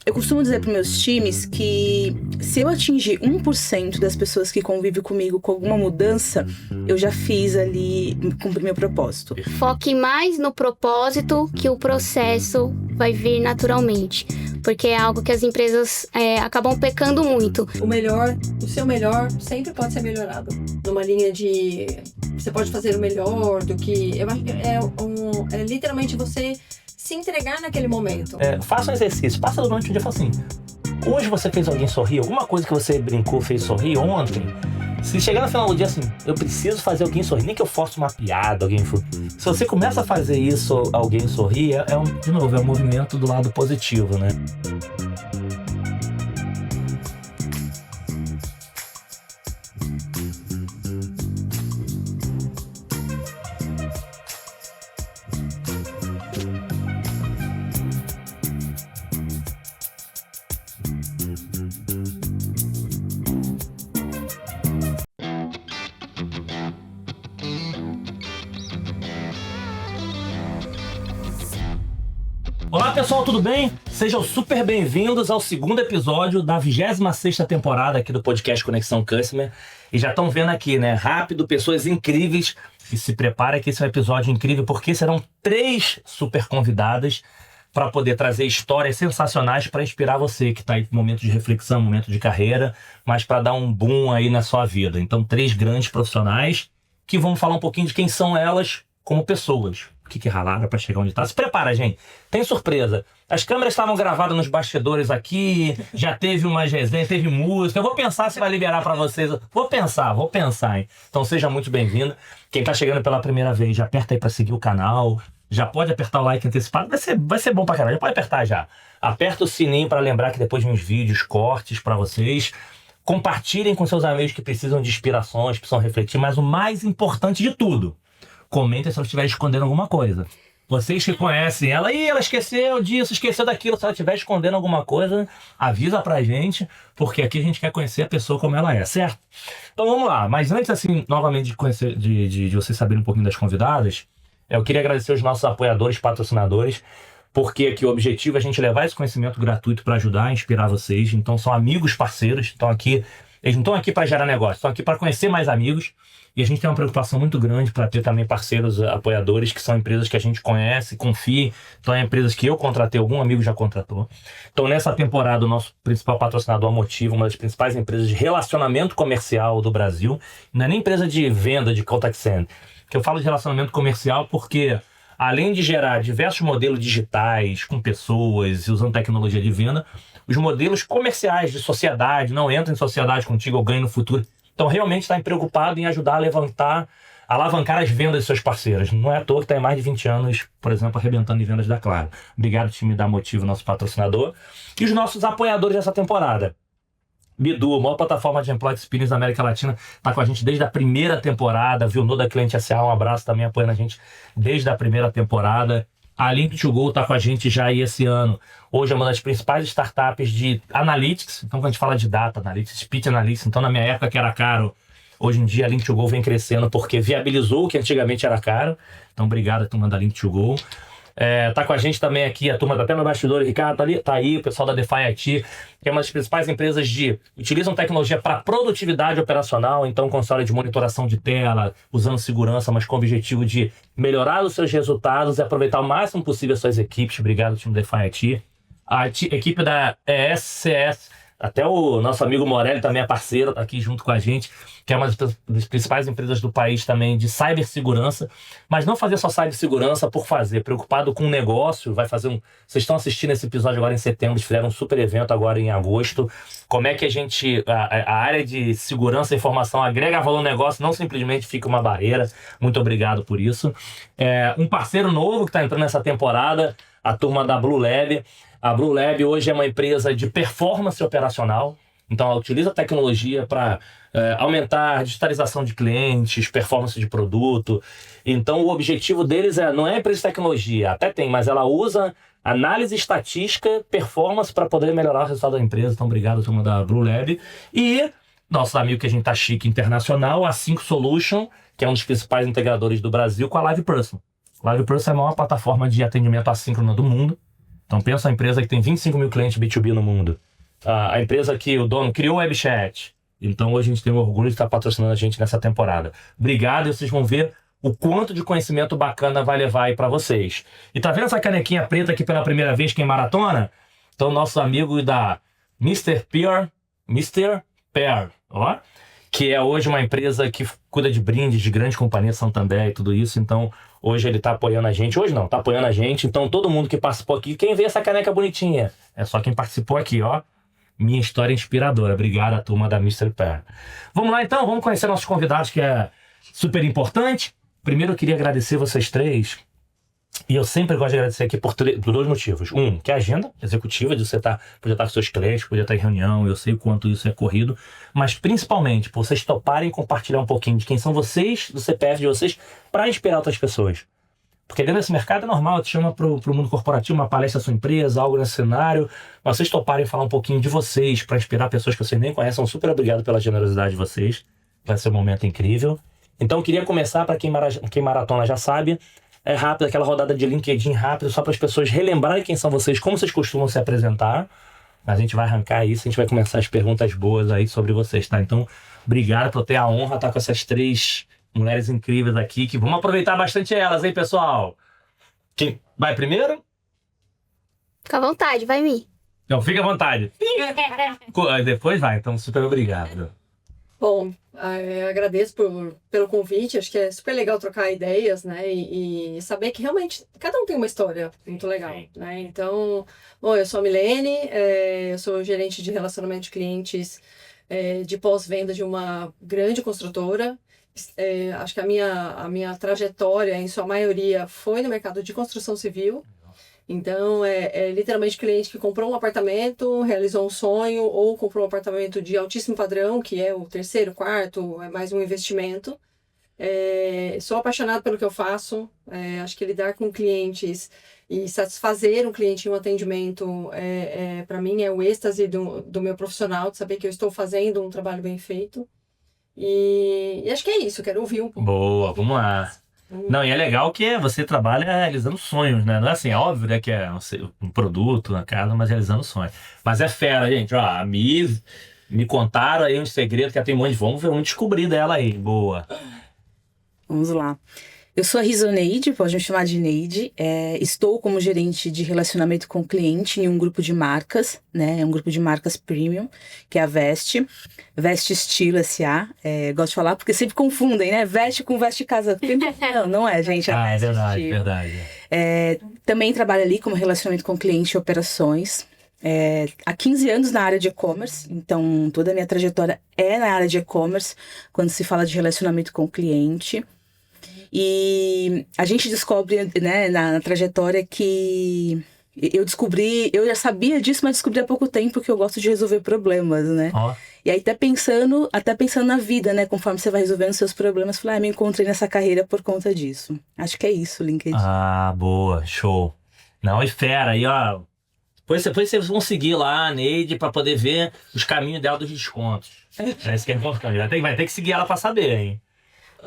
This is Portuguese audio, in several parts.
Eu costumo dizer para meus times que se eu atingir 1% das pessoas que convivem comigo com alguma mudança, eu já fiz ali, cumpri meu propósito. Foque mais no propósito que o processo vai vir naturalmente. Porque é algo que as empresas acabam pecando muito. O seu melhor sempre pode ser melhorado. Numa linha de você pode fazer o melhor do que... Eu acho que é literalmente você se entregar naquele momento. Faça um exercício, passa durante o dia e fala assim: hoje você fez alguém sorrir? Alguma coisa que você brincou, fez sorrir ontem? Se chegar no final do dia assim, eu preciso fazer alguém sorrir, nem que eu faça uma piada, alguém... Se você começa a fazer isso, alguém sorrir, de novo, é um movimento do lado positivo, né? Olá pessoal, tudo bem? Sejam super bem-vindos ao segundo episódio da 26ª temporada aqui do podcast Conexão Customer. E já estão vendo aqui, né? Rápido, pessoas incríveis. E se prepara que esse é um episódio incrível, porque serão 3 super convidadas para poder trazer histórias sensacionais para inspirar você que está aí no momento de reflexão, momento de carreira, mas para dar um boom aí na sua vida. Então, 3 grandes profissionais que vão falar um pouquinho de quem são elas como pessoas. O que ralaram para chegar onde está. Se prepara, gente. Tem surpresa. As câmeras estavam gravadas nos bastidores aqui, já teve uma resenha, teve música. Eu vou pensar se vai liberar para vocês. Vou pensar, hein? Então seja muito bem-vindo. Quem está chegando pela primeira vez, já aperta aí para seguir o canal. Já pode apertar o like antecipado. Vai ser bom pra caralho. Já pode apertar já. Aperta o sininho para lembrar que depois vem uns vídeos, cortes para vocês. Compartilhem com seus amigos que precisam de inspirações, precisam refletir. Mas o mais importante de tudo, comentem se ela estiver escondendo alguma coisa. Vocês que conhecem ela, ela esqueceu disso, esqueceu daquilo. Se ela estiver escondendo alguma coisa, avisa pra gente, porque aqui a gente quer conhecer a pessoa como ela é, certo? Então vamos lá. Mas antes, assim, novamente de conhecer, de vocês saberem um pouquinho das convidadas, eu queria agradecer os nossos apoiadores, patrocinadores, porque aqui o objetivo é a gente levar esse conhecimento gratuito para ajudar, inspirar vocês. Então são amigos, parceiros, eles não estão aqui para gerar negócio, estão aqui para conhecer mais amigos. E a gente tem uma preocupação muito grande para ter também parceiros apoiadores, que são empresas que a gente conhece, confia. Então, é empresas que eu contratei, algum amigo já contratou. Então, nessa temporada, o nosso principal patrocinador, a Motiva, uma das principais empresas de relacionamento comercial do Brasil. Não é nem empresa de venda, de contact center. Que eu falo de relacionamento comercial porque, além de gerar diversos modelos digitais com pessoas e usando tecnologia de venda, os modelos comerciais de sociedade, não entra em sociedade contigo ou ganho no futuro. Então, realmente está preocupado em ajudar a alavancar as vendas de seus parceiros. Não é à toa que está em mais de 20 anos, por exemplo, arrebentando em vendas da Claro. Obrigado, time da Motivo, nosso patrocinador. E os nossos apoiadores dessa temporada. Bidu, a maior plataforma de Employee Experience da América Latina, está com a gente desde a primeira temporada. Vilno da Cliente SA, um abraço também, apoiando a gente desde a primeira temporada. A Link2Go está com a gente já aí esse ano. Hoje é uma das principais startups de Analytics. Então, quando a gente fala de Data Analytics, Speech Analytics, então na minha época que era caro, hoje em dia a Link2Go vem crescendo porque viabilizou o que antigamente era caro. Então, obrigado, turma da Link2Go. Tá com a gente também aqui, a turma tá até no bastidor, Ricardo tá aí, o pessoal da DeFi IT, que é uma das principais empresas utilizam tecnologia para produtividade operacional, então console de monitoração de tela, usando segurança, mas com o objetivo de melhorar os seus resultados e aproveitar o máximo possível as suas equipes. Obrigado, time da DeFi IT. A equipe da ESCS, até o nosso amigo Morelli também é parceiro, tá aqui junto com a gente, que é uma das principais empresas do país também de cibersegurança, mas não fazer só cibersegurança por fazer, preocupado com o negócio. Vocês estão assistindo esse episódio agora em setembro, eles fizeram um super evento agora em agosto, como é que a área de segurança e informação agrega valor no negócio, não simplesmente fica uma barreira. Muito obrigado por isso. Um parceiro novo que está entrando nessa temporada, a turma da Blue Lab. A Blue Lab hoje é uma empresa de performance operacional, então ela utiliza a tecnologia para aumentar a digitalização de clientes, performance de produto. Então o objetivo deles não é empresa de tecnologia, até tem, mas ela usa análise estatística, performance para poder melhorar o resultado da empresa. Então obrigado, turma da Blue Lab. E nosso amigo que a gente tá chique internacional, a Sync Solution, que é um dos principais integradores do Brasil, com a LivePerson. LivePerson é a maior plataforma de atendimento assíncrono do mundo. Então pensa a empresa que tem 25 mil clientes B2B no mundo. A empresa que o dono criou o WebChat. Então hoje a gente tem o orgulho de estar patrocinando a gente nessa temporada. Obrigado, e vocês vão ver o quanto de conhecimento bacana vai levar aí pra vocês. E tá vendo essa canequinha preta aqui pela primeira vez, quem maratona? Então nossos amigos da Mr. Pear, ó, que é hoje uma empresa que cuida de brindes de grandes companhias, Santander e tudo isso. Então hoje ele tá apoiando a gente. Hoje não, tá apoiando a gente. Então todo mundo que participou aqui, quem vê essa caneca bonitinha, é só quem participou aqui, ó. Minha história inspiradora. Obrigado à turma da Mr. Pear. Vamos lá então, vamos conhecer nossos convidados, que é super importante. Primeiro eu queria agradecer vocês três. E eu sempre gosto de agradecer aqui por 2 motivos. Um, que é a agenda executiva, de você poder estar com seus clientes, poder estar em reunião, eu sei o quanto isso é corrido. Mas principalmente por vocês toparem compartilhar um pouquinho de quem são vocês, do CPF de vocês, para inspirar outras pessoas. Porque dentro desse mercado é normal, te chama pro mundo corporativo, uma palestra da sua empresa, algo nesse cenário. Mas vocês toparem falar um pouquinho de vocês, para inspirar pessoas que vocês nem conhecem. Super obrigado pela generosidade de vocês. Vai ser um momento incrível. Então eu queria começar, para quem maratona já sabe, é rápido, aquela rodada de LinkedIn rápido, só para as pessoas relembrarem quem são vocês, como vocês costumam se apresentar. Mas a gente vai arrancar isso, a gente vai começar as perguntas boas aí sobre vocês, tá? Então, obrigado por ter a honra de estar com essas 3 mulheres incríveis aqui, que vamos aproveitar bastante elas, hein, pessoal? Quem vai primeiro? Fica à vontade, vai mim. Não, fica à vontade. Depois vai, então super obrigado. Bom, eu agradeço pelo convite, acho que é super legal trocar ideias, né, e saber que realmente cada um tem uma história muito legal, né, então, bom, eu sou a Milene, eu sou gerente de relacionamento de clientes de pós-venda de uma grande construtora. Acho que a minha trajetória, em sua maioria, foi no mercado de construção civil. Então, é literalmente cliente que comprou um apartamento, realizou um sonho, ou comprou um apartamento de altíssimo padrão, que é o 3º, 4º, é mais um investimento. Sou apaixonada pelo que eu faço. Acho que lidar com clientes e satisfazer um cliente em um atendimento, para mim, é o êxtase do meu profissional, de saber que eu estou fazendo um trabalho bem feito. E acho que é isso, quero ouvir um pouco. Boa, vamos lá. Não, e é legal que você trabalha realizando sonhos, né? Não é assim, é óbvio, né, que é um produto na casa, mas realizando sonhos. Mas é fera, gente, ó, me contaram aí um segredo que ela tem um monte de... Vamos descobrir dela aí, boa. Vamos lá. Eu sou a Risoneide, pode me chamar de Neide. Estou como gerente de relacionamento com cliente em um grupo de marcas, né? É um grupo de marcas premium, que é a Veste Estilo S.A. Gosto de falar porque sempre confundem, né? Veste com Veste Casa. Não é, gente. É verdade, verdade. Também trabalho ali como relacionamento com cliente e operações. Há 15 anos na área de e-commerce, então toda a minha trajetória é na área de e-commerce, quando se fala de relacionamento com o cliente. E a gente descobre, né, na trajetória que eu já sabia disso, mas descobri há pouco tempo que eu gosto de resolver problemas, né? Oh. E aí até pensando na vida, né, conforme você vai resolvendo seus problemas, falei, me encontrei nessa carreira por conta disso. Acho que é isso, LinkedIn. Ah, boa, show. Não, e fera, aí ó, depois vocês vão seguir lá a Neide pra poder ver os caminhos dela dos descontos. Isso que é importante, vai ter que seguir ela pra saber, hein?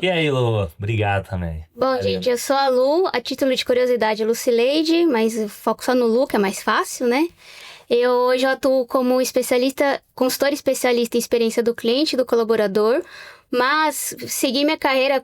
E aí, Lu? Obrigado também. Bom, gente, eu sou a Lu, a título de curiosidade, Lucileide, mas foco só no Lu, que é mais fácil, né? Eu hoje atuo como consultora especialista em experiência do cliente e do colaborador, mas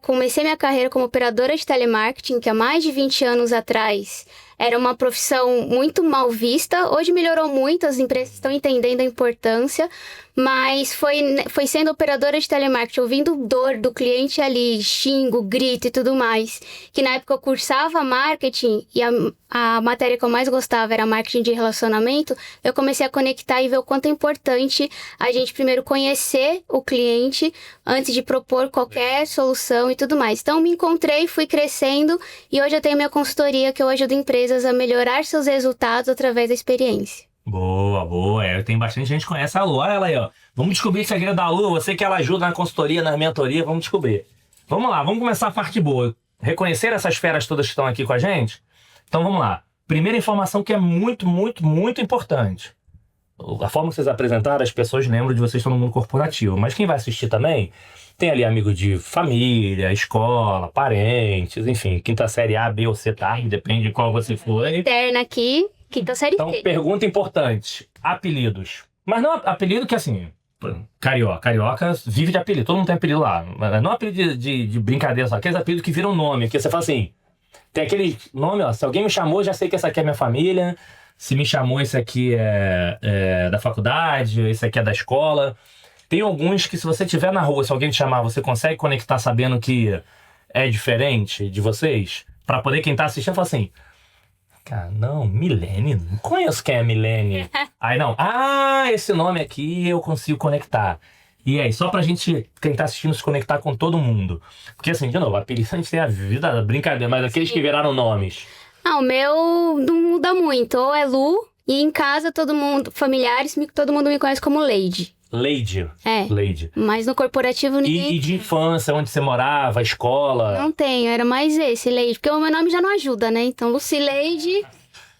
comecei minha carreira como operadora de telemarketing, que há mais de 20 anos atrás era uma profissão muito mal vista. Hoje melhorou muito, as empresas estão entendendo a importância, mas foi sendo operadora de telemarketing, ouvindo dor do cliente ali, xingo, grito e tudo mais, que na época eu cursava marketing e a matéria que eu mais gostava era marketing de relacionamento. Eu comecei a conectar e ver o quanto é importante a gente primeiro conhecer o cliente antes de propor qualquer solução e tudo mais. Então me encontrei, fui crescendo e hoje eu tenho minha consultoria, que eu ajudo empresas a melhorar seus resultados através da experiência. Boa, boa. Tem bastante gente que conhece a Lu. Olha ela aí, ó. Vamos descobrir o segredo da Lu. Você que ela ajuda na consultoria, na mentoria, vamos descobrir. Vamos lá, vamos começar a parte boa. Reconhecer essas feras todas que estão aqui com a gente? Então vamos lá. Primeira informação que é muito, muito, muito importante. A forma que vocês apresentaram, as pessoas lembram de vocês estão no mundo corporativo. Mas quem vai assistir também, tem ali amigo de família, escola, parentes, enfim, quinta série A, B ou C, tarde, depende de qual você for. Interna aqui. Quinta série Então, C. pergunta importante. Apelidos. Mas não apelido que assim... Carioca vive de apelido. Todo mundo tem apelido lá. Mas não apelido de brincadeira, só. Aqueles apelidos que viram nome. Que você fala assim... Tem aquele nome, ó. Se alguém me chamou, já sei que essa aqui é minha família. Se me chamou, esse aqui é da faculdade. Esse aqui é da escola. Tem alguns que se você estiver na rua, se alguém te chamar, você consegue conectar sabendo que é diferente de vocês? Pra poder quem tá assistindo falar assim... Cara, não, Milene, não conheço quem é Milene. Aí não, esse nome aqui eu consigo conectar. E aí, só pra gente, quem tá assistindo, se conectar com todo mundo. Porque assim, de novo, apelido a gente tem a vida da brincadeira, mas aqueles que viraram nomes. O meu não muda muito. Ou é Lu, e em casa todo mundo, familiares, todo mundo me conhece como Lady. Lady. Lady. Mas no corporativo ninguém... E de infância, onde você morava, escola? Não tenho, era mais esse, Lady. Porque o meu nome já não ajuda, né? Então, Lucileide,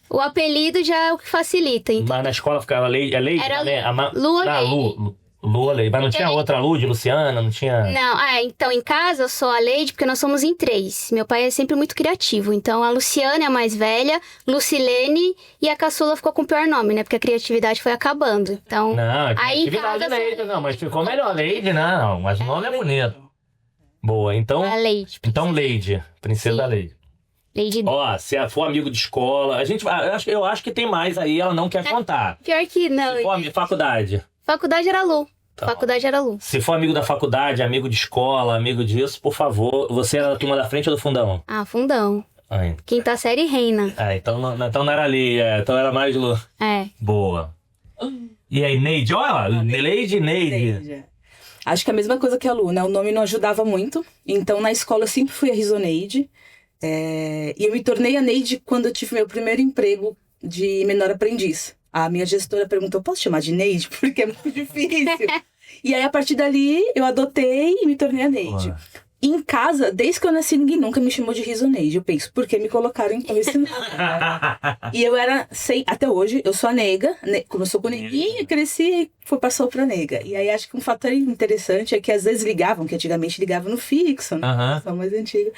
o apelido já é o que facilita. Então. Mas na escola ficava Lady? É Lady? Era né? Lua Lady. Lua Lady. Mas não tinha outra Lu de Luciana? Não tinha... Não, então em casa eu sou a Lady porque nós somos em 3. Meu pai é sempre muito criativo. Então a Luciana é a mais velha, Lucilene e a caçula ficou com o pior nome, né? Porque a criatividade foi acabando. Então, não, aí em atividade casa... Lady, não, mas ficou melhor. Lady, não, mas o nome é bonito. Boa, então... A Lady. Então Lady, princesa Sim. da Lady. Lady... Ó, se for amigo de escola, eu acho que tem mais aí, ela não quer contar. Pior que não. Se for faculdade. Faculdade era Lu. Tá. Faculdade era Lu. Se for amigo da faculdade, amigo de escola, amigo disso, por favor, você era da turma da frente ou do fundão? Fundão. Aí. Quinta série reina. Então não era ali, então era mais Lu. Boa. E aí, Neide, olha lá, Neide. Neide. Acho que é a mesma coisa que a Lu, né? O nome não ajudava muito. Então, na escola, eu sempre fui a Risoneide. E eu me tornei a Neide quando eu tive meu primeiro emprego de menor aprendiz. A minha gestora perguntou, posso chamar de Neide? Porque é muito difícil. E aí, a partir dali, eu adotei e me tornei a Neide. Em casa, desde que eu nasci, ninguém nunca me chamou de Risoneide. Eu penso, por que me colocaram então esse nome? E eu era, até hoje, eu sou a nega. Começou com neguinha, cresci e passou pra nega. E aí acho que um fator interessante é que às vezes ligavam, que antigamente ligavam no fixo, né? São mais antiga.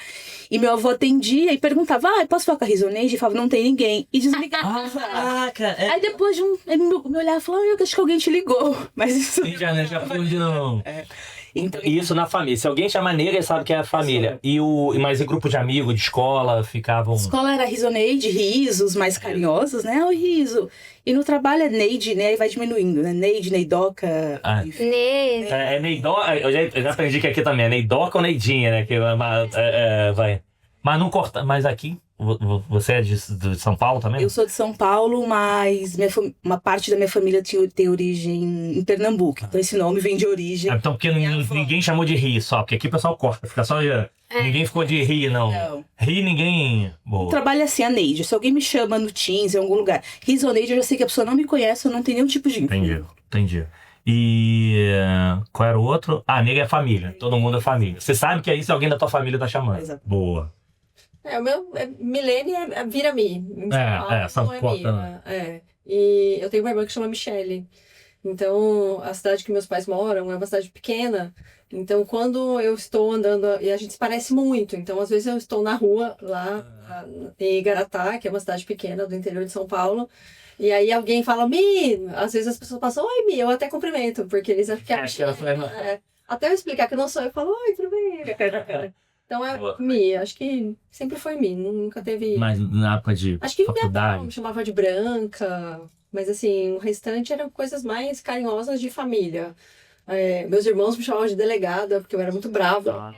E meu avô atendia e perguntava, posso falar com a Risoneide? E falava, não tem ninguém. E desligava. Aí depois de ele me olhava e falava, eu acho que alguém te ligou. Mas isso... Já foi de não. Então, isso na família. Se alguém chama nega, sabe que é a família. Mas em grupo de amigos, de escola, ficavam... Escola era Risoneide, risos mais carinhosos, né? O riso. E no trabalho é Neide, né? Aí vai diminuindo, né? Neide, Neidoca... Neidoca... Eu já aprendi que aqui também é Neidoca ou Neidinha, né? Vai. Mas não corta... Mas aqui... Você é de São Paulo também? Eu sou de São Paulo, mas uma parte da minha família tem origem em Pernambuco. Então esse nome vem de origem. Então porque ninguém chamou de Ri só, porque aqui o pessoal corta, fica só... Ninguém ficou de Ri, não. Ri, ninguém... Boa. O trabalho é assim, a Neide. Se alguém me chama no Teams, em algum lugar, Risoneide, eu já sei que a pessoa não me conhece, eu não tenho nenhum tipo de... Entendi. E qual era o outro? Nega é família. Todo mundo é família. Você sabe que aí se alguém da tua família tá chamando. Exato. Boa. O meu Milene vira Mi. E eu tenho uma irmã que chama Michele. Então, a cidade que meus pais moram é uma cidade pequena. Então, quando eu estou andando, e a gente se parece muito. Então, às vezes eu estou na rua, lá em Igaratá, que é uma cidade pequena do interior de São Paulo. E aí alguém fala, Mi! Às vezes as pessoas passam, oi, Mi! Eu até cumprimento, porque eles acham que até eu explicar que eu não sou, eu falo, oi, tudo bem? Então Mi, acho que sempre foi Mi, nunca teve... Mas na época de acho que faculdade... me chamava de Branca, mas assim, o restante eram coisas mais carinhosas de família. Meus irmãos me chamavam de delegada, porque eu era muito brava.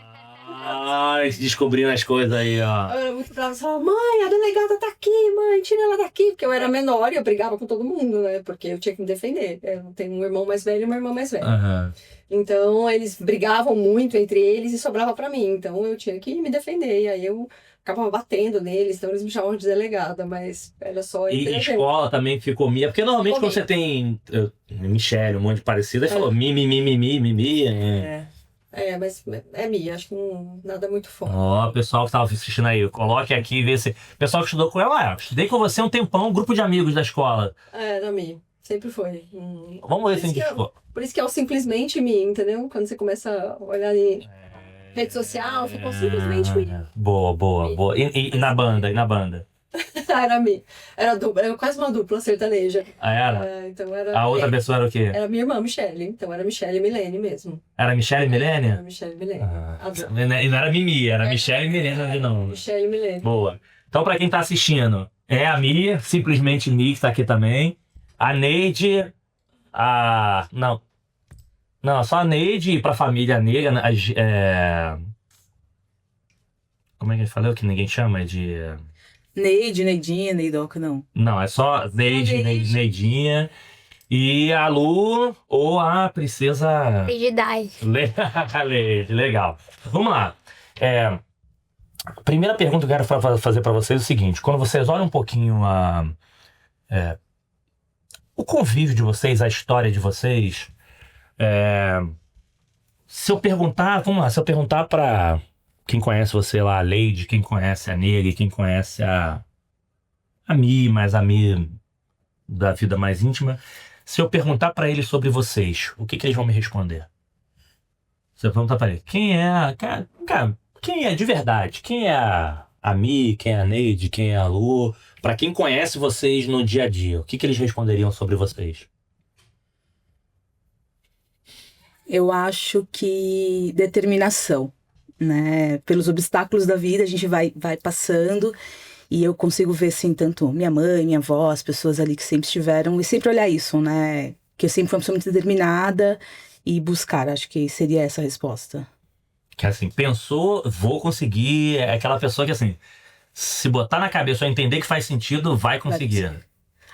Descobrindo as coisas aí, ó. Eu era muito brava, eu falava, mãe, a delegada tá aqui, mãe, tira ela daqui. Porque eu era menor e eu brigava com todo mundo, né? Porque eu tinha que me defender. Eu tenho um irmão mais velho e uma irmã mais velha. Então, eles brigavam muito entre eles e sobrava pra mim. Então, eu tinha que me defender. E aí, eu acabava batendo neles. Então, eles me chamavam de delegada. Mas era só... E escola também ficou Mia. Porque, normalmente, quando você tem... Michele, um monte de parecido, aí falou Mi. Mas é Mia. Acho que nada muito forte. Pessoal que tava assistindo aí, coloque aqui e vê se... Pessoal que estudou com ela, estudei com você um tempão, um grupo de amigos da escola. Da Mi. Sempre foi. Vamos ver se a gente ficou. Por isso que é o simplesmente Mi, entendeu? Quando você começa a olhar em rede social, ficou simplesmente Mi. Boa. E na banda? Era a Mi. Era dupla, era quase uma dupla sertaneja. Ah, era? Então era... A outra pessoa era o quê? Era minha irmã, Michele. Então era Michele e Milene mesmo. Era Michele e Milene? Era Michele e Milene. E não era Mimi, era Michele e Milene, não. Michele e Milene. Boa. Então, pra quem tá assistindo, é a Mi, simplesmente Mi, que tá aqui também. A Neide, Não, só a Neide e pra família negra, como é que ele falou que ninguém chama? É de... Neide, Neidinha, Neidoca, não. Não, é só Neide, Neidinha. E a Lu ou a princesa... Idade. Leide, legal. Vamos lá. A primeira pergunta que eu quero fazer pra vocês é o seguinte. Quando vocês olham um pouquinho o convívio de vocês, a história de vocês... Se eu perguntar pra quem conhece você lá, a Leide, quem conhece a Nery, quem conhece a Mi, mas a Mi da vida mais íntima, se eu perguntar pra eles sobre vocês, o que eles vão me responder? Se eu perguntar pra eles, quem é de verdade? Quem é a Mi, quem é a Neide, quem é a Lu? Pra quem conhece vocês no dia a dia, o que eles responderiam sobre vocês? Eu acho que determinação, né? Pelos obstáculos da vida, a gente vai passando e eu consigo ver, assim, tanto minha mãe, minha avó, as pessoas ali que sempre estiveram, e sempre olhar isso, né? Que eu sempre fui uma pessoa muito determinada e buscar, acho que seria essa a resposta. Que assim, pensou, vou conseguir, é aquela pessoa que assim, se botar na cabeça ou entender que faz sentido, vai conseguir.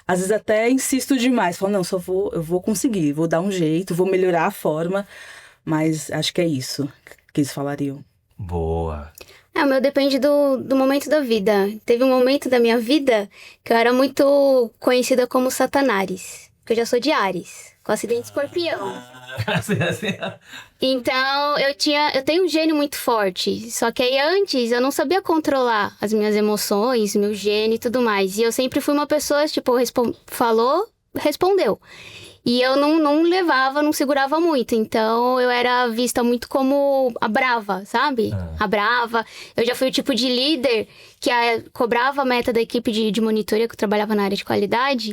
Às vezes até insisto demais, falo, não, eu vou conseguir, vou dar um jeito, vou melhorar a forma, mas acho que é isso que eles falariam. Boa. O meu depende do momento da vida. Teve um momento da minha vida que eu era muito conhecida como Satanares, que eu já sou de Áries, com acidente escorpião. Então, eu tenho um gênio muito forte. Só que aí antes eu não sabia controlar as minhas emoções, meu gênio e tudo mais. E eu sempre fui uma pessoa, tipo, falou, respondeu. E eu não levava, não segurava muito. Então, eu era vista muito como a brava, sabe? A brava. Eu já fui o tipo de líder que cobrava a meta da equipe de monitoria, que eu trabalhava na área de qualidade.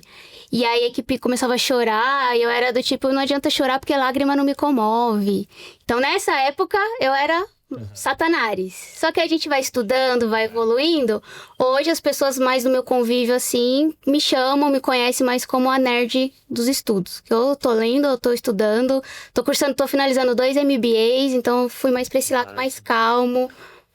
E aí a equipe começava a chorar. E eu era do tipo, não adianta chorar porque lágrima não me comove. Então, nessa época, eu era Satanares. Só que a gente vai estudando, vai evoluindo. Hoje as pessoas mais do meu convívio, assim, me chamam, me conhecem mais como a nerd dos estudos. Eu tô lendo, eu tô estudando, tô finalizando 2 MBAs, então fui mais pra esse lado mais calmo,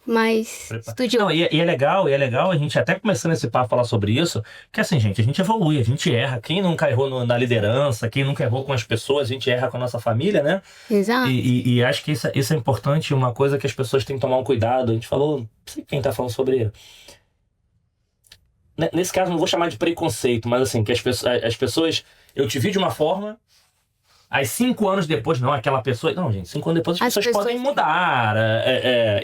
mais estudioso. Não, e é legal a gente até começando esse papo a falar sobre isso, que assim, gente, a gente evolui, a gente erra. Quem nunca errou na liderança, quem nunca errou com as pessoas, a gente erra com a nossa família, né? Exato. E acho que isso é importante, uma coisa que as pessoas têm que tomar um cuidado. A gente falou, não sei quem tá falando sobre... Nesse caso, não vou chamar de preconceito, mas assim, que as pessoas... Eu te vi de uma forma... Aí 5 anos depois, não, aquela pessoa... Não, gente, 5 anos depois as pessoas podem mudar,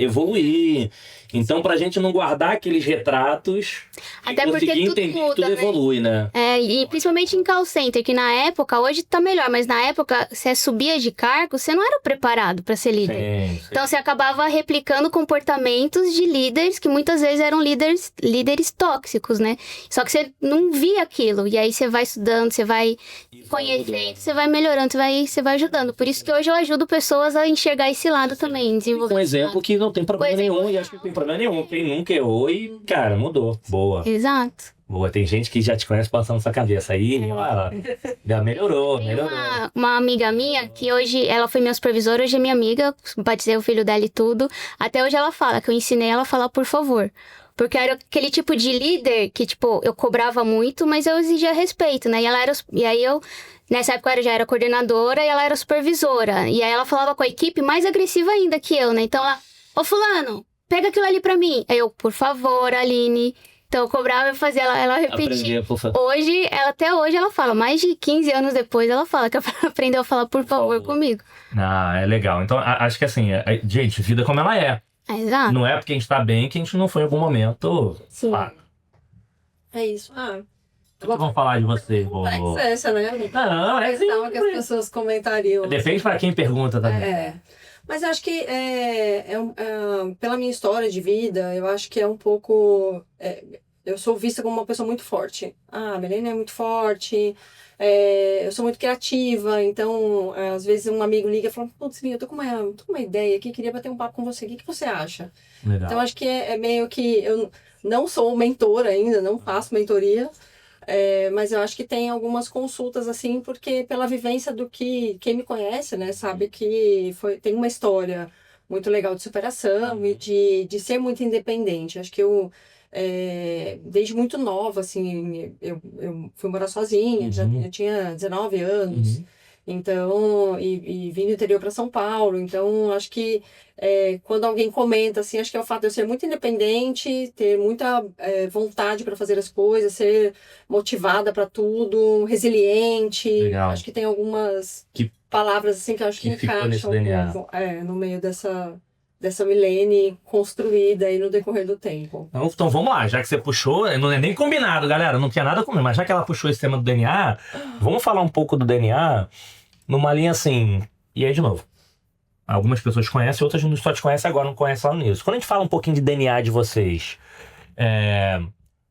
evoluir. Então, pra gente não guardar aqueles retratos... Até porque tudo muda, tudo evolui, né? E principalmente em call center, que na época, hoje tá melhor, mas na época, você subia de cargo, você não era preparado pra ser líder. Sim. Então, você acabava replicando comportamentos de líderes, que muitas vezes eram líderes tóxicos, né? Só que você não via aquilo. E aí, você vai estudando, você vai conhecendo, você vai melhorando, você vai ajudando. Por isso que hoje eu ajudo pessoas a enxergar esse lado também, desenvolver. Um exemplo que não tem problema nenhum, e acho que não tem problema nenhum. Quem nunca errou e, cara, mudou. Boa. Exato. Boa, tem gente que já te conhece passando sua cabeça. Aí, já melhorou. Uma amiga minha, que hoje, ela foi minha supervisora, hoje é minha amiga, batizei o filho dela e tudo. Até hoje ela fala, que eu ensinei ela a falar por favor. Porque era aquele tipo de líder que, tipo, eu cobrava muito, mas eu exigia respeito, né? E aí eu, nessa época eu já era coordenadora e ela era supervisora. E aí ela falava com a equipe mais agressiva ainda que eu, né? Então ela, ô fulano, pega aquilo ali pra mim. Aí eu, por favor, Aline. Então eu cobrava e fazia ela repetir. Hoje, até hoje ela fala, mais de 15 anos depois ela fala que aprendeu a falar por favor comigo. Ah, é legal. Então acho que assim, gente, vida como ela é. Exato. Não é porque a gente tá bem que a gente não foi em algum momento. Sim. É isso. O que vão falar de você, vovô? Essa, né? Não, é questão que as pessoas comentariam. Depende pra quem pergunta também. Mas eu acho que pela minha história de vida, eu acho que é um pouco... eu sou vista como uma pessoa muito forte. Ah, a Milene é muito forte, eu sou muito criativa, então, às vezes um amigo liga e fala, putz, eu tô com uma ideia aqui, queria bater um papo com você, o que você acha? Legal. Então, acho que é meio que, eu não sou mentora ainda, não faço mentoria, mas eu acho que tem algumas consultas, assim, porque pela vivência do que quem me conhece, né, sabe que tem uma história muito legal de superação e de ser muito independente. Acho que desde muito nova, assim, eu fui morar sozinha, eu tinha 19 anos, então, e vim do interior para São Paulo, então acho que quando alguém comenta, assim, acho que é o fato de eu ser muito independente, ter muita vontade para fazer as coisas, ser motivada para tudo, resiliente. Legal. Acho que tem algumas palavras assim que eu acho que encaixam um pouco, no meio dessa Milene construída aí no decorrer do tempo. Então vamos lá, já que você puxou, não é nem combinado, galera, não tinha nada comigo, mas já que ela puxou esse tema do DNA, vamos falar um pouco do DNA numa linha assim, e aí de novo, algumas pessoas conhecem, outras só te conhecem agora, não conhecem lá nisso. Quando a gente fala um pouquinho de DNA de vocês,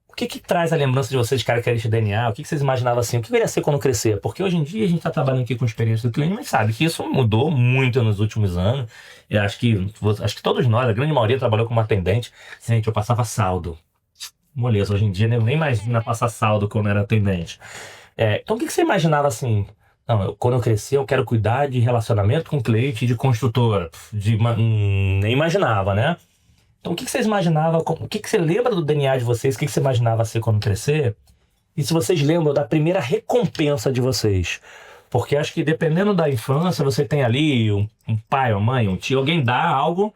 o que traz a lembrança de vocês de características de DNA? O que vocês imaginavam assim? O que queria ser quando crescer? Porque hoje em dia a gente está trabalhando aqui com experiência do cliente, mas sabe que isso mudou muito nos últimos anos. Eu acho que todos nós, a grande maioria, trabalhou como atendente. Gente, eu passava saldo. Moleza, hoje em dia eu nem imagino passar saldo quando era atendente. Então o que você imaginava assim? Não, quando eu crescer eu quero cuidar de relacionamento com cliente, de construtora. Nem imaginava, né? Então o que vocês imaginavam, o que você lembra do DNA de vocês, o que você imaginava ser quando crescer? E se vocês lembram da primeira recompensa de vocês? Porque acho que dependendo da infância, você tem ali um pai, uma mãe, um tio, alguém dá algo,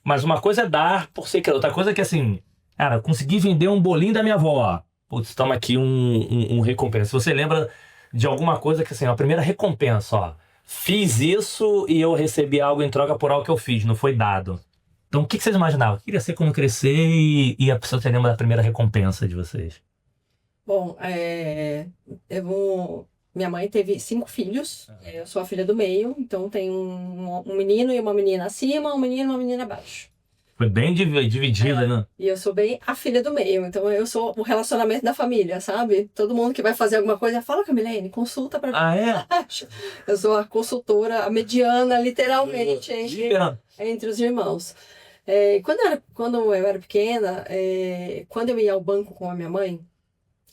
mas uma coisa é dar por ser que outra coisa é que assim, cara, eu consegui vender um bolinho da minha avó. Putz, estamos aqui um recompensa. Se você lembra de alguma coisa que assim, a primeira recompensa, ó, fiz isso e eu recebi algo em troca por algo que eu fiz, não foi dado. Então o que vocês imaginavam? Queria ser quando crescer e a pessoa lembra da primeira recompensa de vocês? Bom, minha mãe teve 5 filhos, eu sou a filha do meio, então tem um menino e uma menina acima, um menino e uma menina abaixo. Foi bem dividida, né? E eu sou bem a filha do meio, então eu sou o relacionamento da família, sabe? Todo mundo que vai fazer alguma coisa, fala com a Milene, consulta pra mim. Ah, é? Eu sou a consultora, a mediana, literalmente, entre os irmãos. Quando eu era pequena, quando eu ia ao banco com a minha mãe,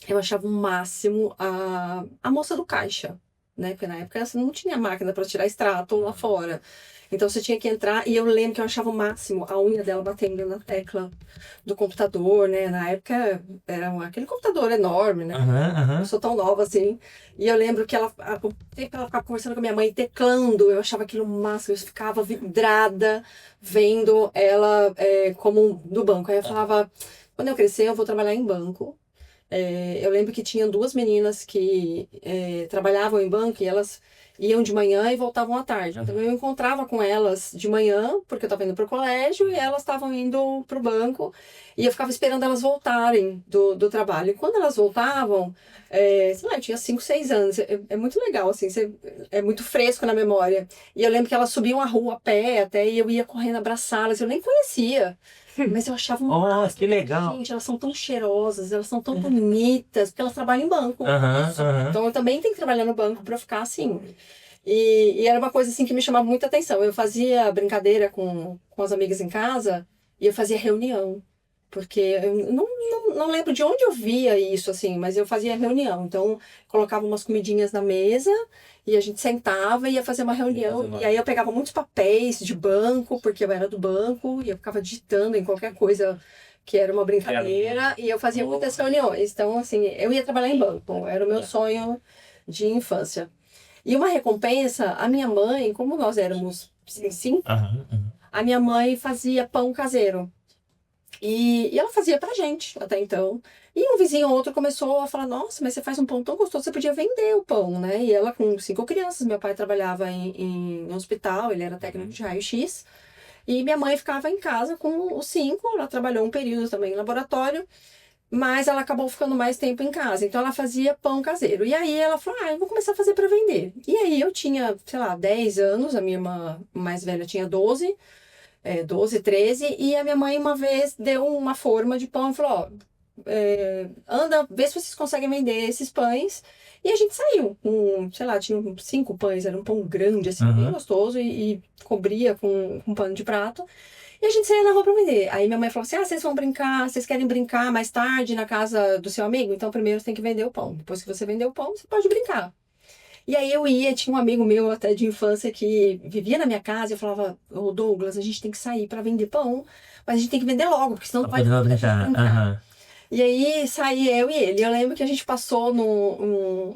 eu achava o máximo a moça do caixa, né? Porque na época você não tinha máquina para tirar extrato lá fora. Então você tinha que entrar, e eu lembro que eu achava o máximo a unha dela batendo na tecla do computador, né? Na época era aquele computador enorme, né? Eu sou tão nova assim. E eu lembro que ela ficava conversando com a minha mãe, teclando, eu achava aquilo o máximo, eu ficava vidrada vendo ela como no banco. Aí eu falava, quando eu crescer eu vou trabalhar em banco. Eu lembro que tinha 2 meninas que trabalhavam em banco e elas iam de manhã e voltavam à tarde. Então eu encontrava com elas de manhã, porque eu estava indo para o colégio, e elas estavam indo para o banco, e eu ficava esperando elas voltarem do trabalho. E quando elas voltavam, sei lá, eu tinha 5, 6 anos, é muito legal, assim, é muito fresco na memória. E eu lembro que elas subiam a rua a pé até, e eu ia correndo abraçá-las, eu nem conhecia. Mas eu achava que legal. Gente, elas são tão cheirosas, elas são tão bonitas, porque elas trabalham em banco. Então eu também tenho que trabalhar no banco para ficar assim. E era uma coisa assim que me chamava muita atenção. Eu fazia brincadeira com as amigas em casa e eu fazia reunião. Porque eu não lembro de onde eu via isso, assim, mas eu fazia reunião. Então, colocava umas comidinhas na mesa e a gente sentava e ia fazer uma reunião. E aí eu pegava muitos papéis de banco, porque eu era do banco, e eu ficava digitando em qualquer coisa que era uma brincadeira, e eu fazia muitas reuniões. Então, assim, eu ia trabalhar em banco, era o meu sonho de infância. E uma recompensa, a minha mãe, como nós éramos 5, a minha mãe fazia pão caseiro. E ela fazia pra gente, até então. E um vizinho ou outro começou a falar, nossa, mas você faz um pão tão gostoso, você podia vender o pão, né? E ela com 5 crianças, meu pai trabalhava em um hospital, ele era técnico de raio-x. E minha mãe ficava em casa com os 5, ela trabalhou um período também em laboratório, mas ela acabou ficando mais tempo em casa. Então ela fazia pão caseiro. E aí ela falou, eu vou começar a fazer para vender. E aí eu tinha, sei lá, 10 anos, a minha irmã mais velha tinha 12, 13, e a minha mãe uma vez deu uma forma de pão e falou, anda, vê se vocês conseguem vender esses pães. E a gente saiu com, sei lá, tinha 5 pães, era um pão grande, assim, bem gostoso, e cobria com pano de prato. E a gente saía na rua pra vender. Aí minha mãe falou assim, vocês vão brincar, vocês querem brincar mais tarde na casa do seu amigo? Então primeiro você tem que vender o pão. Depois que você vender o pão, você pode brincar. E aí eu tinha um amigo meu até de infância que vivia na minha casa, e eu falava, ô Douglas, a gente tem que sair pra vender pão, mas a gente tem que vender logo, porque senão não vai brincar. E aí saí eu e ele. Eu lembro que a gente passou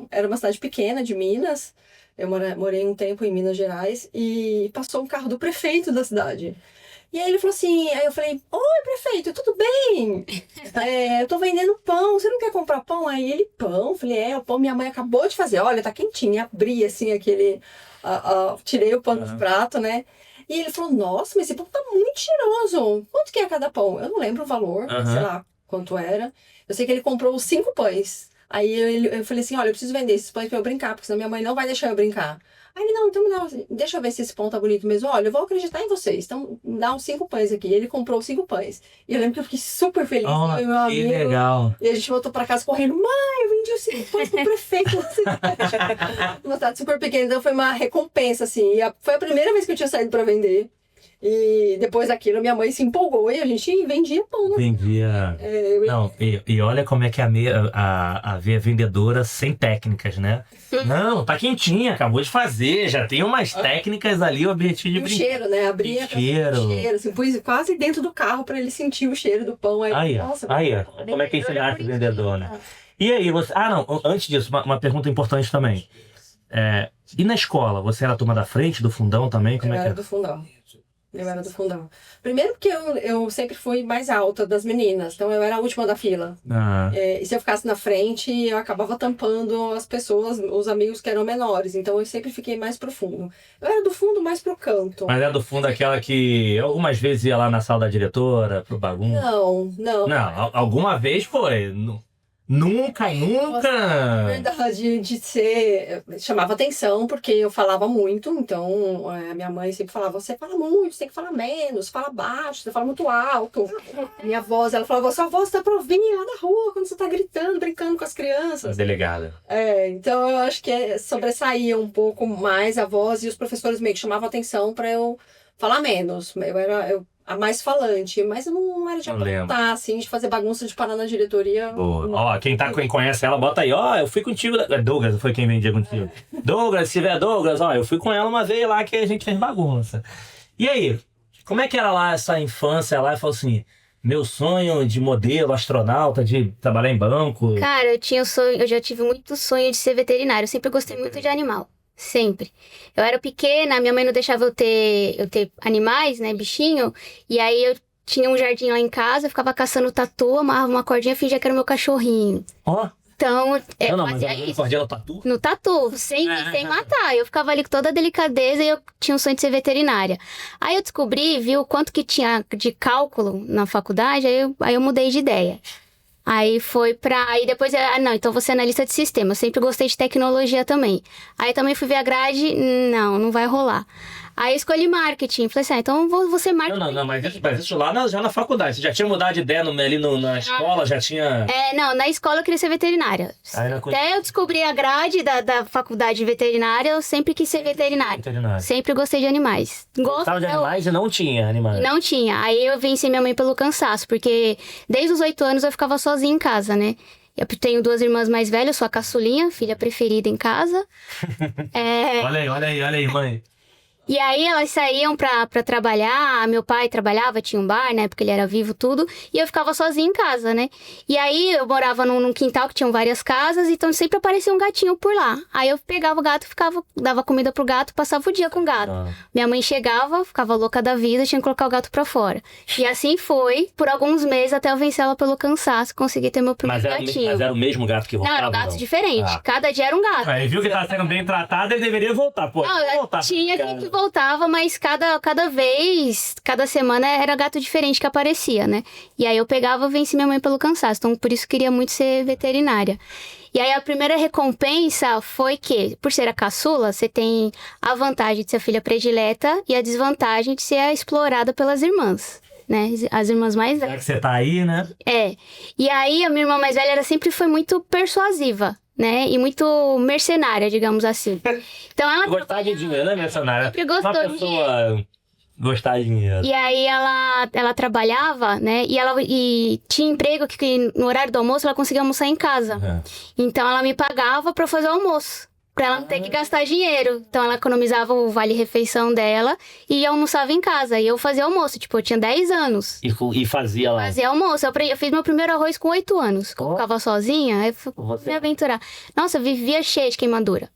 era uma cidade pequena de Minas. Eu morei um tempo em Minas Gerais. E passou um carro do prefeito da cidade. E aí ele falou assim, aí eu falei, oi prefeito, tudo bem? Eu tô vendendo pão, você não quer comprar pão? Aí ele, pão? Eu falei, o pão minha mãe acabou de fazer, olha, tá quentinho. E abri assim aquele, tirei o pano do prato, né? E ele falou, nossa, mas esse pão tá muito cheiroso. Quanto que é cada pão? Eu não lembro o valor, sei lá quanto era. Eu sei que ele comprou 5 pães. Aí eu falei assim, olha, eu preciso vender esses pães pra eu brincar, porque senão minha mãe não vai deixar eu brincar. Aí ele, não, então deixa eu ver se esse pão tá bonito mesmo. Olha, eu vou acreditar em vocês. Então, dá uns 5 pães aqui. E ele comprou 5 pães. E eu lembro que eu fiquei super feliz. Oh, eu e meu amigo. Que legal. E a gente voltou pra casa correndo. Mãe, eu vendi os 5 pães pro prefeito. Uma cidade super pequena. Então, foi uma recompensa, assim. E foi a primeira vez que eu tinha saído pra vender. E depois daquilo, minha mãe se empolgou e a gente vendia pão, né? Vendia. Não, e olha como é que a vendedora sem técnicas, né? Não, tá quentinha, acabou de fazer, já tem umas técnicas ali, o objetivo de brincar. O cheiro, né? Abria cheiro, assim, pus quase dentro do carro pra ele sentir o cheiro do pão. Aí, nossa, como é que é esse arte vendedor, né? E aí, você... antes disso, uma pergunta importante também. E na escola, você era a turma da frente, do fundão também? Como eu era do fundão. Eu era do fundão. Primeiro porque eu sempre fui mais alta das meninas, então eu era a última da fila. E se eu ficasse na frente, eu acabava tampando as pessoas, os amigos que eram menores, então eu sempre fiquei mais pro fundo. Eu era do fundo mais pro canto. Mas era do fundo aquela que algumas vezes ia lá na sala da diretora, pro bagunça? Não. Não, alguma vez foi... Nunca. Na verdade, de ser... Chamava atenção, porque eu falava muito, então a minha mãe sempre falava, você fala muito, você tem que falar menos, fala baixo, você fala muito alto. Minha voz, ela falava, sua voz tá pra ouvir lá na rua, quando você tá gritando, brincando com as crianças. Delegada. Então eu acho que sobressaía um pouco mais a voz, e os professores meio que chamavam atenção pra eu falar menos. Eu era... a mais falante, mas eu não era de aprontar, assim, de fazer bagunça, de parar na diretoria. Boa. Ó, quem conhece ela, bota aí, eu fui contigo. Douglas foi quem vendia contigo. Douglas, se tiver Douglas, eu fui com ela uma vez lá que a gente fez bagunça. E aí, como é que era lá essa infância lá? E falou assim, meu sonho de modelo, astronauta, de trabalhar em banco. Cara, eu já tive muito sonho de ser veterinário, eu sempre gostei muito de animal. Sempre. Eu era pequena, minha mãe não deixava eu ter animais, né, bichinho. E aí eu tinha um jardim lá em casa, eu ficava caçando tatu, amarrava uma cordinha, fingia que era meu cachorrinho. Então, mas a cordinha no tatu? No tatu, sem matar. Eu ficava ali com toda a delicadeza e eu tinha um sonho de ser veterinária. Aí eu descobri, vi o quanto que tinha de cálculo na faculdade, aí eu mudei de ideia. Aí aí depois, não, então você é analista de sistema. Eu sempre gostei de tecnologia também. Aí também fui ver a grade, não vai rolar. Aí escolhi marketing. Falei assim, então vou ser marketing. Não, mas isso lá já na faculdade. Você já tinha mudado de ideia ali na escola? Já tinha... Não, na escola eu queria ser veterinária. Até eu descobri a grade da faculdade de veterinária, eu sempre quis ser veterinária. Sempre gostei de animais. Gostava de animais e não tinha animais? Não tinha. Aí eu venci minha mãe pelo cansaço, porque desde os 8 anos eu ficava sozinha em casa, né? Eu tenho 2 irmãs mais velhas, sou a caçulinha, filha preferida em casa. Olha aí, mãe. E aí elas saíam pra trabalhar, meu pai trabalhava, tinha um bar, né, porque ele era vivo, tudo, e eu ficava sozinha em casa, né. E aí eu morava num quintal que tinham várias casas, então sempre aparecia um gatinho por lá. Aí eu pegava o gato, dava comida pro gato, passava o dia com o gato. Minha mãe chegava, ficava louca da vida, tinha que colocar o gato pra fora. E assim foi, por alguns meses, até eu vencer ela pelo cansaço, consegui ter meu primeiro gatinho. Mas era o mesmo gato que voltava? Não, era um gato diferente, cada dia era um gato. Aí viu que tava sendo bem tratado, ele deveria voltar, pô. Tinha que voltava, mas cada vez, cada semana era gato diferente que aparecia, né? E aí eu pegava e venci minha mãe pelo cansaço. Então, por isso queria muito ser veterinária. E aí a primeira recompensa foi que, por ser a caçula, você tem a vantagem de ser a filha predileta e a desvantagem de ser explorada pelas irmãs. né? As irmãs mais Já velhas. que você tá aí, né? É. E aí, a minha irmã mais velha, ela sempre foi muito persuasiva, né? E muito mercenária, digamos assim. Então, ela... Gostar de dinheiro, né, mercenária? Sempre gostou Uma de pessoa gostar de dinheiro. E aí ela trabalhava, né? E tinha emprego que no horário do almoço ela conseguia almoçar em casa. Uhum. Então ela me pagava pra fazer o almoço. Pra ela não ter que gastar dinheiro. Então ela economizava o vale-refeição dela e almoçava em casa. E eu fazia almoço. Tipo, eu tinha 10 anos. E fazia lá. Fazia almoço. Eu fiz meu primeiro arroz com 8 anos. Eu ficava sozinha, aí eu fui me aventurar. Nossa, eu vivia cheia de queimadura.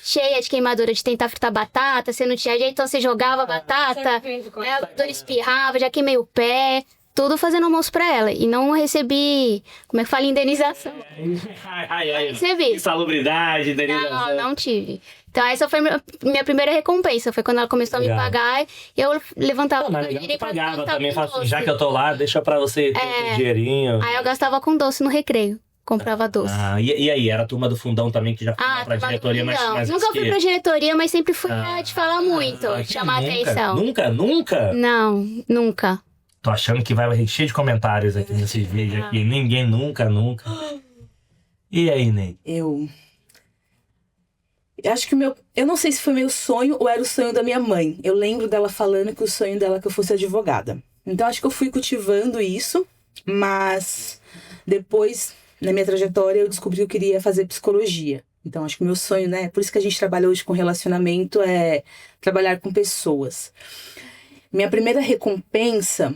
Cheia de queimadura de tentar fritar batata, você não tinha jeito, então você jogava batata, aí a gordura espirrava, já queimei o pé, tudo fazendo almoço pra ela. E não recebi, como é que fala, indenização. Ai. Recebi. Insalubridade, indenização. Não tive. Então essa foi minha primeira recompensa, foi quando ela começou a me Legal. pagar, eu levantava Mas o legal dinheiro que pra pagava gastar também. com Faço, doce. já que eu tô lá, deixa pra você ter esse dinheirinho. Aí eu gastava com doce no recreio, comprava doce. E aí, era a turma do fundão também que já foi pra turma do diretoria, mas fundão. mas Nunca fui pra diretoria, mas sempre fui pra te falar muito, que chamar nunca, atenção. Nunca? Não, nunca. Tô achando que vai encher de comentários aqui nesses vídeos aqui. Ninguém nunca. E aí, Ney? Eu acho que eu não sei se foi meu sonho ou era o sonho da minha mãe. Eu lembro dela falando que o sonho dela é que eu fosse advogada. Então acho que eu fui cultivando isso, mas depois, na minha trajetória, eu descobri que eu queria fazer psicologia. Então acho que o meu sonho, né? Por isso que a gente trabalha hoje com relacionamento, é trabalhar com pessoas. Minha primeira recompensa,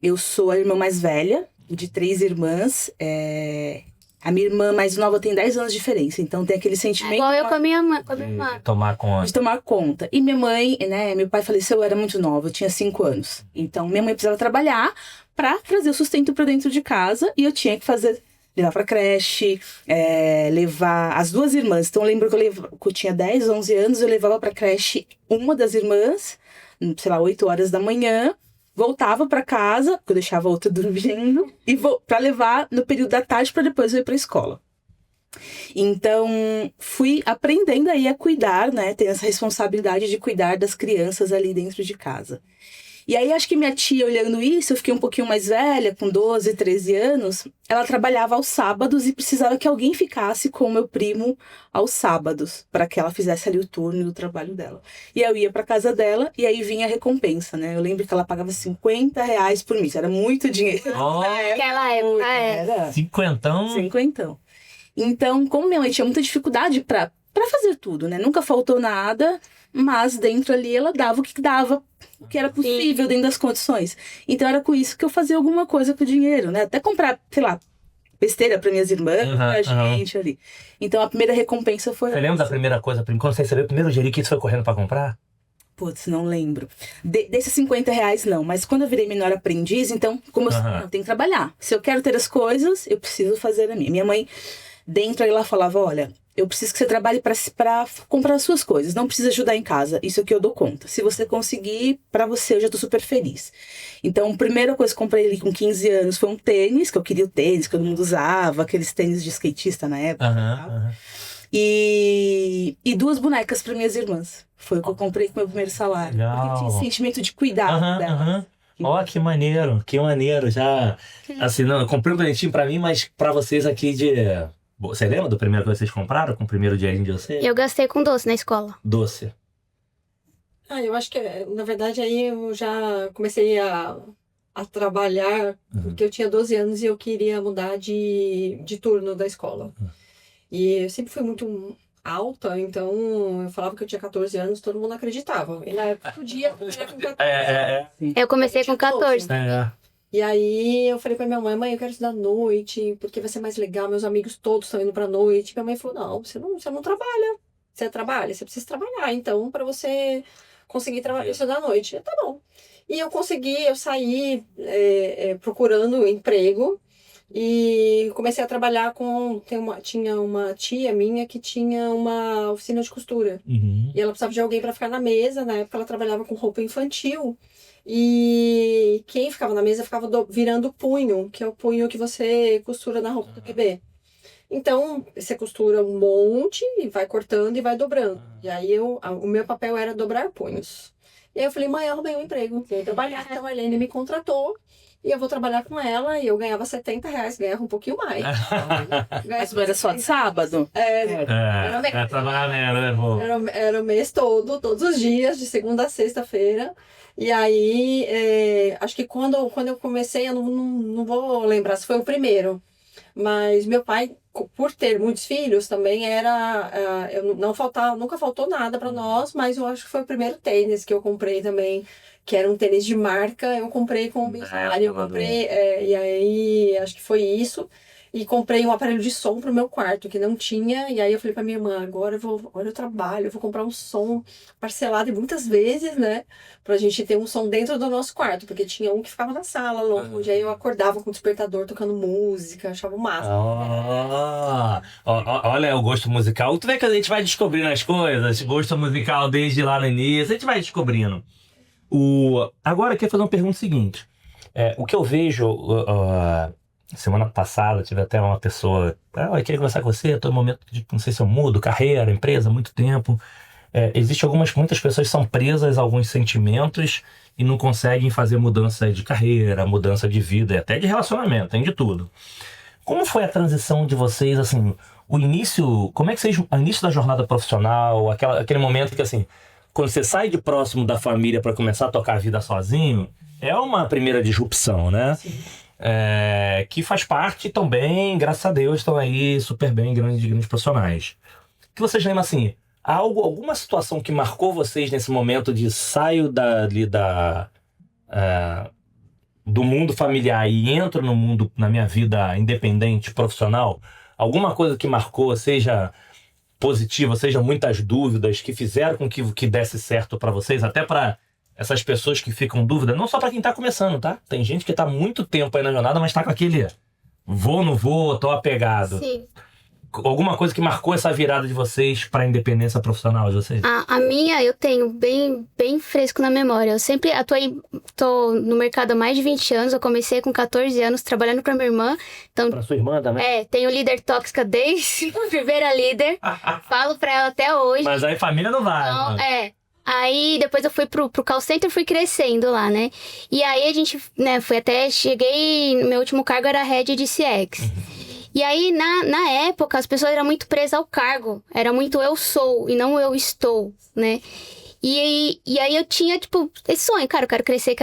eu sou a irmã mais velha, de 3 irmãs. A minha irmã mais nova tem 10 anos de diferença, então tem aquele sentimento... Igual eu com a minha mãe. Tomar conta. De tomar conta. E minha mãe, né, meu pai faleceu, eu era muito nova, eu tinha 5 anos. Então minha mãe precisava trabalhar pra trazer o sustento pra dentro de casa e eu tinha que levar pra creche, levar as 2 irmãs. Então eu lembro que eu tinha 10, 11 anos, eu levava pra creche uma das irmãs, sei lá, 8 horas da manhã, voltava pra casa, porque eu deixava a outra dormindo, e pra levar no período da tarde pra depois eu ir pra escola. Então, fui aprendendo aí a cuidar, né? Ter essa responsabilidade de cuidar das crianças ali dentro de casa. E aí, acho que minha tia, olhando isso, eu fiquei um pouquinho mais velha, com 12, 13 anos, ela trabalhava aos sábados e precisava que alguém ficasse com o meu primo aos sábados, para que ela fizesse ali o turno do trabalho dela. E eu ia para casa dela e aí vinha a recompensa, né? Eu lembro que ela pagava R$50 por mês, era muito dinheiro. Naquela época, Era Cinquentão. 50. Então, como minha mãe tinha muita dificuldade pra fazer tudo, né? Nunca faltou nada, mas dentro ali ela dava o que dava, o que era possível dentro das condições. Então era com isso que eu fazia alguma coisa com o dinheiro, né? Até comprar, sei lá, besteira para minhas irmãs, pra gente ali. Então a primeira recompensa foi... Você lembra da primeira coisa? Quando você recebeu o primeiro dinheiro que você foi correndo pra comprar? Putz, não lembro. Desses R$50 não, mas quando eu virei menor aprendiz, então, como eu tenho que trabalhar. Se eu quero ter as coisas, eu preciso fazer a minha. Minha mãe, dentro aí, ela falava, olha, eu preciso que você trabalhe pra comprar as suas coisas, não precisa ajudar em casa, isso aqui eu dou conta. Se você conseguir, pra você, eu já tô super feliz. Então, a primeira coisa que eu comprei ali com 15 anos foi um tênis, que eu queria o tênis, que todo mundo usava, aqueles tênis de skatista na época. E 2 bonecas para minhas irmãs. Foi o que eu comprei com o meu primeiro salário. Legal. Porque tinha esse sentimento de cuidar delas. Ó, que maneiro. Já, assim, não, eu comprei um presentinho pra mim, mas pra vocês aqui de... Você lembra do primeiro que vocês compraram? Com o primeiro dinheirinho de vocês? Eu gastei com doce na escola. Doce. Eu acho que, na verdade, aí eu já comecei a trabalhar, porque eu tinha 12 anos e eu queria mudar de turno da escola. E eu sempre fui muito alta, então eu falava que eu tinha 14 anos, todo mundo acreditava. E na época podia com 14. Eu comecei com 14. E aí eu falei pra minha mãe, eu quero estudar à noite, porque vai ser mais legal, meus amigos todos estão indo pra noite. Minha mãe falou, não, você não trabalha. Você trabalha, você precisa trabalhar, então, pra você conseguir estudar à noite. Tá bom. E eu saí procurando emprego. E comecei a trabalhar tinha uma tia minha que tinha uma oficina de costura. E ela precisava de alguém para ficar na mesa. Na época ela trabalhava com roupa infantil. E quem ficava na mesa ficava virando punho, que é o punho que você costura na roupa do bebê. Então, você costura um monte e vai cortando e vai dobrando. E aí o meu papel era dobrar punhos. E aí eu falei, mãe, eu arrumei um emprego. Eu ia trabalhar. Então a Helene me contratou. E eu vou trabalhar com ela. E eu ganhava R$70, ganhava um pouquinho mais. Mas não era só de sábado? Era o mês todo, todos os dias, de segunda a sexta-feira. E aí, acho que quando eu comecei, eu não vou lembrar se foi o primeiro. Mas meu pai, por ter muitos filhos, também nunca faltou nada para nós, mas eu acho que foi o primeiro tênis que eu comprei também, que era um tênis de marca, eu comprei com o Benchmark, e aí acho que foi isso. E comprei um aparelho de som pro meu quarto, que não tinha. E aí eu falei pra minha irmã, agora eu trabalho, eu vou comprar um som parcelado e muitas vezes, né? Pra gente ter um som dentro do nosso quarto. Porque tinha um que ficava na sala, longe. Aí eu acordava com o despertador tocando música, achava o máximo. Olha o gosto musical. Tu vê que a gente vai descobrindo as coisas. Gosto musical desde lá no início. A gente vai descobrindo. Agora eu queria fazer uma pergunta seguinte. O que eu vejo... semana passada tive até uma pessoa, eu queria conversar com você, tô no momento de, não sei se eu mudo, carreira, empresa, muito tempo. Existem muitas pessoas que são presas a alguns sentimentos e não conseguem fazer mudança de carreira, mudança de vida e até de relacionamento, tem de tudo. Como foi a transição de vocês, assim, o início da jornada profissional, aquele momento que, assim, quando você sai de próximo da família para começar a tocar a vida sozinho, é uma primeira disrupção, né? Sim. Que faz parte também, graças a Deus, estão aí super bem, grandes profissionais. O que vocês lembram, assim, alguma situação que marcou vocês nesse momento de saio do mundo familiar e entro na minha vida independente, profissional? Alguma coisa que marcou, seja positiva, seja muitas dúvidas, que fizeram com que desse certo para vocês, até para essas pessoas que ficam em dúvida, não só pra quem tá começando, tá? Tem gente que tá há muito tempo aí na jornada, mas tá com aquele vou, não vou, tô apegado. Sim. Alguma coisa que marcou essa virada de vocês pra independência profissional de vocês? A minha eu tenho bem fresco na memória. Eu sempre tô no mercado há mais de 20 anos. Eu comecei com 14 anos trabalhando pra minha irmã. Então, pra sua irmã também? Tenho líder tóxica desde a primeira líder. Falo pra ela até hoje. Mas aí família não vai. Então, Aí, depois eu fui pro call center e fui crescendo lá, né? E aí, a gente, né, meu último cargo era head de CX. E aí, na época, as pessoas eram muito presas ao cargo. Era muito eu sou e não eu estou, né? E aí, eu tinha, tipo, esse sonho, cara, eu quero crescer.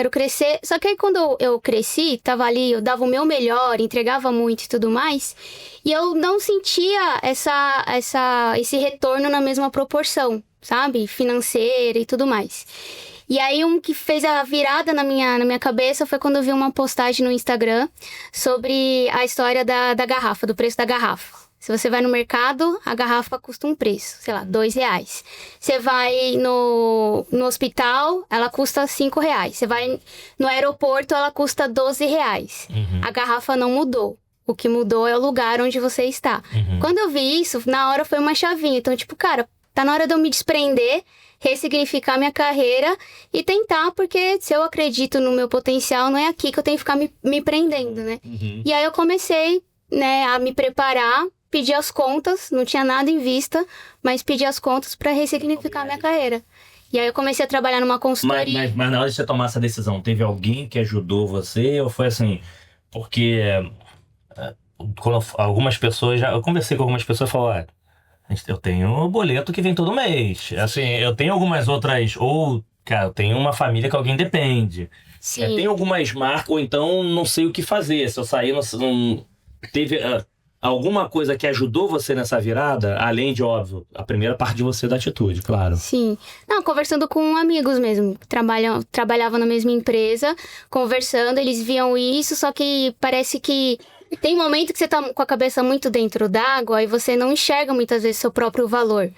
Só que aí, quando eu cresci, tava ali, eu dava o meu melhor, entregava muito e tudo mais. E eu não sentia esse retorno na mesma proporção, sabe? Financeira e tudo mais. E aí, que fez a virada na minha cabeça foi quando eu vi uma postagem no Instagram sobre a história da garrafa, do preço da garrafa. Se você vai no mercado, a garrafa custa um preço, sei lá, R$2. Você vai no hospital, ela custa R$5. Você vai no aeroporto, ela custa R$12. A garrafa não mudou. O que mudou é o lugar onde você está. Quando eu vi isso, na hora foi uma chavinha. Então, tipo, cara, tá na hora de eu me desprender, ressignificar minha carreira e tentar, porque se eu acredito no meu potencial, não é aqui que eu tenho que ficar me prendendo, né? E aí eu comecei, né, a me preparar, pedir as contas, não tinha nada em vista, mas pedi as contas para ressignificar minha carreira. E aí eu comecei a trabalhar numa consultoria. Mas na hora de você tomar essa decisão, teve alguém que ajudou você? Ou foi assim, porque quando algumas pessoas, eu conversei com algumas pessoas e falaram, eu tenho um boleto que vem todo mês. Assim, eu tenho algumas outras, ou, cara, eu tenho uma família que alguém depende. Sim. Tem algumas marcas, ou então não sei o que fazer. Se eu sair, não teve alguma coisa que ajudou você nessa virada, além de, óbvio, a primeira parte de você da atitude, claro. Sim. Não, conversando com amigos mesmo, que trabalhavam na mesma empresa, conversando, eles viam isso, só que parece que tem um momento que você tá com a cabeça muito dentro d'água e você não enxerga muitas vezes seu próprio valor.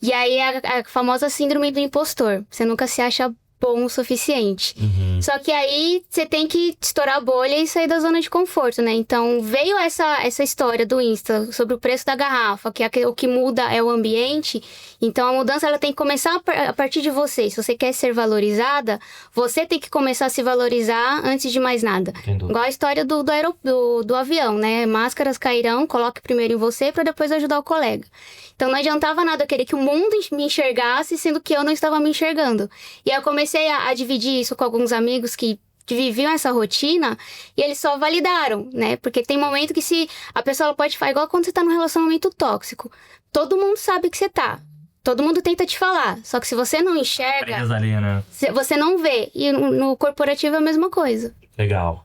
E aí a famosa síndrome do impostor. Você nunca se acha bom o suficiente. Só que aí você tem que estourar a bolha e sair da zona de conforto, né? Então veio essa história do Insta sobre o preço da garrafa, que o que muda é o ambiente. Então a mudança ela tem que começar a partir de você. Se você quer ser valorizada, você tem que começar a se valorizar antes de mais nada. Igual a história do avião, né? Máscaras cairão, coloque primeiro em você para depois ajudar o colega. Então não adiantava nada eu querer que o mundo me enxergasse, sendo que eu não estava me enxergando. E aí eu comecei comecei a dividir isso com alguns amigos que viviam essa rotina e eles só validaram, né? Porque tem momento que se a pessoa ela pode falar, igual quando você tá num relacionamento tóxico. Todo mundo sabe que você tá. Todo mundo tenta te falar. Só que se você não enxerga, Presa ali, né? você não vê. E no corporativo é a mesma coisa. Legal.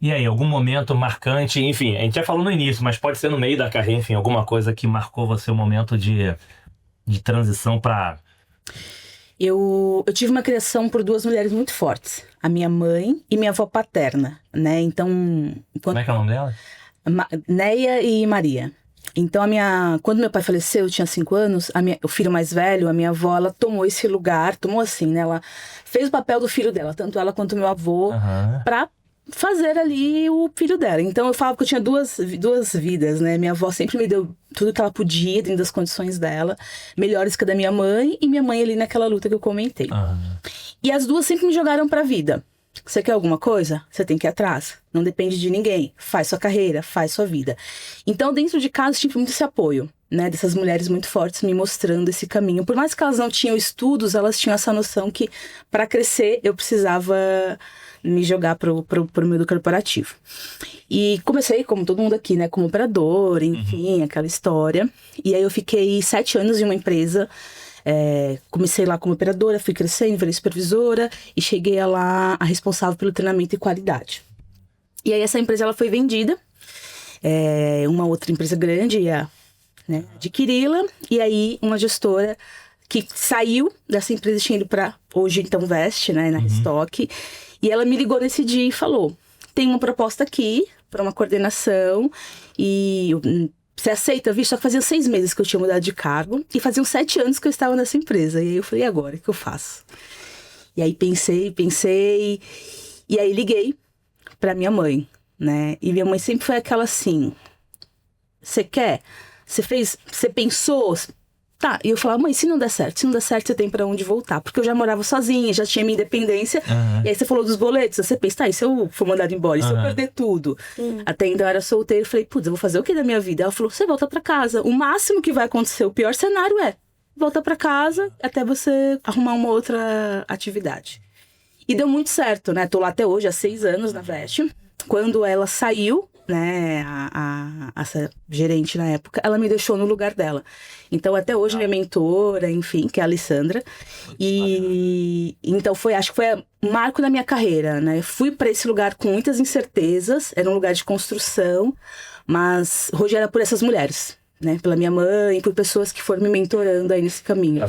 E aí, algum momento marcante, enfim, a gente já falou no início, mas pode ser no meio da carreira, enfim, alguma coisa que marcou você, um momento de transição pra... Eu tive uma criação por duas mulheres muito fortes. A minha mãe e minha avó paterna, né? Então... Como é que é o nome dela? Neia e Maria. Então, quando meu pai faleceu, eu tinha 5 anos, o filho mais velho, a minha avó, ela tomou esse lugar, tomou assim, né? Ela fez o papel do filho dela, tanto ela quanto meu avô, pra fazer ali o filho dela. Então, eu falava que eu tinha duas vidas, né? Minha avó sempre me deu tudo que ela podia, dentro das condições dela, melhores que a da minha mãe, e minha mãe ali naquela luta que eu comentei. E as duas sempre me jogaram pra vida. Você quer alguma coisa? Você tem que ir atrás. Não depende de ninguém. Faz sua carreira, faz sua vida. Então, dentro de casa, tive muito esse apoio, né? Dessas mulheres muito fortes me mostrando esse caminho. Por mais que elas não tinham estudos, elas tinham essa noção que, para crescer, eu precisava me jogar pro mundo corporativo. E comecei, como todo mundo aqui, né? Como operadora, enfim, aquela história. E aí eu fiquei 7 anos em uma empresa. Comecei lá como operadora, fui crescendo, virei supervisora e cheguei lá a responsável pelo treinamento e qualidade. E aí essa empresa ela foi vendida, uma outra empresa grande ia, né, adquiri-la, e aí uma gestora que saiu dessa empresa, tinha ido para hoje então Veste, né, na Restock, e ela me ligou nesse dia e falou: tem uma proposta aqui para uma coordenação e você aceita, viu? Só que fazia 6 meses que eu tinha mudado de cargo e faziam 7 anos que eu estava nessa empresa. E aí eu falei, e agora? O que eu faço? E aí pensei, e aí liguei pra minha mãe, né? E minha mãe sempre foi aquela assim: você quer? Você fez? Você pensou? Tá. E eu falava, mãe, se não der certo, você tem pra onde voltar. Porque eu já morava sozinha, já tinha minha independência. E aí você falou dos boletos, você pensa, tá, e se eu for mandado embora? E se eu perder tudo? Até então eu era solteira, eu falei, putz, eu vou fazer o que da minha vida? Ela falou, você volta pra casa. O máximo que vai acontecer, o pior cenário volta pra casa até você arrumar uma outra atividade. E deu muito certo, né? Tô lá até hoje, há 6 anos na Veste. Quando ela saiu, né, essa gerente na época, ela me deixou no lugar dela. Então, até hoje, minha mentora, enfim, que é a Alessandra. E então, acho que foi um marco na minha carreira, né? Fui para esse lugar com muitas incertezas, era um lugar de construção, mas hoje era por essas mulheres, né? Pela minha mãe, por pessoas que foram me mentorando aí nesse caminho.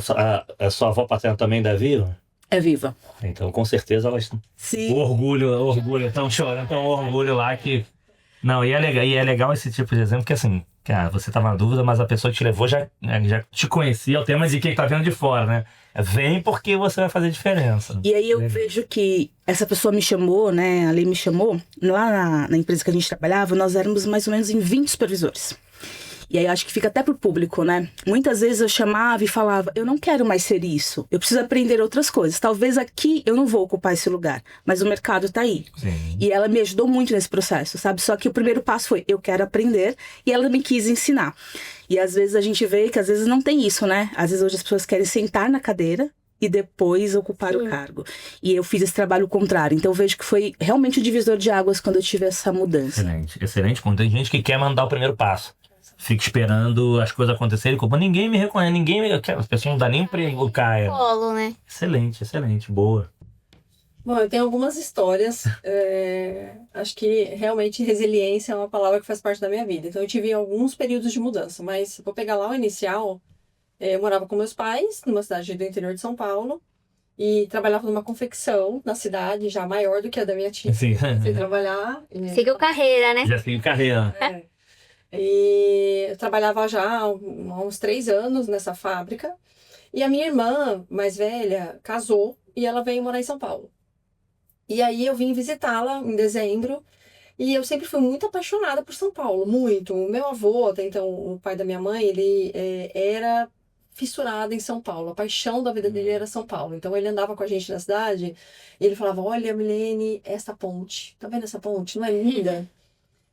A sua avó paterna também é viva? É viva. Então, com certeza, elas... Sim. O orgulho, estão chorando, então o orgulho lá que... Não, e é legal esse tipo de exemplo, que assim, cara, você tava na dúvida, mas a pessoa que te levou já te conhecia, é o tema de quem tá vendo de fora, né? Vem porque você vai fazer diferença. E aí eu vejo que essa pessoa me chamou, né, a Lei me chamou, lá na empresa que a gente trabalhava, nós éramos mais ou menos em 20 supervisores. E aí eu acho que fica até pro público, né? Muitas vezes eu chamava e falava, eu não quero mais ser isso, eu preciso aprender outras coisas. Talvez aqui eu não vou ocupar esse lugar, mas o mercado tá aí. Sim. E ela me ajudou muito nesse processo, sabe? Só que o primeiro passo foi, eu quero aprender, e ela me quis ensinar. E às vezes a gente vê que às vezes não tem isso, né? Às vezes hoje as pessoas querem sentar na cadeira e depois ocupar o cargo. E eu fiz esse trabalho contrário. Então eu vejo que foi realmente o divisor de águas quando eu tive essa mudança. Excelente. Quando tem gente que quer mandar o primeiro passo. Fica esperando as coisas acontecerem, como ninguém me reconhece, as pessoas não dão nem pra o Caia. Polo, né? Excelente, boa. Bom, eu tenho algumas histórias, acho que realmente resiliência é uma palavra que faz parte da minha vida. Então eu tive alguns períodos de mudança, mas vou pegar lá o inicial, eu morava com meus pais, numa cidade do interior de São Paulo, e trabalhava numa confecção na cidade, já maior do que a da minha tia. Sim. Fui trabalhar... Seguiu carreira, né? Já seguiu carreira. E eu trabalhava já há uns 3 anos nessa fábrica. E a minha irmã, mais velha, casou e ela veio morar em São Paulo. E aí eu vim visitá-la em dezembro. E eu sempre fui muito apaixonada por São Paulo, muito. O meu avô, até então o pai da minha mãe, ele era fissurado em São Paulo. A paixão da vida dele era São Paulo. Então ele andava com a gente na cidade e ele falava, olha, Milene, essa ponte. Tá vendo essa ponte? Não é linda?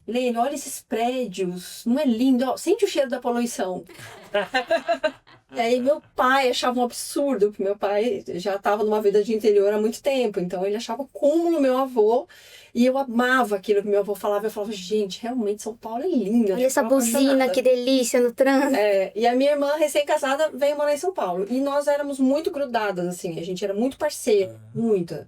Lene, olha esses prédios, não é lindo? Ó, sente o cheiro da poluição. E aí meu pai achava um absurdo, porque meu pai já estava numa vida de interior há muito tempo, então ele achava o cúmulo meu avô, e eu amava aquilo que meu avô falava, eu falava, gente, realmente São Paulo é lindo. Olha essa buzina, que delícia no trânsito. E a minha irmã, recém-casada, veio morar em São Paulo, e nós éramos muito grudadas, assim, a gente era muito parceira, muito.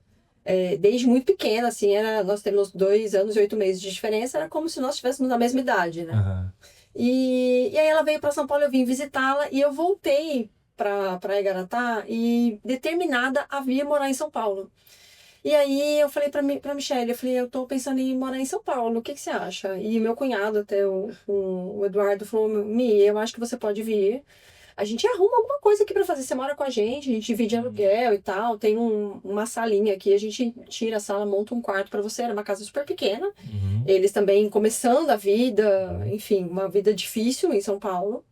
Desde muito pequena, assim, nós temos 2 anos e 8 meses de diferença, era como se nós estivéssemos na mesma idade, né? Aham. E aí ela veio para São Paulo, eu vim visitá-la e eu voltei para Igaratá e determinada a vir morar em São Paulo. E aí eu falei para Michelle, eu falei, eu tô pensando em morar em São Paulo, o que você acha? E meu cunhado, até o Eduardo, falou, Mi, eu acho que você pode vir. A gente arruma alguma coisa aqui para fazer, você mora com a gente divide aluguel e tal, tem uma salinha aqui, a gente tira a sala, monta um quarto para você, era uma casa super pequena. Uhum. Eles também começando a vida, enfim, uma vida difícil em São Paulo.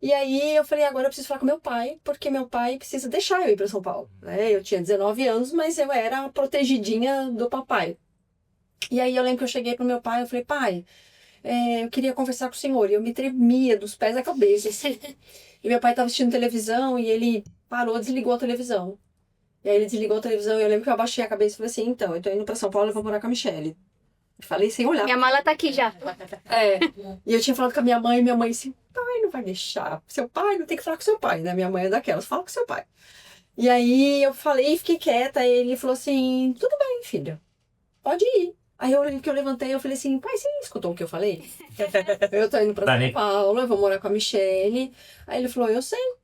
E aí eu falei, agora eu preciso falar com meu pai, porque meu pai precisa deixar eu ir para São Paulo, né? Eu tinha 19 anos, mas eu era a protegidinha do papai. E aí eu lembro que eu cheguei pro meu pai, eu falei, pai, eu queria conversar com o senhor. E eu me tremia dos pés à cabeça, assim. E meu pai estava assistindo televisão e ele parou, desligou a televisão. E aí ele desligou a televisão e eu lembro que eu abaixei a cabeça e falei assim, então, eu tô indo pra São Paulo e vou morar com a Michelle. Falei sem olhar. Minha mala tá aqui já. E eu tinha falado com a minha mãe assim, pai não vai deixar. Seu pai não tem que falar com seu pai, né? Minha mãe é daquelas, fala com seu pai. E aí eu falei, fiquei quieta, e ele falou assim, tudo bem, filha, pode ir. Aí eu lembro que eu levantei e eu falei assim, pai, você escutou o que eu falei? Eu tô indo pra São Paulo, eu vou morar com a Michelle. Aí ele falou, eu sei,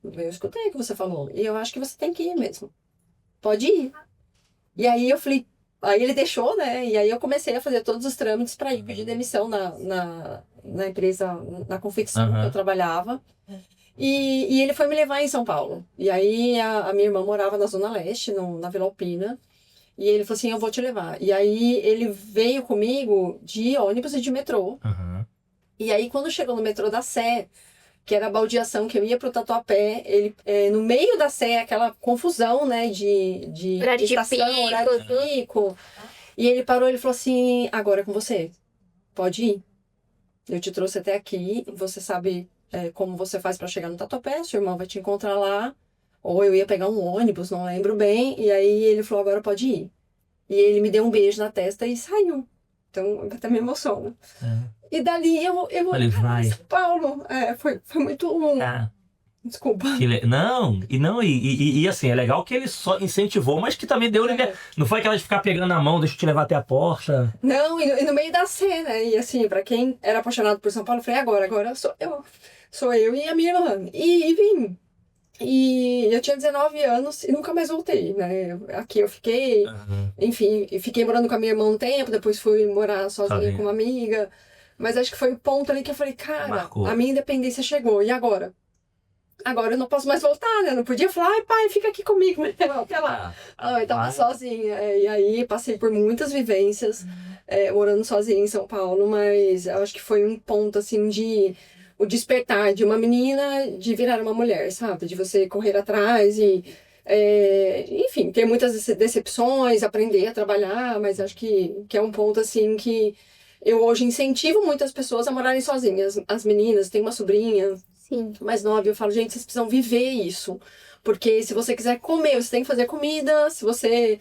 eu escutei o que você falou, e eu acho que você tem que ir mesmo. Pode ir. E aí eu falei, aí ele deixou, né? E aí eu comecei a fazer todos os trâmites para ir pedir demissão na empresa, na confecção que eu trabalhava. E ele foi me levar em São Paulo. E aí a minha irmã morava na Zona Leste, na Vila Alpina. E ele falou assim, eu vou te levar. E aí ele veio comigo de ônibus e de metrô. Uhum. E aí quando chegou no metrô da Sé, que era a baldeação, que eu ia pro Tatuapé, ele, no meio da Sé, aquela confusão, né, de Horário de estação, pico. horário de pico. E ele parou, ele falou assim, agora é com você, pode ir. Eu te trouxe até aqui, você sabe como você faz para chegar no Tatuapé, sua irmã vai te encontrar lá, ou eu ia pegar um ônibus, não lembro bem, e aí ele falou, agora pode ir. E ele me deu um beijo na testa e saiu. Então, eu até me emociono. E dali eu Falei, vai. São Paulo. Foi muito Desculpa. Não, e assim, é legal que ele só incentivou, mas que também deu... Não foi aquela de ficar pegando na mão, deixa eu te levar até a porta. Não, e no meio da cena, e assim, pra quem era apaixonado por São Paulo, eu falei, agora sou eu e a minha irmã. E vim. E eu tinha 19 anos e nunca mais voltei, né? Aqui eu fiquei, enfim, fiquei morando com a minha irmã um tempo, depois fui morar sozinha com uma amiga. Mas acho que foi o ponto ali que eu falei, cara, marcou. A minha independência chegou, e agora? Agora eu não posso mais voltar, né? Eu não podia falar, ai pai, fica aqui comigo, até lá. Eu tava sozinha. E aí passei por muitas vivências, morando sozinha em São Paulo, mas eu acho que foi um ponto, assim, o despertar de uma menina de virar uma mulher, sabe? De você correr atrás e, enfim, ter muitas decepções, aprender a trabalhar, mas acho que é um ponto, assim, que eu hoje incentivo muitas pessoas a morarem sozinhas. As meninas, tem uma sobrinha mais nova, eu falo, gente, vocês precisam viver isso. Porque se você quiser comer, você tem que fazer comida, se você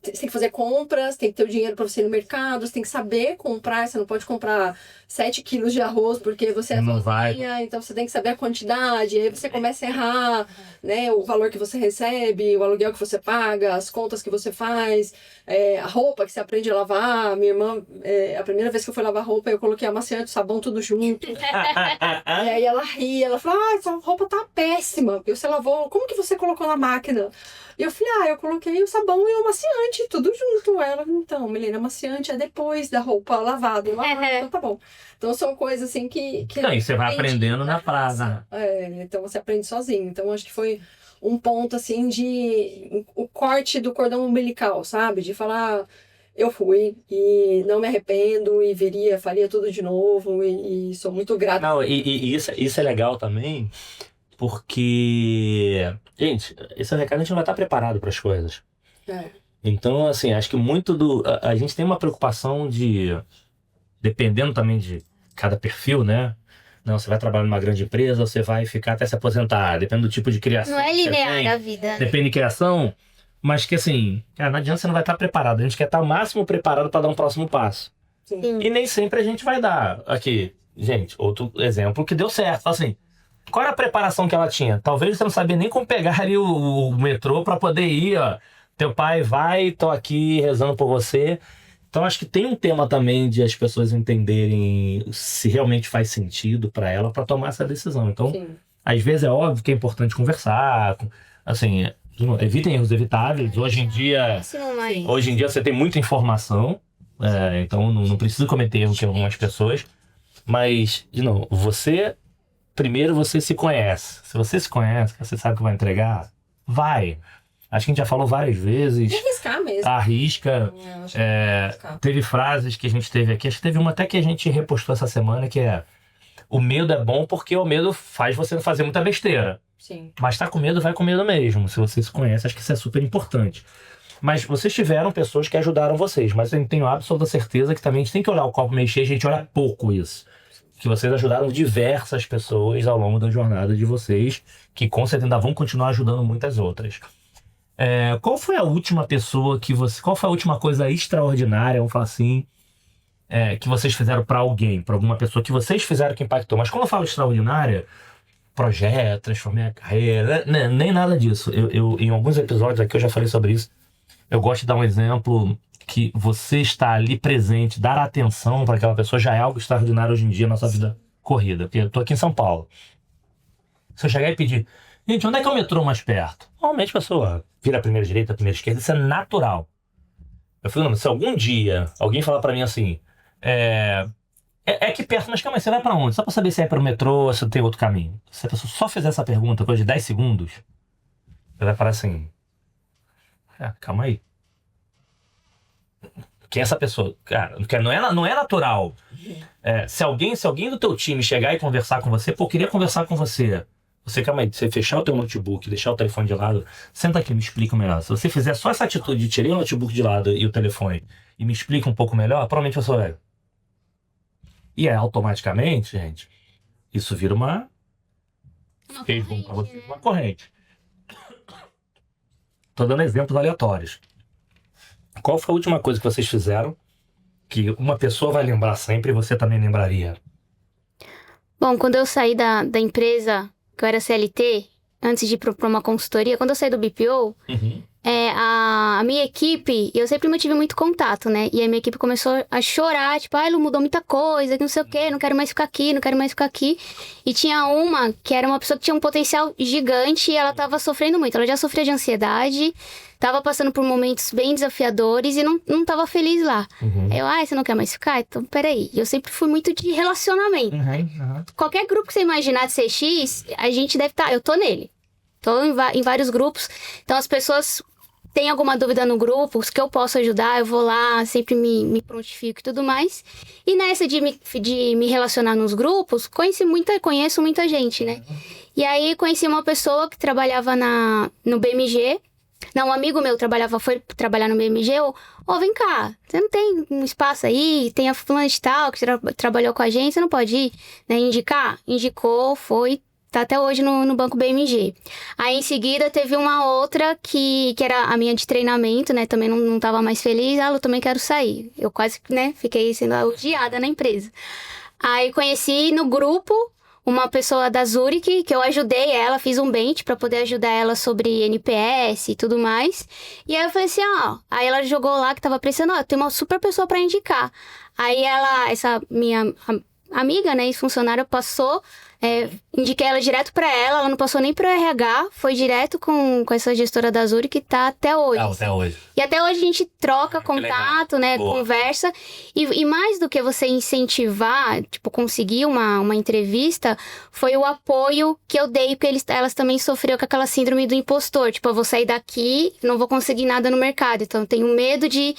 tem que fazer compras, tem que ter o dinheiro para você ir no mercado, você tem que saber comprar, você não pode comprar 7 quilos de arroz porque você não vai. Então você tem que saber a quantidade, aí você começa a errar, né, o valor que você recebe, o aluguel que você paga, as contas que você faz, a roupa que você aprende a lavar. Minha irmã, a primeira vez que eu fui lavar roupa, eu coloquei amaciante, sabão, tudo junto. E aí ela ria, ela falou, essa roupa tá péssima, porque você lavou, como que você colocou na máquina? E eu falei, eu coloquei o sabão e o amaciante, tudo junto. Ela, então, Milena, amaciante é depois da roupa lavada. Então tá bom. Então são coisas assim que não, e você vai aprendendo na praça. Então você aprende sozinho. Então acho que foi um ponto assim o corte do cordão umbilical, sabe? De falar, eu fui e não me arrependo e faria tudo de novo e sou muito grata. Não, e isso é legal também, porque, gente, esse recado a gente não vai estar preparado para as coisas. Então, assim, acho que muito a gente tem uma preocupação dependendo também de cada perfil, né? Não, você vai trabalhar numa grande empresa, você vai ficar até se aposentar, depende do tipo de criação. Não é que você linear tem, a vida. depende de criação, mas que assim, cara, não adianta, você não vai estar preparado. A gente quer estar o máximo preparado para dar um próximo passo. Sim. E nem sempre a gente vai dar. Aqui, gente, outro exemplo que deu certo. Assim, qual era a preparação que ela tinha? Talvez você não sabia nem como pegar ali o metrô para poder ir, ó. Teu pai vai, tô aqui rezando por você. Então acho que tem um tema também de as pessoas entenderem se realmente faz sentido para ela para tomar essa decisão. Então, às vezes é óbvio que é importante conversar, assim, evitem erros evitáveis. Hoje em dia você tem muita informação, então não precisa cometer erro que algumas pessoas. Mas, de novo, primeiro você se conhece. Se você se conhece, você sabe que vai entregar, vai. Acho que a gente já falou várias vezes. Tem que arriscar mesmo. Arrisca. Teve frases que a gente teve aqui. Acho que teve uma até que a gente repostou essa semana, que é: o medo é bom porque o medo faz você fazer muita besteira. Sim. Mas tá com medo, vai com medo mesmo. Se você se conhece, acho que isso é super importante. Mas vocês tiveram pessoas que ajudaram vocês. Mas eu tenho absoluta certeza que também a gente tem que olhar o copo meio cheio. A gente olha pouco isso. Que vocês ajudaram diversas pessoas ao longo da jornada de vocês, que com certeza ainda vão continuar ajudando muitas outras. Qual foi a última pessoa qual foi a última coisa extraordinária, vamos falar assim, que vocês fizeram para alguém, para alguma pessoa que vocês fizeram que impactou? Mas quando eu falo extraordinária, projeto, transformei a carreira, nem nada disso. Eu em alguns episódios aqui eu já falei sobre isso. Eu gosto de dar um exemplo que você está ali presente, dar atenção para aquela pessoa já é algo extraordinário hoje em dia na sua vida corrida. Porque eu tô aqui em São Paulo. Se eu chegar e pedir: gente, onde é que é o metrô mais perto? Normalmente a pessoa vira a primeira direita, a primeira esquerda, isso é natural. Eu falei: não, se algum dia alguém falar pra mim assim, é aqui perto, mas calma aí, você vai pra onde? Só pra saber se é pro metrô ou se tem outro caminho. Se a pessoa só fizer essa pergunta, coisa de 10 segundos, você vai parar assim: calma aí. Quem é essa pessoa? Cara, não é natural. Se alguém do teu time chegar e conversar com você, pô, eu queria conversar com você. Você, calma aí, você fechar o teu notebook, deixar o telefone de lado, senta aqui, me explica melhor. Se você fizer só essa atitude de tirar o notebook de lado e o telefone e me explica um pouco melhor, provavelmente eu sou velho. E automaticamente, gente, isso vira uma corrente. Tô dando exemplos aleatórios. Qual foi a última coisa que vocês fizeram que uma pessoa vai lembrar sempre e você também lembraria? Bom, quando eu saí da empresa, que eu era CLT, antes de ir para uma consultoria, quando eu saí do BPO, a minha equipe, eu sempre mantive muito contato, né? E a minha equipe começou a chorar, tipo, Lu, mudou muita coisa, que não sei o quê, não quero mais ficar aqui, não quero mais ficar aqui. E tinha uma que era uma pessoa que tinha um potencial gigante e ela tava sofrendo muito. Ela já sofria de ansiedade, tava passando por momentos bem desafiadores e não tava feliz lá. Aí você não quer mais ficar? Então, peraí. Eu sempre fui muito de relacionamento. Qualquer grupo que você imaginar de CX, a gente deve estar... Eu tô nele. Tô em vários grupos. Então, as pessoas têm alguma dúvida no grupo, os que eu posso ajudar, eu vou lá, sempre me prontifico e tudo mais. E nessa de me relacionar nos grupos, conheço muita gente, né? E aí, conheci uma pessoa que trabalhava no BMG. Não, um amigo meu foi trabalhar no BMG. Vem cá, você não tem um espaço aí? Tem a fulana de tal que trabalhou com a gente, você não pode ir, né, indicar? Indicou, foi, tá até hoje no banco BMG. Aí, em seguida, teve uma outra que era a minha de treinamento, né, também não tava mais feliz. Eu também quero sair. Eu quase, né, fiquei sendo odiada na empresa. Aí, conheci no grupo uma pessoa da Zurich, que eu ajudei ela, fiz um bench pra poder ajudar ela sobre NPS e tudo mais. E aí eu falei assim, aí ela jogou lá que tava precisando, tem uma super pessoa pra indicar. Aí essa minha amiga, né, ex-funcionária, passou, indiquei ela direto pra ela não passou nem pro RH, foi direto com essa gestora da Zurich, que tá até hoje. Até hoje. E até hoje a gente troca contato, né, boa, conversa. E mais do que você incentivar, tipo, conseguir uma entrevista, foi o apoio que eu dei, porque elas também sofreram com aquela síndrome do impostor. Tipo, eu vou sair daqui, não vou conseguir nada no mercado. Então, eu tenho medo de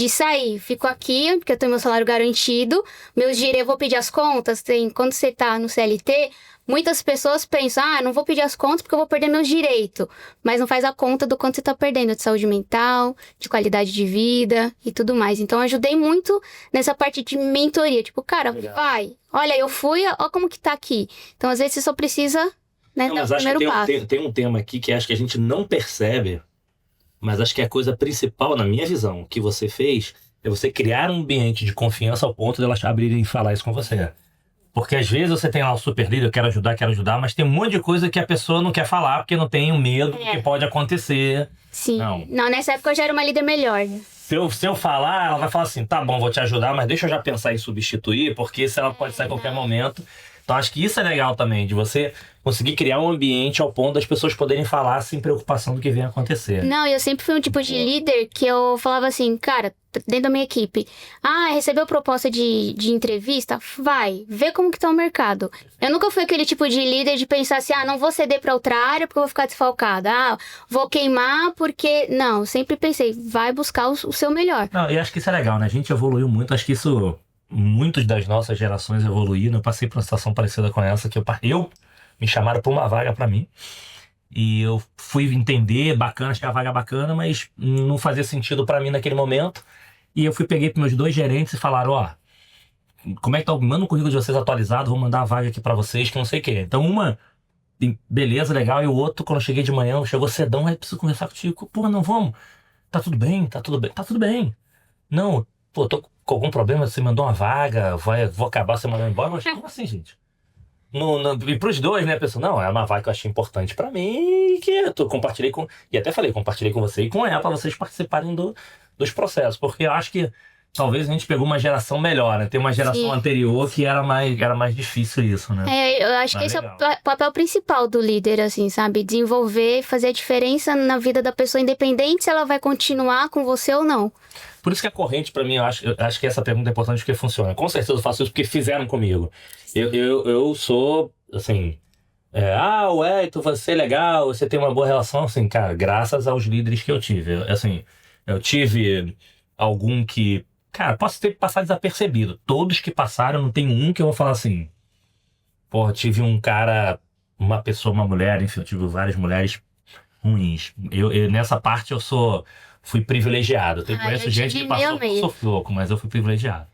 sair. Fico aqui, porque eu tenho meu salário garantido. Meus direitos, eu vou pedir as contas. Quando você tá no CLT, muitas pessoas pensam, não vou pedir as contas porque eu vou perder meus direitos. Mas não faz a conta do quanto você tá perdendo de saúde mental, de qualidade de vida e tudo mais. Então, eu ajudei muito nessa parte de mentoria. Tipo, cara, vai. Olha, eu fui, ó como que tá aqui. Então, às vezes, você só precisa, né, Não, dar mas o acho primeiro que passo. tem um tema aqui que acho que a gente não percebe, mas acho que a coisa principal, na minha visão, que você fez é você criar um ambiente de confiança ao ponto de elas abrirem e falar isso com você. Porque às vezes você tem lá o super líder, eu quero ajudar, mas tem um monte de coisa que a pessoa não quer falar porque não tem o medo do que pode acontecer. Sim. Não. Não, nessa época eu já era uma líder melhor. Se eu falar, ela vai falar assim, tá bom, vou te ajudar, mas deixa eu já pensar em substituir, porque se ela pode sair a qualquer momento. Então acho que isso é legal também, de você conseguir criar um ambiente ao ponto das pessoas poderem falar sem preocupação do que vem acontecer. Não, eu sempre fui um tipo de líder que eu falava assim, cara, dentro da minha equipe, recebeu proposta de entrevista? Vai, vê como que tá o mercado. Eu nunca fui aquele tipo de líder de pensar assim, não vou ceder pra outra área porque eu vou ficar desfalcada. Vou queimar porque... Não, sempre pensei, vai buscar o seu melhor. Não, e acho que isso é legal, né? A gente evoluiu muito, acho que isso... Muitas das nossas gerações evoluíram. Eu passei por uma situação parecida com essa, que eu me chamaram para uma vaga para mim. E eu fui entender, bacana, achei a vaga bacana, mas não fazia sentido para mim naquele momento. E eu peguei para meus 2 gerentes e falaram, como é que tá? Manda o currículo de vocês atualizado, vou mandar a vaga aqui para vocês, que não sei o quê. Então beleza, legal. E o outro, quando eu cheguei de manhã, chegou cedão, aí preciso conversar contigo. Pô, não vamos. Tá tudo bem. Tá tudo bem. Não, pô, tô com algum problema, você mandou uma vaga, vou acabar você mandando embora, mas como assim, gente? E pros 2, né, a pessoa, não, é uma vaga que eu achei importante pra mim, que eu compartilhei e até falei, compartilhei com você e com ela, pra vocês participarem dos processos, porque eu acho que talvez a gente pegou uma geração melhor, né, tem uma geração anterior que era mais difícil isso, né. Eu acho que esse é o papel principal do líder, assim, sabe, desenvolver, fazer a diferença na vida da pessoa, independente se ela vai continuar com você ou não. Por isso que a corrente, pra mim, eu acho que essa pergunta é importante porque funciona. Com certeza eu faço isso porque fizeram comigo. Eu sou, assim... Hector, você é legal, você tem uma boa relação. Assim, cara, graças aos líderes que eu tive. Eu tive algum que... Cara, posso ter passado desapercebido. Todos que passaram, não tem um que eu vou falar assim... Porra, tive um cara, uma pessoa, uma mulher, enfim, eu tive várias mulheres ruins. Nessa parte fui privilegiado. Eu conheço gente que passou por sufoco, mas eu fui privilegiado.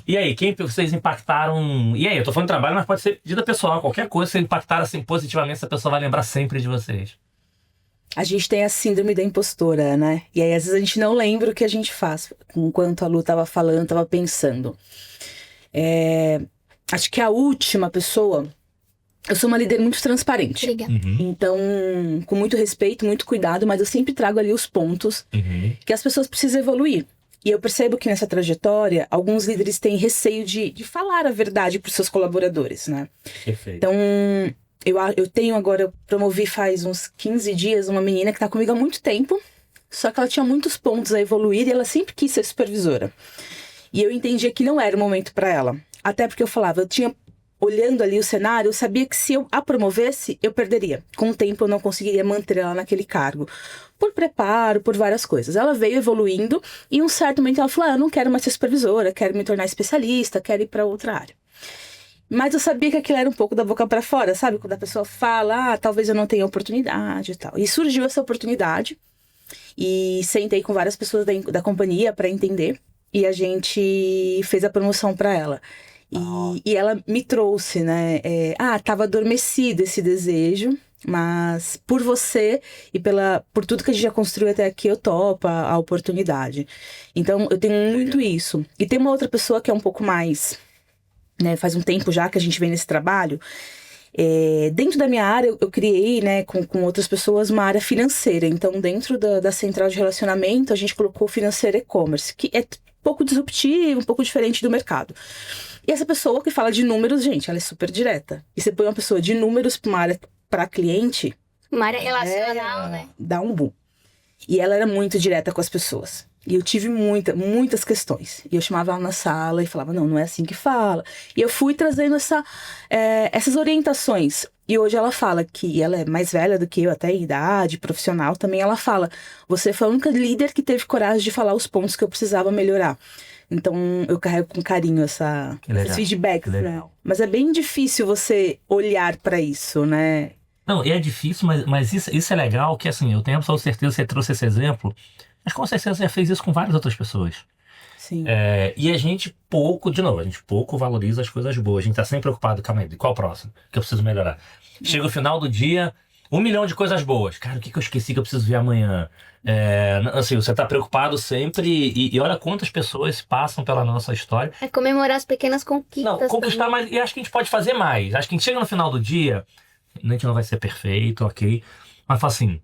E aí, quem vocês impactaram... E aí, eu tô falando de trabalho, mas pode ser vida pessoal. Qualquer coisa, se impactaram assim, positivamente, essa pessoa vai lembrar sempre de vocês. A gente tem a síndrome da impostora, né? E aí, às vezes, a gente não lembra o que a gente faz. Enquanto a Lu tava falando, tava pensando. Acho que a última pessoa... Eu sou uma líder muito transparente. Obrigada. Então, com muito respeito, muito cuidado, mas eu sempre trago ali os pontos que as pessoas precisam evoluir. E eu percebo que nessa trajetória, alguns líderes têm receio de falar a verdade para os seus colaboradores, né? Perfeito. Então, eu tenho agora, eu promovi faz uns 15 dias uma menina que está comigo há muito tempo, só que ela tinha muitos pontos a evoluir e ela sempre quis ser supervisora. E eu entendia que não era o momento para ela. Até porque eu falava, olhando ali o cenário, eu sabia que se eu a promovesse, eu perderia. Com o tempo, eu não conseguiria manter ela naquele cargo. Por preparo, por várias coisas. Ela veio evoluindo e em um certo momento ela falou, eu não quero mais ser supervisora, quero me tornar especialista, quero ir para outra área. Mas eu sabia que aquilo era um pouco da boca para fora, sabe? Quando a pessoa fala, talvez eu não tenha oportunidade e tal. E surgiu essa oportunidade e sentei com várias pessoas da companhia para entender e a gente fez a promoção para ela. E ela me trouxe, né? Tava adormecido esse desejo, mas por você e por tudo que a gente já construiu até aqui, eu topo a oportunidade. Então, eu tenho muito isso. E tem uma outra pessoa que é um pouco mais, né? Faz um tempo já que a gente vem nesse trabalho. Dentro da minha área, eu criei, né, com outras pessoas, uma área financeira. Então, dentro da central de relacionamento, a gente colocou financeiro e-commerce, que é um pouco disruptivo, um pouco diferente do mercado. E essa pessoa que fala de números, gente, ela é super direta. E você põe uma pessoa de números para uma área para cliente... Uma área relacional, né? Dá um boom. E ela era muito direta com as pessoas. E eu tive muitas questões. E eu chamava ela na sala e falava, não é assim que fala. E eu fui trazendo essas orientações. E hoje ela fala que ela é mais velha do que eu, até em idade, profissional também. Ela fala, você foi a única líder que teve coragem de falar os pontos que eu precisava melhorar. Então eu carrego com carinho esses feedbacks, né? Mas é bem difícil você olhar pra isso, né? Não, e é difícil, mas isso é legal, que assim, eu tenho absoluta certeza que você trouxe esse exemplo, mas com certeza você já fez isso com várias outras pessoas. Sim. E a gente pouco valoriza as coisas boas. A gente tá sempre preocupado, calma aí, qual o próximo? Que eu preciso melhorar. Chega o final do dia, 1 milhão de coisas boas. Cara, o que eu esqueci que eu preciso ver amanhã? Assim, você tá preocupado sempre e olha quantas pessoas passam pela nossa história. É comemorar as pequenas conquistas. Não, conquistar mais, e acho que a gente pode fazer mais. Acho que a gente chega no final do dia, a gente não vai ser perfeito, ok? Mas fala assim,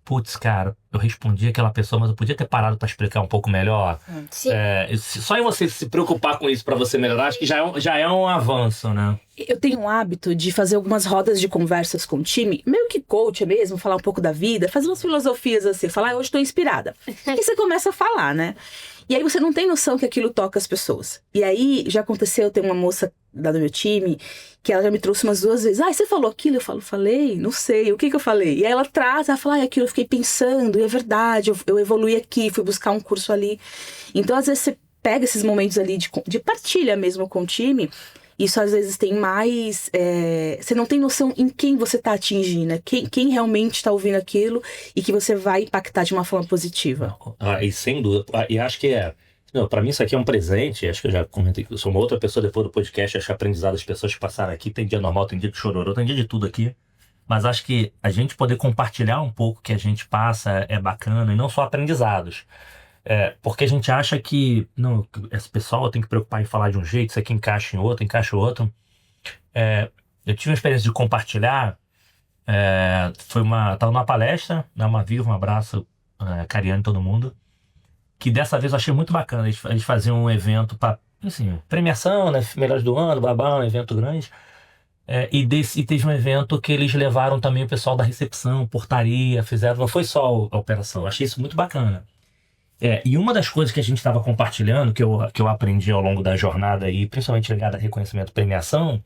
putz, cara, eu respondi aquela pessoa, mas eu podia ter parado pra explicar um pouco melhor. Sim. Só em você se preocupar com isso pra você melhorar, acho que já é um avanço, né? Eu tenho um hábito de fazer algumas rodas de conversas com o time, meio que coach mesmo, falar um pouco da vida, fazer umas filosofias assim, falar, hoje tô inspirada. E você começa a falar, né? E aí você não tem noção que aquilo toca as pessoas. E aí já aconteceu, tem uma moça lá do meu time, que ela já me trouxe umas 2 vezes. Você falou aquilo? Eu falo, falei, não sei, o que eu falei? E aí ela traz, ela fala, aquilo eu fiquei pensando, e é verdade, eu evoluí aqui, fui buscar um curso ali. Então, às vezes, você pega esses momentos ali de partilha mesmo com o time. Isso às vezes tem mais... você não tem noção em quem você está atingindo, né? Quem realmente está ouvindo aquilo e que você vai impactar de uma forma positiva. E sem dúvida. E acho que Não, pra mim isso aqui é um presente. Acho que eu já comentei. Eu sou uma outra pessoa depois do podcast. Acho que aprendizado das pessoas que passaram aqui. Tem dia normal, tem dia de chororô, tem dia de tudo aqui. Mas acho que a gente poder compartilhar um pouco o que a gente passa é bacana. E não só aprendizados. Porque a gente acha que não, esse pessoal tem que preocupar em falar de um jeito, isso aqui encaixa em outro, encaixa em outro. Eu tive uma experiência de compartilhar, tava numa palestra, né, uma Viva, um abraço, Cariane e todo mundo, que dessa vez eu achei muito bacana. Eles faziam um evento para, assim, premiação, né, melhores do ano, babá, um evento grande. E teve um evento que eles levaram também o pessoal da recepção, portaria, fizeram, não foi só a operação, eu achei isso muito bacana. E uma das coisas que a gente estava compartilhando, que eu aprendi ao longo da jornada, e principalmente ligada a reconhecimento e premiação,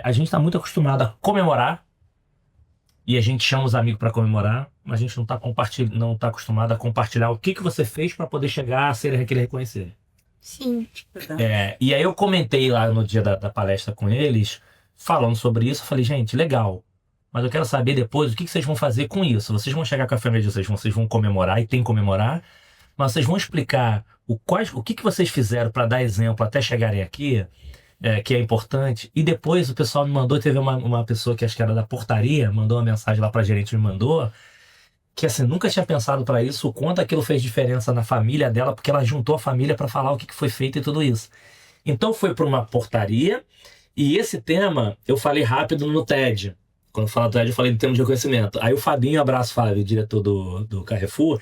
a gente está muito acostumado a comemorar, e a gente chama os amigos para comemorar, mas a gente não está acostumado a compartilhar o que você fez para poder chegar a ser aquele reconhecer. Sim. E aí eu comentei lá no dia da palestra com eles, falando sobre isso, eu falei, gente, legal, mas eu quero saber depois o que vocês vão fazer com isso. Vocês vão chegar com a família de vocês vão comemorar, e tem que comemorar, mas vocês vão explicar o que vocês fizeram para dar exemplo até chegarem aqui, que é importante. E depois o pessoal me mandou, teve uma pessoa que acho que era da portaria, mandou uma mensagem lá para a gerente, me mandou, que assim, nunca tinha pensado para isso, o quanto aquilo fez diferença na família dela, porque ela juntou a família para falar o que foi feito e tudo isso. Então foi para uma portaria, e esse tema eu falei rápido no TED. Quando eu falo do TED, eu falei em termos de reconhecimento. Aí o Fabinho, abraço Fábio, diretor do Carrefour,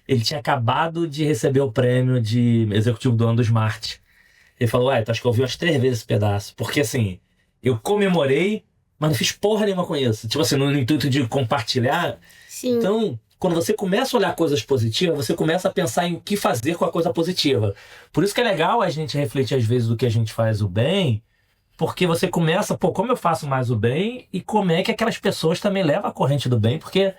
ele tinha acabado de receber o prêmio de executivo do ano do Smart. Ele falou, acho que eu ouvi umas 3 vezes esse pedaço. Porque assim, eu comemorei, mas não fiz porra nenhuma com isso. Tipo assim, no intuito de compartilhar. Sim. Então, quando você começa a olhar coisas positivas, você começa a pensar em o que fazer com a coisa positiva. Por isso que é legal a gente refletir às vezes do que a gente faz o bem, porque você começa, como eu faço mais o bem e como é que aquelas pessoas também levam a corrente do bem, porque...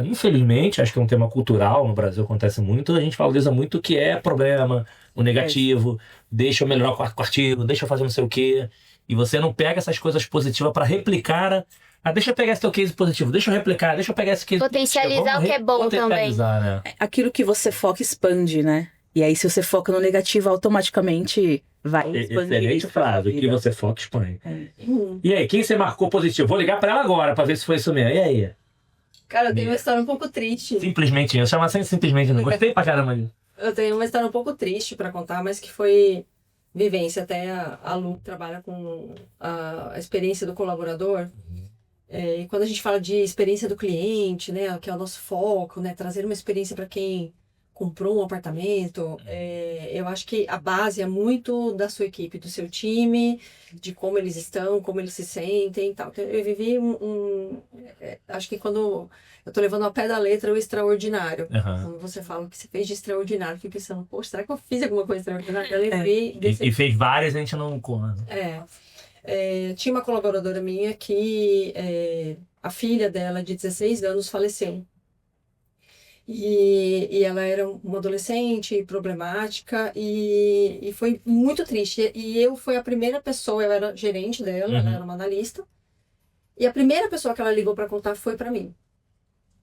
infelizmente, acho que é um tema cultural, no Brasil acontece muito, a gente valoriza muito o que é problema, o negativo, deixa eu melhorar o quarto artigo, deixa eu fazer não sei o quê, e você não pega essas coisas positivas para replicar, deixa eu pegar esse teu case positivo, deixa eu replicar, deixa eu pegar esse case potencializar o que é bom também. Né? Aquilo que você foca expande, né? E aí, se você foca no negativo, automaticamente vai expandir. Excelente frase, o que você foca expande. E aí, quem você marcou positivo? Vou ligar para ela agora para ver se foi isso mesmo. E aí? Cara, eu tenho uma história um pouco triste. Simplesmente, eu chamo assim simplesmente, não gostei pra caramba disso. Eu tenho uma história um pouco triste pra contar, mas que foi vivência. Até a Lu trabalha com a experiência do colaborador. E quando a gente fala de experiência do cliente, né, que é o nosso foco, né, trazer uma experiência para quem comprou um apartamento, eu acho que a base é muito da sua equipe, do seu time, de como eles estão, como eles se sentem e tal. Então, eu vivi acho que quando eu tô levando ao pé da letra o extraordinário. Quando você fala o que você fez de extraordinário, eu fico pensando, poxa, será que eu fiz alguma coisa extraordinária? Eu lembrei desse... E fez várias, a gente não conta. Tinha uma colaboradora minha que a filha dela, de 16 anos, faleceu. E ela era uma adolescente problemática e foi muito triste. E eu fui a primeira pessoa, eu era gerente dela, ela era uma analista. E a primeira pessoa que ela ligou para contar foi para mim.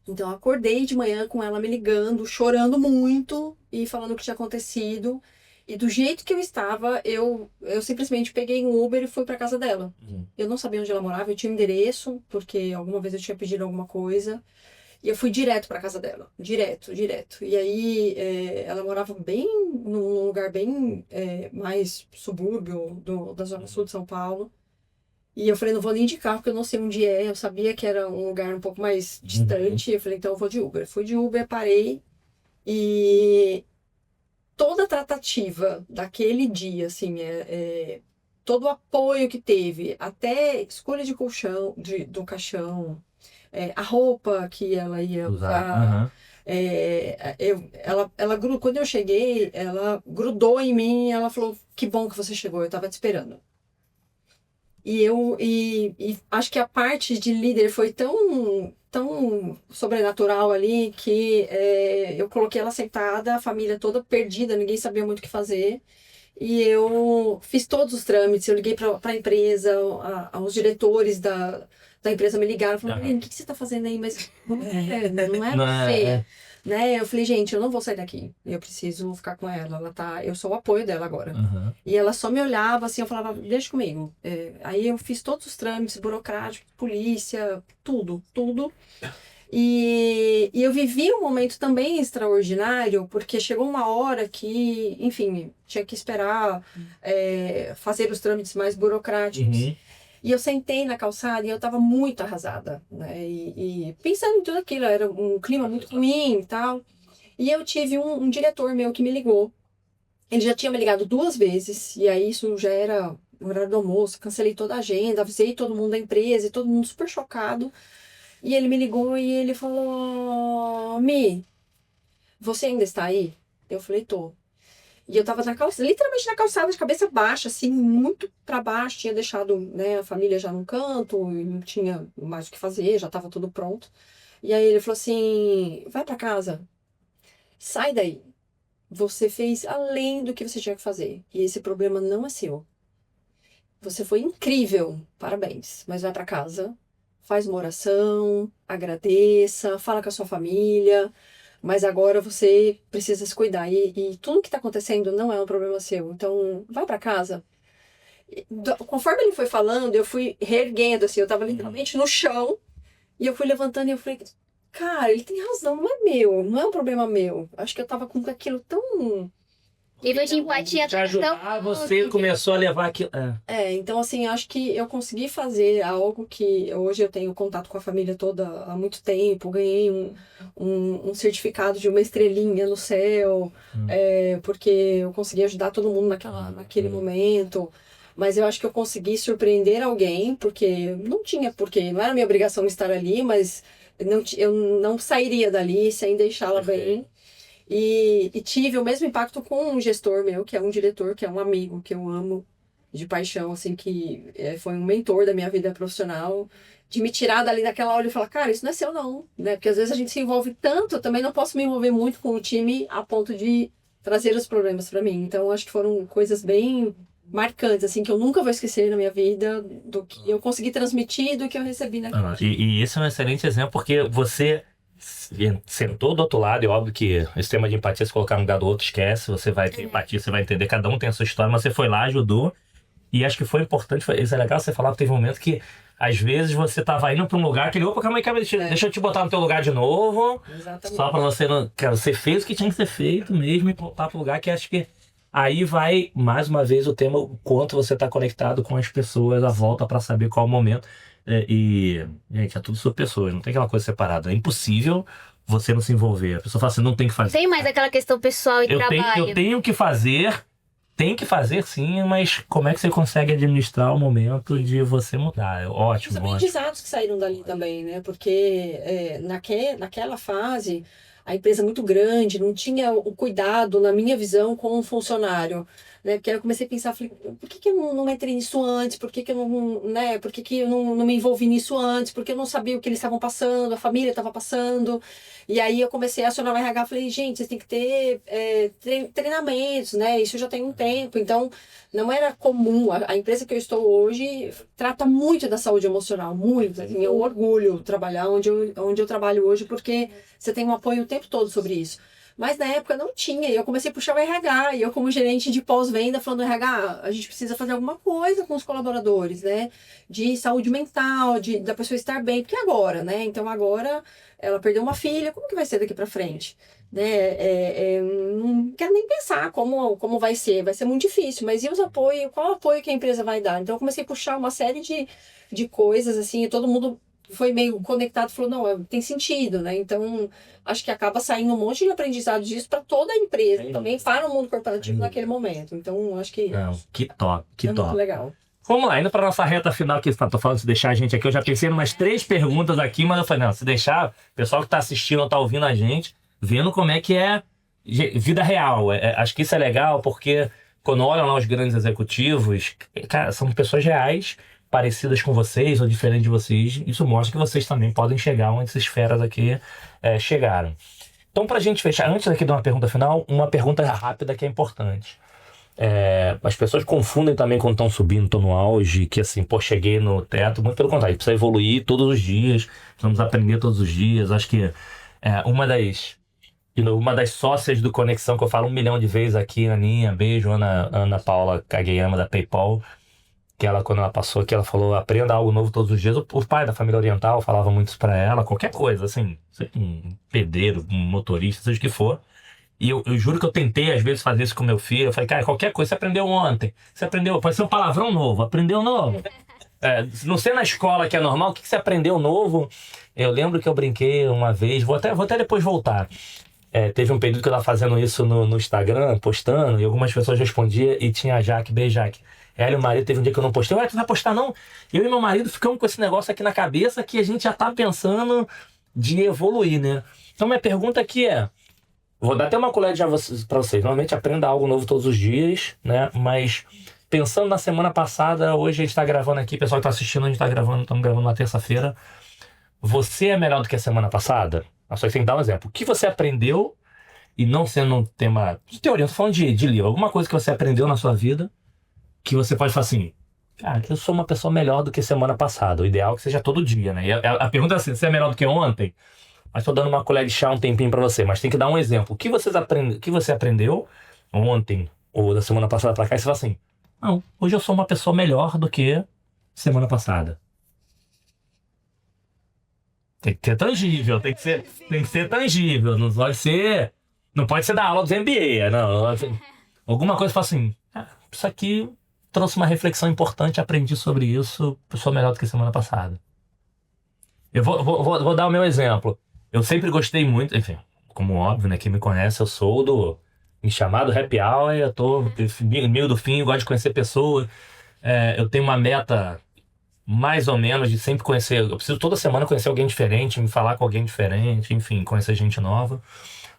Então eu acordei de manhã com ela me ligando, chorando muito e falando o que tinha acontecido. E do jeito que eu estava, eu simplesmente peguei um Uber e fui para casa dela. Eu não sabia onde ela morava, eu tinha um endereço, porque alguma vez eu tinha pedido alguma coisa. E eu fui direto para casa dela, direto. E aí ela morava bem num lugar bem mais subúrbio da zona sul de São Paulo. E eu falei, não vou nem de carro, porque eu não sei onde é. Eu sabia que era um lugar um pouco mais distante. Eu falei, então eu vou de Uber. Fui de Uber, parei. E toda a tratativa daquele dia, assim, todo o apoio que teve, até escolha de colchão, do caixão, a roupa que ela ia usar. Quando eu cheguei, ela grudou em mim e ela falou, que bom que você chegou, eu tava te esperando. E acho que a parte de líder foi tão sobrenatural ali que eu coloquei ela sentada, a família toda perdida, ninguém sabia muito o que fazer. E eu fiz todos os trâmites, eu liguei para a empresa, os diretores da empresa me ligaram, falaram, o que você está fazendo aí? Mas não é você. Né? Eu falei, gente, eu não vou sair daqui. Eu preciso ficar com ela. Eu sou o apoio dela agora. E ela só me olhava assim, eu falava, deixa comigo. Aí eu fiz todos os trâmites burocráticos, polícia, tudo. E eu vivi um momento também extraordinário, porque chegou uma hora que, enfim, tinha que esperar fazer os trâmites mais burocráticos. E eu sentei na calçada e eu tava muito arrasada, né? E pensando em tudo aquilo, era um clima muito ruim e tal. E eu tive um diretor meu que me ligou. Ele já tinha me ligado 2 vezes, e aí isso já era no horário do almoço, cancelei toda a agenda, avisei todo mundo da empresa, e todo mundo super chocado. E ele me ligou e ele falou, Mi, você ainda está aí? Eu falei, tô. E eu tava literalmente na calçada, de cabeça baixa, assim, muito pra baixo. Tinha deixado, né, a família já num canto, e não tinha mais o que fazer, já tava tudo pronto. E aí ele falou assim, vai pra casa, sai daí. Você fez além do que você tinha que fazer. E esse problema não é seu. Você foi incrível, parabéns. Mas vai pra casa, faz uma oração, agradeça, fala com a sua família. Mas agora você precisa se cuidar. E tudo que está acontecendo não é um problema seu. Então, vai para casa. Conforme ele foi falando, eu fui reerguendo, assim. Eu estava literalmente no chão. E eu fui levantando e eu falei, cara, ele tem razão, não é meu. Não é um problema meu. Acho que eu estava com aquilo tão... Nível de empatia Pra ajudar, você começou a levar aquilo... Então assim, acho que eu consegui fazer algo que hoje eu tenho contato com a família toda há muito tempo, ganhei um certificado de uma estrelinha no céu, porque eu consegui ajudar todo mundo naquele momento, mas eu acho que eu consegui surpreender alguém, porque não tinha porquê, não era minha obrigação estar ali, mas eu não sairia dali sem deixá-la bem. E tive o mesmo impacto com um gestor meu, que é um diretor, que é um amigo, que eu amo de paixão, assim, que foi um mentor da minha vida profissional, de me tirar dali daquela hora e falar, cara, isso não é seu não, né? Porque às vezes a gente se envolve tanto, eu também não posso me envolver muito com o time a ponto de trazer os problemas para mim. Então, acho que foram coisas bem marcantes, assim, que eu nunca vou esquecer na minha vida, do que eu consegui transmitir e do que eu recebi naquela. E esse é um excelente exemplo, porque você sentou do outro lado, e óbvio que esse tema de empatia, se colocar no lugar do outro, esquece, você vai ter empatia, você vai entender, cada um tem a sua história, mas você foi lá, ajudou, e acho que foi importante, isso é legal você falar, que teve um momento que, às vezes, você tava indo pra um lugar que ele, opa, calma aí, deixa eu te botar no teu lugar de novo. Exatamente. Só pra você não... Cara, você fez o que tinha que ser feito mesmo e voltar pro lugar que acho que aí vai, mais uma vez, o tema, o quanto você tá conectado com as pessoas à volta pra saber qual é o momento. Gente, é tudo sobre pessoas, não tem aquela coisa separada. É impossível você não se envolver. A pessoa fala assim, não tem que fazer. Tem mais aquela questão pessoal e trabalho. Eu tenho que fazer, tem que fazer sim, mas como é que você consegue administrar o momento de você mudar? É ótimo. Os aprendizados que saíram dali também, né? Porque naquela fase, a empresa muito grande, não tinha o cuidado, na minha visão, com um funcionário. né? Porque aí eu comecei a pensar, falei, por que eu não entrei nisso antes? Por que eu não, né? Por que eu não me envolvi nisso antes? Porque eu não sabia o que eles estavam passando, a família estava passando. E aí eu comecei a acionar o RH, falei, gente, vocês têm que ter treinamentos, né? Isso já tem um tempo, então não era comum. A empresa que eu estou hoje trata muito da saúde emocional, muito. Assim, eu orgulho trabalhar onde eu trabalho hoje, porque você tem um apoio o tempo todo sobre isso. Mas na época não tinha, e eu comecei a puxar o RH, e eu como gerente de pós-venda falando, RH, a gente precisa fazer alguma coisa com os colaboradores, né? De saúde mental, da pessoa estar bem, porque agora, né? Então agora ela perdeu uma filha, como que vai ser daqui pra frente? Né? Não quero nem pensar como vai ser muito difícil, mas e os apoios, qual o apoio que a empresa vai dar? Então eu comecei a puxar uma série de coisas, assim, e todo mundo foi meio conectado, falou, não, tem sentido, né? Então, acho que acaba saindo um monte de aprendizado disso para toda a empresa, também para o mundo corporativo naquele momento. Então, acho que que top, que top. Muito legal. Vamos lá, indo para nossa reta final aqui, tô falando se deixar a gente aqui, eu já pensei em umas 3 perguntas aqui, mas eu falei, não, se deixar, o pessoal que tá assistindo ou tá ouvindo a gente, vendo como é que é vida real. Acho que isso é legal, porque quando olham lá os grandes executivos, cara, são pessoas reais, parecidas com vocês ou diferentes de vocês, isso mostra que vocês também podem chegar onde essas feras aqui chegaram. Então, pra gente fechar, antes aqui de uma pergunta final, uma pergunta rápida que é importante. As pessoas confundem também quando estão subindo, estão no auge, que assim, pô, cheguei no teto. Muito pelo contrário, precisa evoluir todos os dias, precisamos aprender todos os dias. Acho que uma das sócias do Conexão, que eu falo 1 milhão de vezes aqui, Aninha, beijo, Ana Paula Kageyama, da PayPal, que ela, quando ela passou aqui, ela falou, aprenda algo novo todos os dias. O pai da família oriental falava muito isso pra ela, qualquer coisa, assim, um pedreiro, um motorista, seja o que for. E eu juro que eu tentei, às vezes, fazer isso com meu filho. Eu falei, cara, qualquer coisa, você aprendeu ontem, pode ser um palavrão novo, aprendeu novo. Não sei na escola que é normal, o que você aprendeu novo? Eu lembro que eu brinquei uma vez, vou até depois voltar. Teve um período que eu tava fazendo isso no Instagram, postando, e algumas pessoas respondiam, e tinha a Jaque, beijo, Jaque. Ela e o marido, teve um dia que eu não postei. Tu vai postar não? Eu e meu marido ficamos com esse negócio aqui na cabeça que a gente já tá pensando de evoluir, né? Então minha pergunta aqui vou dar até uma colher já pra vocês. Normalmente aprenda algo novo todos os dias, né? Mas pensando na semana passada, hoje a gente tá gravando aqui, o pessoal que tá assistindo, a gente tá gravando, estamos gravando na terça-feira. Você é melhor do que a semana passada? Só que tem que dar um exemplo. O que você aprendeu, e não sendo um tema de teoria, eu tô falando de livro, alguma coisa que você aprendeu na sua vida, que você pode falar assim, cara, eu sou uma pessoa melhor do que semana passada. O ideal é que seja todo dia, né? E a pergunta é assim, você é melhor do que ontem? Mas tô dando uma colher de chá um tempinho pra você, mas tem que dar um exemplo. O que você aprendeu ontem ou da semana passada pra cá, e você fala assim, não, hoje eu sou uma pessoa melhor do que semana passada. Tem que ser tangível, tem que ser tangível, não pode ser da aula dos MBA, não. Alguma coisa fala assim, isso aqui trouxe uma reflexão importante, aprendi sobre isso, sou melhor do que semana passada. Eu vou dar o meu exemplo. Eu sempre gostei muito, enfim, como óbvio, né, quem me conhece, eu sou do me chamar do happy hour, eu tô meio do fim, gosto de conhecer pessoas, eu tenho uma meta mais ou menos de sempre conhecer, eu preciso toda semana conhecer alguém diferente, me falar com alguém diferente, enfim, conhecer gente nova,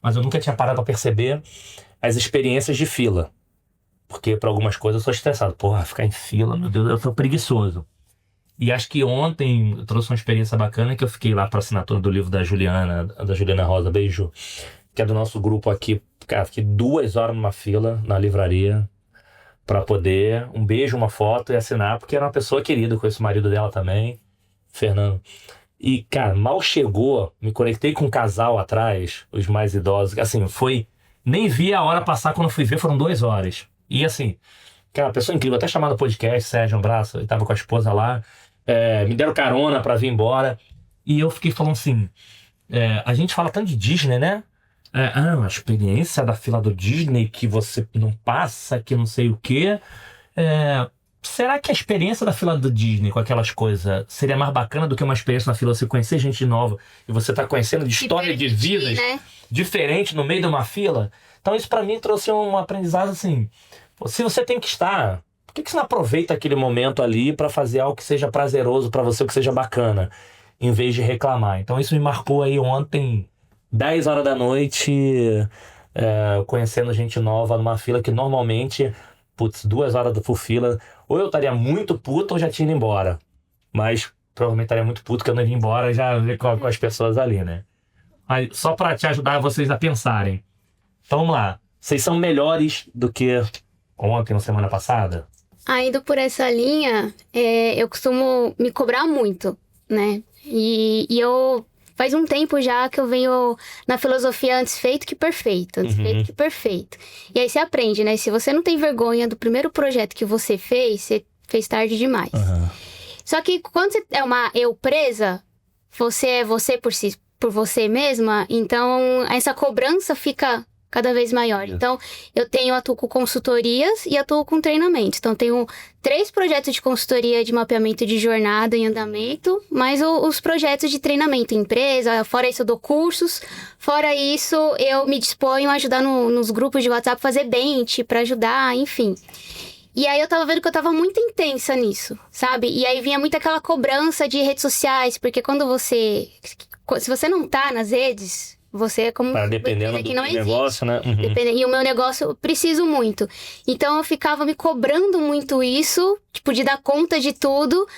mas eu nunca tinha parado pra perceber as experiências de fila. Porque para algumas coisas eu sou estressado. Porra, ficar em fila, meu Deus, eu sou preguiçoso. E acho que ontem eu trouxe uma experiência bacana que eu fiquei lá para assinatura do livro da Juliana Rosa, beijo, que é do nosso grupo aqui. Cara, fiquei 2 horas numa fila na livraria para poder, um beijo, uma foto e assinar, porque era uma pessoa querida, conheço o marido dela também, Fernando. E, cara, mal chegou, me conectei com um casal atrás, os mais idosos, assim, nem vi a hora passar, quando fui ver foram 2 horas. E assim, cara, pessoa incrível, até chamada podcast, Sérgio, um abraço, ele tava com a esposa lá, me deram carona pra vir embora, e eu fiquei falando assim, a gente fala tanto de Disney, né? A experiência da fila do Disney, que você não passa, que não sei o quê, será que a experiência da fila do Disney com aquelas coisas seria mais bacana do que uma experiência na fila, você conhecer gente nova, e você tá conhecendo de história de vidas, né? Diferente no meio de uma fila? Então isso pra mim trouxe um aprendizado assim, se você tem que estar, por que você não aproveita aquele momento ali pra fazer algo que seja prazeroso pra você, que seja bacana, em vez de reclamar? Então isso me marcou aí ontem, 10 horas da noite, conhecendo gente nova numa fila que normalmente putz, 2 horas do full fila, ou eu estaria muito puto ou já tinha ido embora. Mas provavelmente estaria muito puto que eu não ia embora já ver com as pessoas ali, né? Mas só pra te ajudar vocês a pensarem. Então vamos lá. Vocês são melhores do que ontem ou semana passada? Indo por essa linha, eu costumo me cobrar muito, né? E eu... Faz um tempo já que eu venho na filosofia antes feito que perfeito. Antes feito que perfeito. E aí você aprende, né? Se você não tem vergonha do primeiro projeto que você fez tarde demais. Só que quando você é uma eu presa, você é você por você mesma, então essa cobrança fica cada vez maior. Então, eu atuo com consultorias e atuo com treinamentos. Então, tenho 3 projetos de consultoria de mapeamento de jornada em andamento, mais os projetos de treinamento em empresa. Fora isso, eu dou cursos. Fora isso, eu me disponho a ajudar nos grupos de WhatsApp, fazer bench para ajudar, enfim. E aí, eu tava vendo que eu tava muito intensa nisso, sabe? E aí, vinha muito aquela cobrança de redes sociais, porque se você não tá nas redes... Você é como... Dependendo do negócio, né? E o meu negócio, eu preciso muito. Então, eu ficava me cobrando muito isso, tipo, de dar conta de tudo.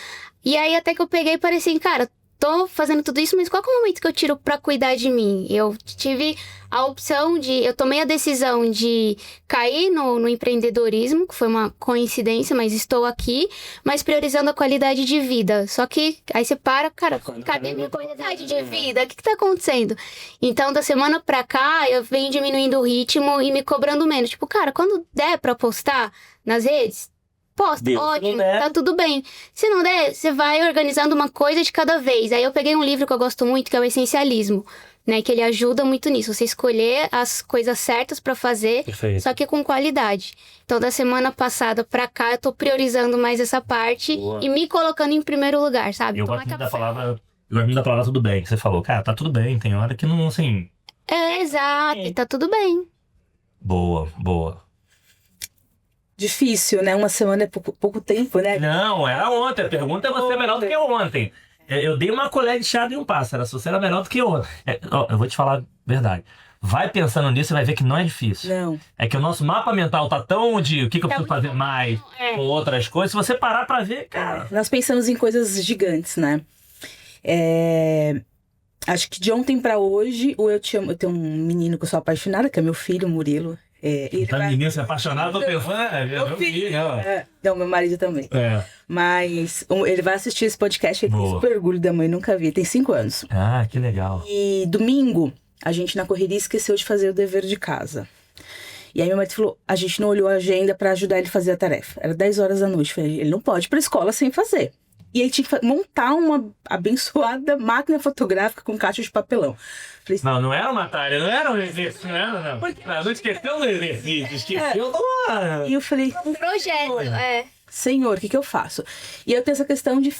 E aí, até que eu peguei e parei assim, cara, tô fazendo tudo isso, mas qual é o momento que eu tiro pra cuidar de mim? Eu tive a opção eu tomei a decisão de cair no empreendedorismo, que foi uma coincidência, mas estou aqui, mas priorizando a qualidade de vida. Só que aí você para, cara, cadê minha qualidade de vida? O que tá acontecendo? Então, da semana pra cá, eu venho diminuindo o ritmo e me cobrando menos. Tipo, cara, quando der pra postar nas redes, posta, ótimo, tá tudo bem. Se não der, você vai organizando uma coisa de cada vez. Aí eu peguei um livro que eu gosto muito, que é o Essencialismo, né? Que ele ajuda muito nisso. Você escolher as coisas certas pra fazer, só que com qualidade. Então, da semana passada pra cá, eu tô priorizando mais essa parte e me colocando em primeiro lugar, sabe? Eu gosto da palavra tudo bem, que você falou. Cara, tá tudo bem, tem hora que não, assim... Exato, e tá tudo bem. Boa. Difícil, né? Uma semana é pouco tempo, né? Não, era ontem. A pergunta é você é melhor do que ontem. Eu dei uma colher de chá de um pássaro. Se você era melhor do que ontem. Eu vou te falar a verdade. Vai pensando nisso e vai ver que não é difícil. Não. É que o nosso mapa mental tá tão de o que eu preciso fazer mais com outras coisas. Se você parar pra ver, cara... Nós pensamos em coisas gigantes, né? Acho que de ontem pra hoje, eu tenho um menino que eu sou apaixonada, que é meu filho, Murilo. Menino se apaixonado, tô pensando, meu filho. Não, meu marido também. Mas ele vai assistir esse podcast, ele tem super orgulho da mãe, nunca vi, tem 5 anos. Ah, que legal. E domingo, a gente na correria esqueceu de fazer o dever de casa. E aí meu marido falou, a gente não olhou a agenda pra ajudar ele a fazer a tarefa. Era 10 horas da noite, falei, ele não pode ir pra escola sem fazer. E aí tinha que montar uma abençoada máquina fotográfica com caixa de papelão. Falei, não era uma tarefa, não era um exercício, não era, não. Não esqueceu do exercício, esqueceu do... E eu falei... Um projeto, Senhor, o que eu faço? E eu tenho essa questão de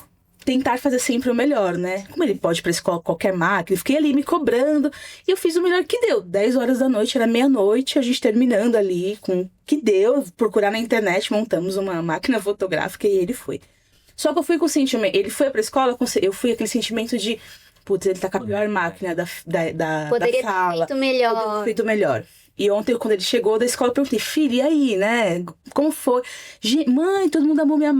tentar fazer sempre o melhor, né? Como ele pode ir pra escola qualquer máquina, eu fiquei ali me cobrando. E eu fiz o melhor que deu. 10 horas da noite, era meia-noite, a gente terminando ali com o que deu. Procurar na internet, montamos uma máquina fotográfica e ele foi. Só que eu fui com o sentimento... Ele foi pra escola, eu fui aquele sentimento de... Putz, ele tá com a pior máquina da Poderia sala. ter feito melhor. Poderia ter feito melhor. E ontem, quando ele chegou da escola, eu perguntei, filho, e aí, né? Como foi? Mãe, todo mundo amou minha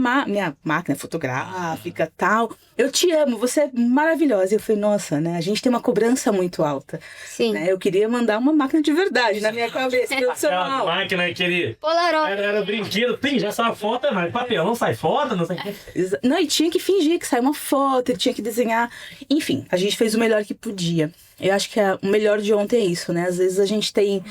máquina fotográfica e tal. Eu te amo, você é maravilhosa. E eu falei, nossa, né? A gente tem uma cobrança muito alta. Sim. Né? Eu queria mandar uma máquina de verdade na minha cabeça. Aquela máquina, aquele... Polaroid. Era brinquedo. Tem, já sai foto, mas papel não sai foto, não sei o quê. Não, e tinha que fingir que saiu uma foto, ele tinha que desenhar. Enfim, a gente fez o melhor que podia. Eu acho que o melhor de ontem é isso, né? Às vezes a gente tem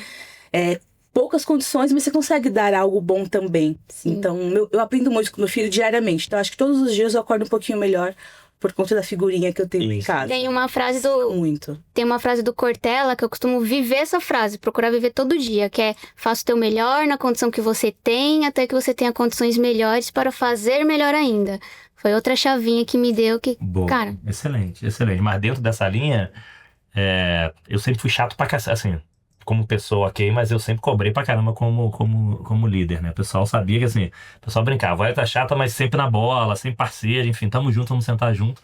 poucas condições, mas você consegue dar algo bom também. Sim. Então, eu aprendo muito com meu filho diariamente. Então, acho que todos os dias eu acordo um pouquinho melhor por conta da figurinha que eu tenho em casa. Tem uma frase Muito. Tem uma frase do Cortella que eu costumo viver essa frase, procurar viver todo dia, que é: faça o teu melhor na condição que você tem, até que você tenha condições melhores para fazer melhor ainda. Foi outra chavinha que me deu que, boa. Cara... Excelente. Mas dentro dessa linha, eu sempre fui chato pra cacete, assim, como pessoa, ok, mas eu sempre cobrei pra caramba como líder, né? O pessoal sabia que, assim, o pessoal brincava, vai tá chata, mas sempre na bola, sempre parceiro, enfim, tamo junto, vamos sentar junto.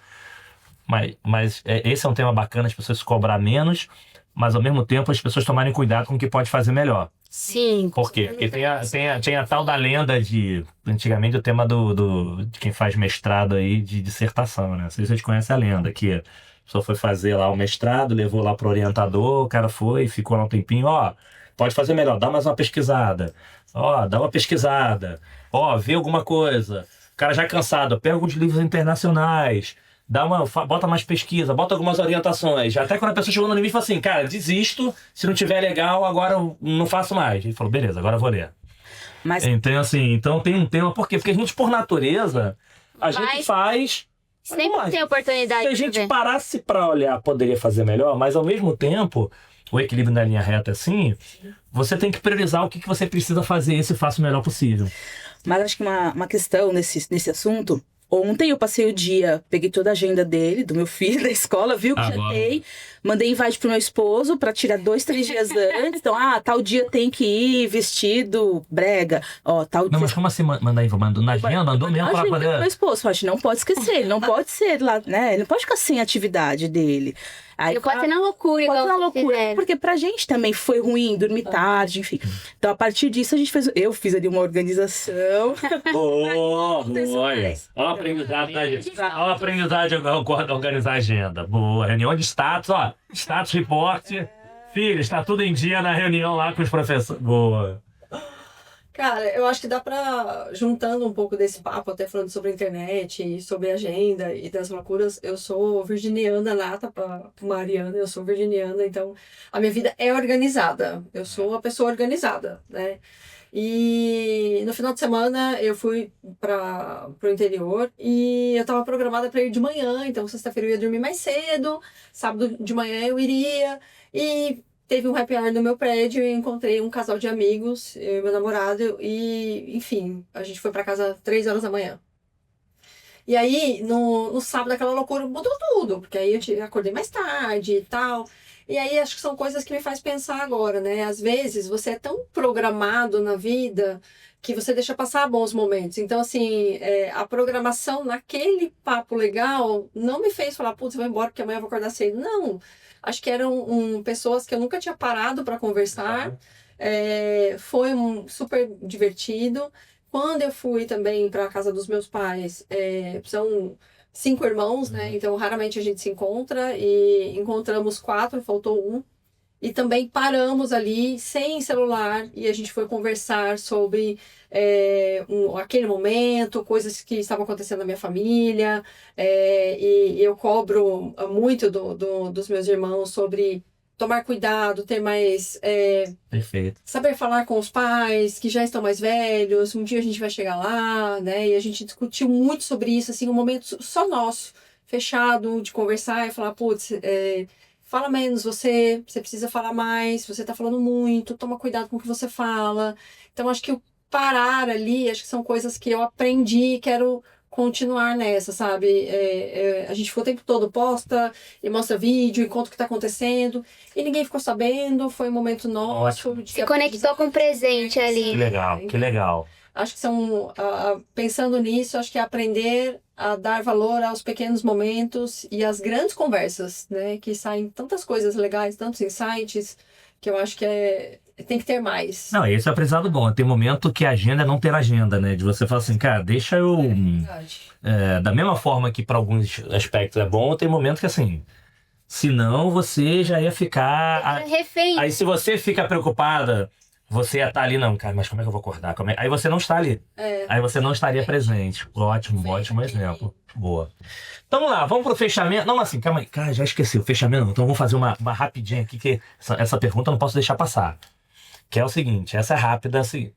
Mas esse é um tema bacana, as pessoas se cobrar menos, mas ao mesmo tempo as pessoas tomarem cuidado com o que pode fazer melhor. Sim. Por quê? Porque tem a tal da lenda de... Antigamente o tema de quem faz mestrado aí de dissertação, né? Não sei se vocês conhecem a lenda, que a pessoa foi fazer lá o mestrado, levou lá pro orientador, o cara foi, ficou lá um tempinho, ó, pode fazer melhor, dá mais uma pesquisada. Ó, dá uma pesquisada. Ó, vê alguma coisa. O cara já cansado, pega alguns livros internacionais, bota mais pesquisa, bota algumas orientações. Até quando a pessoa chegou no limite e falou assim, cara, desisto, se não tiver legal, agora eu não faço mais. Ele falou, beleza, agora eu vou ler. Mas Então, assim, então tem um tema, por quê? Porque a gente, por natureza, a gente Mas faz... sempre tem oportunidade Se a de gente ver. parasse pra olhar, poderia fazer melhor, mas ao mesmo tempo, o equilíbrio na linha reta assim, você tem que priorizar o que você precisa fazer e se faça o melhor possível. Mas acho que uma questão nesse assunto. Ontem eu passei o dia, peguei toda a agenda dele, do meu filho, da escola, viu que já Agora. tem. Mandei invite pro meu esposo pra tirar 2, 3 dias antes. Então, tal dia tem que ir vestido brega. Ó, tal Não, dia. mas como assim mandou na agenda? Mandou mesmo pra Agenda pro meu poder... esposo, acho, não pode esquecer, ele não pode ser lá, né? Ele não pode ficar sem a atividade dele. Aí, Eu posso ser na loucura, pode igual ser uma vocês loucura, fizeram. porque pra gente também foi ruim dormir tarde, enfim. Então, a partir disso, eu fiz ali uma organização. Boa, Aconteceu boa. mais. Olha o aprendizado da gente. Olha o aprendizado de organizar a agenda. Boa. Reunião de status, ó. Status report. Filho, está tudo em dia na reunião lá com os professores. Boa. Cara, eu acho que dá pra, juntando um pouco desse papo, até falando sobre internet e sobre agenda e das loucuras, eu sou virginiana nata pra Mariana, eu sou virginiana, então a minha vida é organizada. Eu sou uma pessoa organizada, né? E no final de semana eu fui pro interior e eu tava programada para ir de manhã, então sexta-feira eu ia dormir mais cedo, sábado de manhã eu iria e teve um happy hour no meu prédio e encontrei um casal de amigos, eu e meu namorado, e enfim, a gente foi para casa 3 horas da manhã. E aí, no sábado, aquela loucura mudou tudo, porque aí eu acordei mais tarde e tal. E aí, acho que são coisas que me faz pensar agora, né? Às vezes, você é tão programado na vida que você deixa passar bons momentos. Então, assim, a programação naquele papo legal não me fez falar, putz, eu vou embora porque amanhã eu vou acordar cedo. Não. Acho que eram pessoas que eu nunca tinha parado para conversar. Foi super divertido. Quando eu fui também para a casa dos meus pais, são 5 irmãos, né? Então raramente a gente se encontra. E encontramos 4, faltou um. E também paramos ali sem celular e a gente foi conversar sobre aquele momento, coisas que estavam acontecendo na minha família. E eu cobro muito dos meus irmãos sobre tomar cuidado, ter mais... Perfeito. saber falar com os pais que já estão mais velhos. Um dia a gente vai chegar lá, né? E a gente discutiu muito sobre isso, assim, um momento só nosso, fechado, de conversar e falar, putz... fala menos, você precisa falar mais, você tá falando muito, toma cuidado com o que você fala. Então, acho que o parar ali, acho que são coisas que eu aprendi e quero continuar nessa, sabe? A gente ficou o tempo todo posta e mostra vídeo e conta o que tá acontecendo e ninguém ficou sabendo, foi um momento nosso. Ótimo. Se conectou com o presente ali. Que legal, que legal. Acho que pensando nisso, acho que é aprender a dar valor aos pequenos momentos e às grandes conversas, né? Que saem tantas coisas legais, tantos insights, que eu acho que tem que ter mais. Não, esse é o aprendizado bom. Tem momento que a agenda é não ter agenda, né? De você falar assim, cara, deixa eu... Verdade. Da mesma forma que para alguns aspectos é bom, tem momento que assim... Senão você já ia ficar... Refém. Aí se você fica preocupada... Você ia estar ali, não, cara, mas como é que eu vou acordar? Aí você não está ali. Aí você não estaria presente. Ótimo exemplo. Boa. Então vamos lá, vamos pro fechamento. Não, assim, calma aí. Cara, já esqueci o fechamento. Então vamos fazer uma rapidinha aqui, que essa pergunta eu não posso deixar passar. Que é o seguinte, essa é rápida, assim. O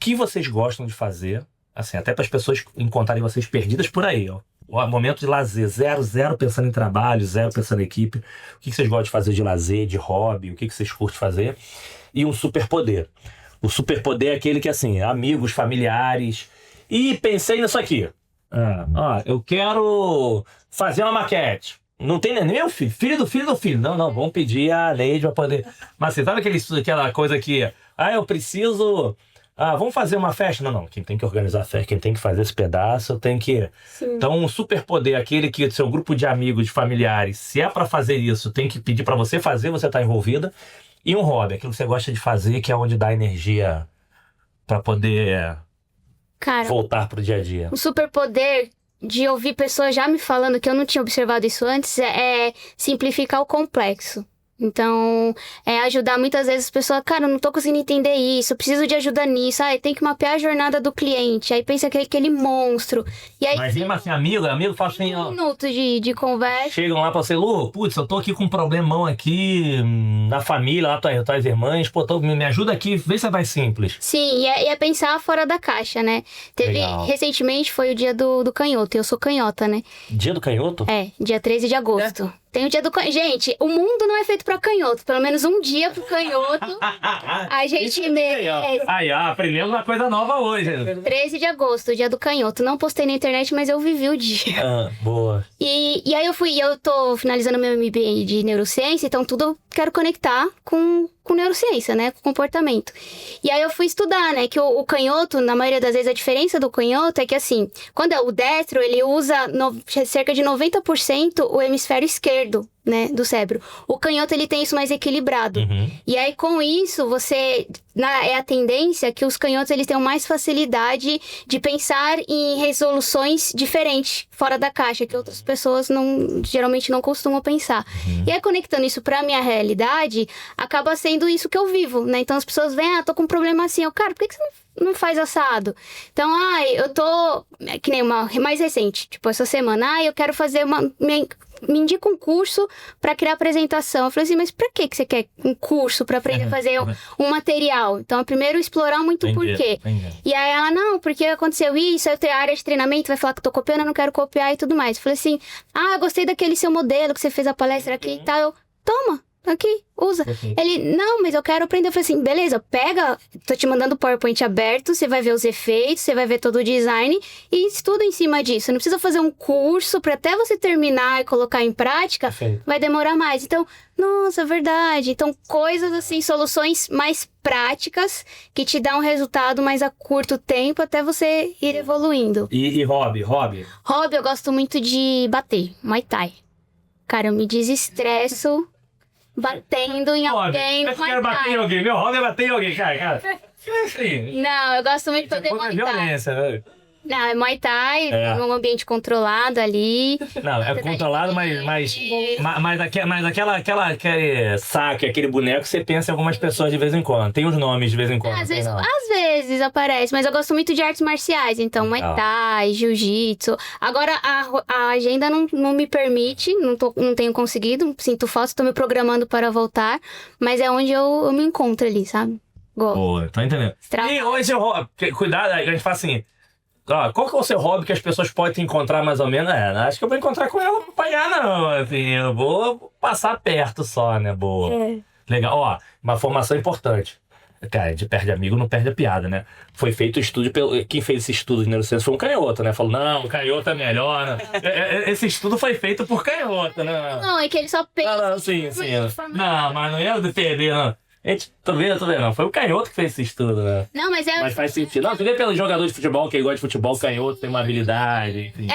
que vocês gostam de fazer, assim, até para as pessoas encontrarem vocês perdidas por aí, ó. O momento de lazer, 0 pensando em trabalho, 0 pensando em equipe. O que vocês gostam de fazer de lazer, de hobby, o que vocês curtem fazer? E um superpoder. O superpoder é aquele que, assim, amigos, familiares. E pensei nisso aqui. Eu quero fazer uma maquete. Não tem nem meu filho, filho do filho do filho. Não, vamos pedir a Neide para poder... Mas você sabe aquela coisa que... eu preciso... vamos fazer uma festa? Não. Quem tem que organizar a festa, quem tem que fazer esse pedaço, tem que... Sim. Então, um superpoder, aquele que seu grupo de amigos, de familiares, se é para fazer isso, tem que pedir para você fazer, você tá envolvida. E um hobby, aquilo que você gosta de fazer, que é onde dá energia pra poder Cara, voltar pro dia a dia. o superpoder de ouvir pessoas já me falando que eu não tinha observado isso antes é simplificar o complexo. Então, ajudar muitas vezes as pessoas, cara, eu não tô conseguindo entender isso, eu preciso de ajuda nisso, tem que mapear a jornada do cliente, aí pensa que é aquele monstro. E aí, Mas mesmo assim, amigo fala assim, ó, minutos de conversa. chegam lá pra você, Lu, putz, eu tô aqui com um problemão aqui na família, lá tuas irmãs, pô, me ajuda aqui, vê se vai simples. Sim, e é pensar fora da caixa, né? Legal. Recentemente foi o dia do canhoto, e eu sou canhota, né? Dia do canhoto? Dia 13 de agosto. Tem o dia do canhoto. Gente, o mundo não é feito pra canhoto. Pelo menos um dia pro canhoto. A gente Aí, ó, aprendemos uma coisa nova hoje. 13 de agosto, o dia do canhoto. Não postei na internet, mas eu vivi o dia. Boa. E aí eu tô finalizando meu MBA de neurociência, então tudo eu quero conectar com neurociência, né? Com comportamento. E aí eu fui estudar, né? Que o canhoto, na maioria das vezes, a diferença do canhoto é que, assim, quando é o destro, ele usa cerca de 90% o hemisfério esquerdo, né? Do cérebro. O canhoto, ele tem isso mais equilibrado. Uhum. E aí, com isso, é a tendência que os canhotos, eles tenham mais facilidade de pensar em resoluções diferentes, fora da caixa, que outras pessoas geralmente não costumam pensar. E aí, conectando isso pra minha realidade, acaba sendo isso que eu vivo, né? Então, as pessoas veem, tô com um problema assim. Cara, por que você não faz assado? Então, eu tô... Que nem uma mais recente, tipo, essa semana. Eu quero fazer me indica um curso pra criar apresentação. Eu falei assim, mas pra que você quer um curso pra aprender a fazer um material? Então, primeiro explorar muito o porquê. E aí ela, não, porque aconteceu isso, aí eu tenho a área de treinamento, vai falar que eu tô copiando, eu não quero copiar e tudo mais. Eu falei assim, eu gostei daquele seu modelo que você fez a palestra aqui e tal. Eu, toma, aqui, usa. Ele, não, mas eu quero aprender. Eu falei assim, beleza, pega, tô te mandando o PowerPoint aberto, você vai ver os efeitos, você vai ver todo o design e estuda em cima disso. Não precisa fazer um curso pra até você terminar e colocar em prática, vai demorar mais. Então, nossa, verdade. Então, coisas assim, soluções mais práticas que te dão um resultado mais a curto tempo até você ir evoluindo. E hobby? Hobby, eu gosto muito de bater, Muay Thai. Cara, eu me desestresso batendo em alguém. Eu quero bater em alguém. Meu hobby é bater em alguém, cara. Não, eu gosto muito de fazer Muay Thai. Violência, né? Não, é Muay Thai, num ambiente controlado ali. Não, é controlado, mas aquele saque, aquele boneco, você pensa em algumas pessoas de vez em quando. Tem os nomes de vez em quando. Às vezes aparece, mas eu gosto muito de artes marciais. Então, Muay Thai, Jiu-Jitsu. Agora, a agenda não me permite, não tenho conseguido. Sinto falta, tô me programando para voltar. Mas é onde eu me encontro ali, sabe? Gosto. Boa, tô entendendo. E hoje, cuidado, a gente fala assim... qual que é o seu hobby que as pessoas podem te encontrar mais ou menos? Acho que eu vou encontrar com ela pra apanhar, não. Assim, eu vou passar perto só, né? Boa. Legal. Uma formação importante. Cara, a gente perde amigo, não perde a piada, né? Foi feito o estudo, quem fez esse estudo de neurociência foi um canhoto, né? Falou, não, o canhoto é melhor, né? Esse estudo foi feito por canhoto, né? Não, é que ele só pensa... Não, sim. Não, mas não ia perder, não. Tô vendo, não. Foi o canhoto que fez esse estudo, né? Não, mas Mas faz sentido. Não, você vê pelo jogador de futebol, que gosta de futebol, canhoto, tem uma habilidade, enfim.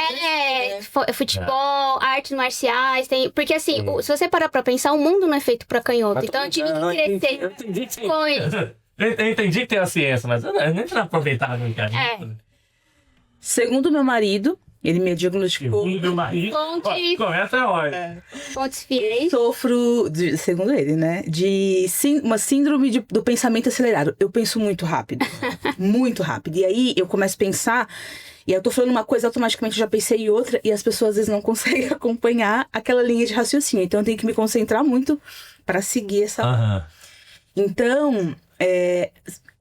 Futebol, artes marciais, tem... Porque assim, se você parar pra pensar, o mundo não é feito pra canhoto. Então eu tive que crescer. Eu entendi que com isso. Eu entendi que tem a ciência, mas eu nem tinha aproveitado, cara. Segundo meu marido, ele me diagnosticou. Segundo meu marido. Começa a hora. Pontos fiéis. Sofro, segundo ele, né, de uma síndrome do pensamento acelerado. Eu penso muito rápido. Muito rápido. E aí eu começo a pensar, e eu tô falando uma coisa, automaticamente eu já pensei em outra, e as pessoas às vezes não conseguem acompanhar aquela linha de raciocínio. Então eu tenho que me concentrar muito para seguir essa. Então,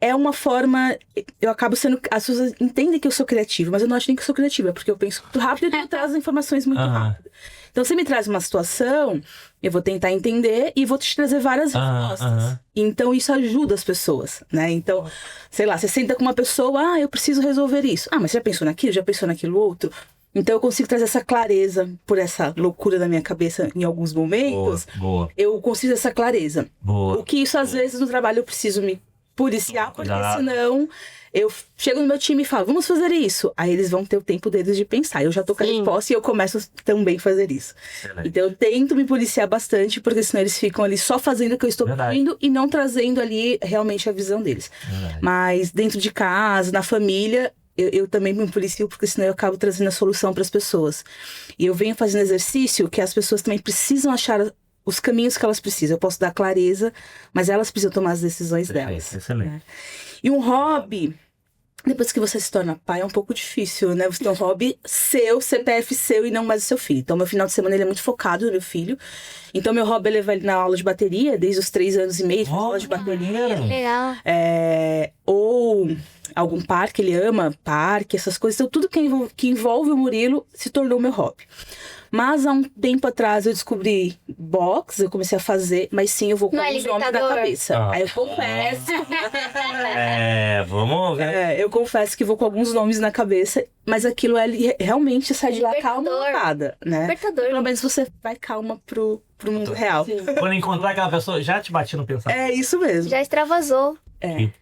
é uma forma... Eu acabo sendo... As pessoas entendem que eu sou criativa, mas eu não acho nem que eu sou criativa, porque eu penso muito rápido e eu trago informações muito rápido. Então, você me traz uma situação, eu vou tentar entender e vou te trazer várias respostas. Então, isso ajuda as pessoas, né? Então, sei lá, você senta com uma pessoa, eu preciso resolver isso. Mas você já pensou naquilo? Já pensou naquilo outro? Então, eu consigo trazer essa clareza por essa loucura da minha cabeça em alguns momentos. Boa. Eu consigo essa clareza. Boa. O que isso, às vezes, no trabalho eu preciso me policiar, porque Cuidado. senão eu chego no meu time e falo, vamos fazer isso. Aí eles vão ter o tempo deles de pensar. Eu já tô com a Sim. resposta e eu começo também a fazer isso. Excelente. Então eu tento me policiar bastante, porque senão eles ficam ali só fazendo o que eu estou Verdade. pedindo e não trazendo ali realmente a visão deles. Verdade. Mas dentro de casa, na família, eu também me policio, porque senão eu acabo trazendo a solução para as pessoas. E eu venho fazendo exercício que as pessoas também precisam achar os caminhos que elas precisam. Eu posso dar clareza, mas elas precisam tomar as decisões delas. Excelente. E um hobby, depois que você se torna pai, é um pouco difícil, né? Você tem um hobby seu, CPF seu e não mais o seu filho. Então, meu final de semana ele é muito focado no meu filho. Então, meu hobby é levar ele na aula de bateria, desde os 3 anos e meio, faz aula de bateria. Legal. Ou algum parque, ele ama parque, essas coisas. Então, tudo que envolve o Murilo se tornou meu hobby. Mas há um tempo atrás eu descobri boxe, eu comecei a fazer, mas sim, eu vou com Não é alguns nomes na Libertador? cabeça. Aí eu confesso. Vamos ver. Eu confesso que vou com alguns nomes na cabeça, mas aquilo realmente sai de lá calma né? Libertador. Pelo menos você vai calma pro mundo real. Sim. Quando encontrar aquela pessoa, já te bati no pensamento. É isso mesmo. Já extravasou.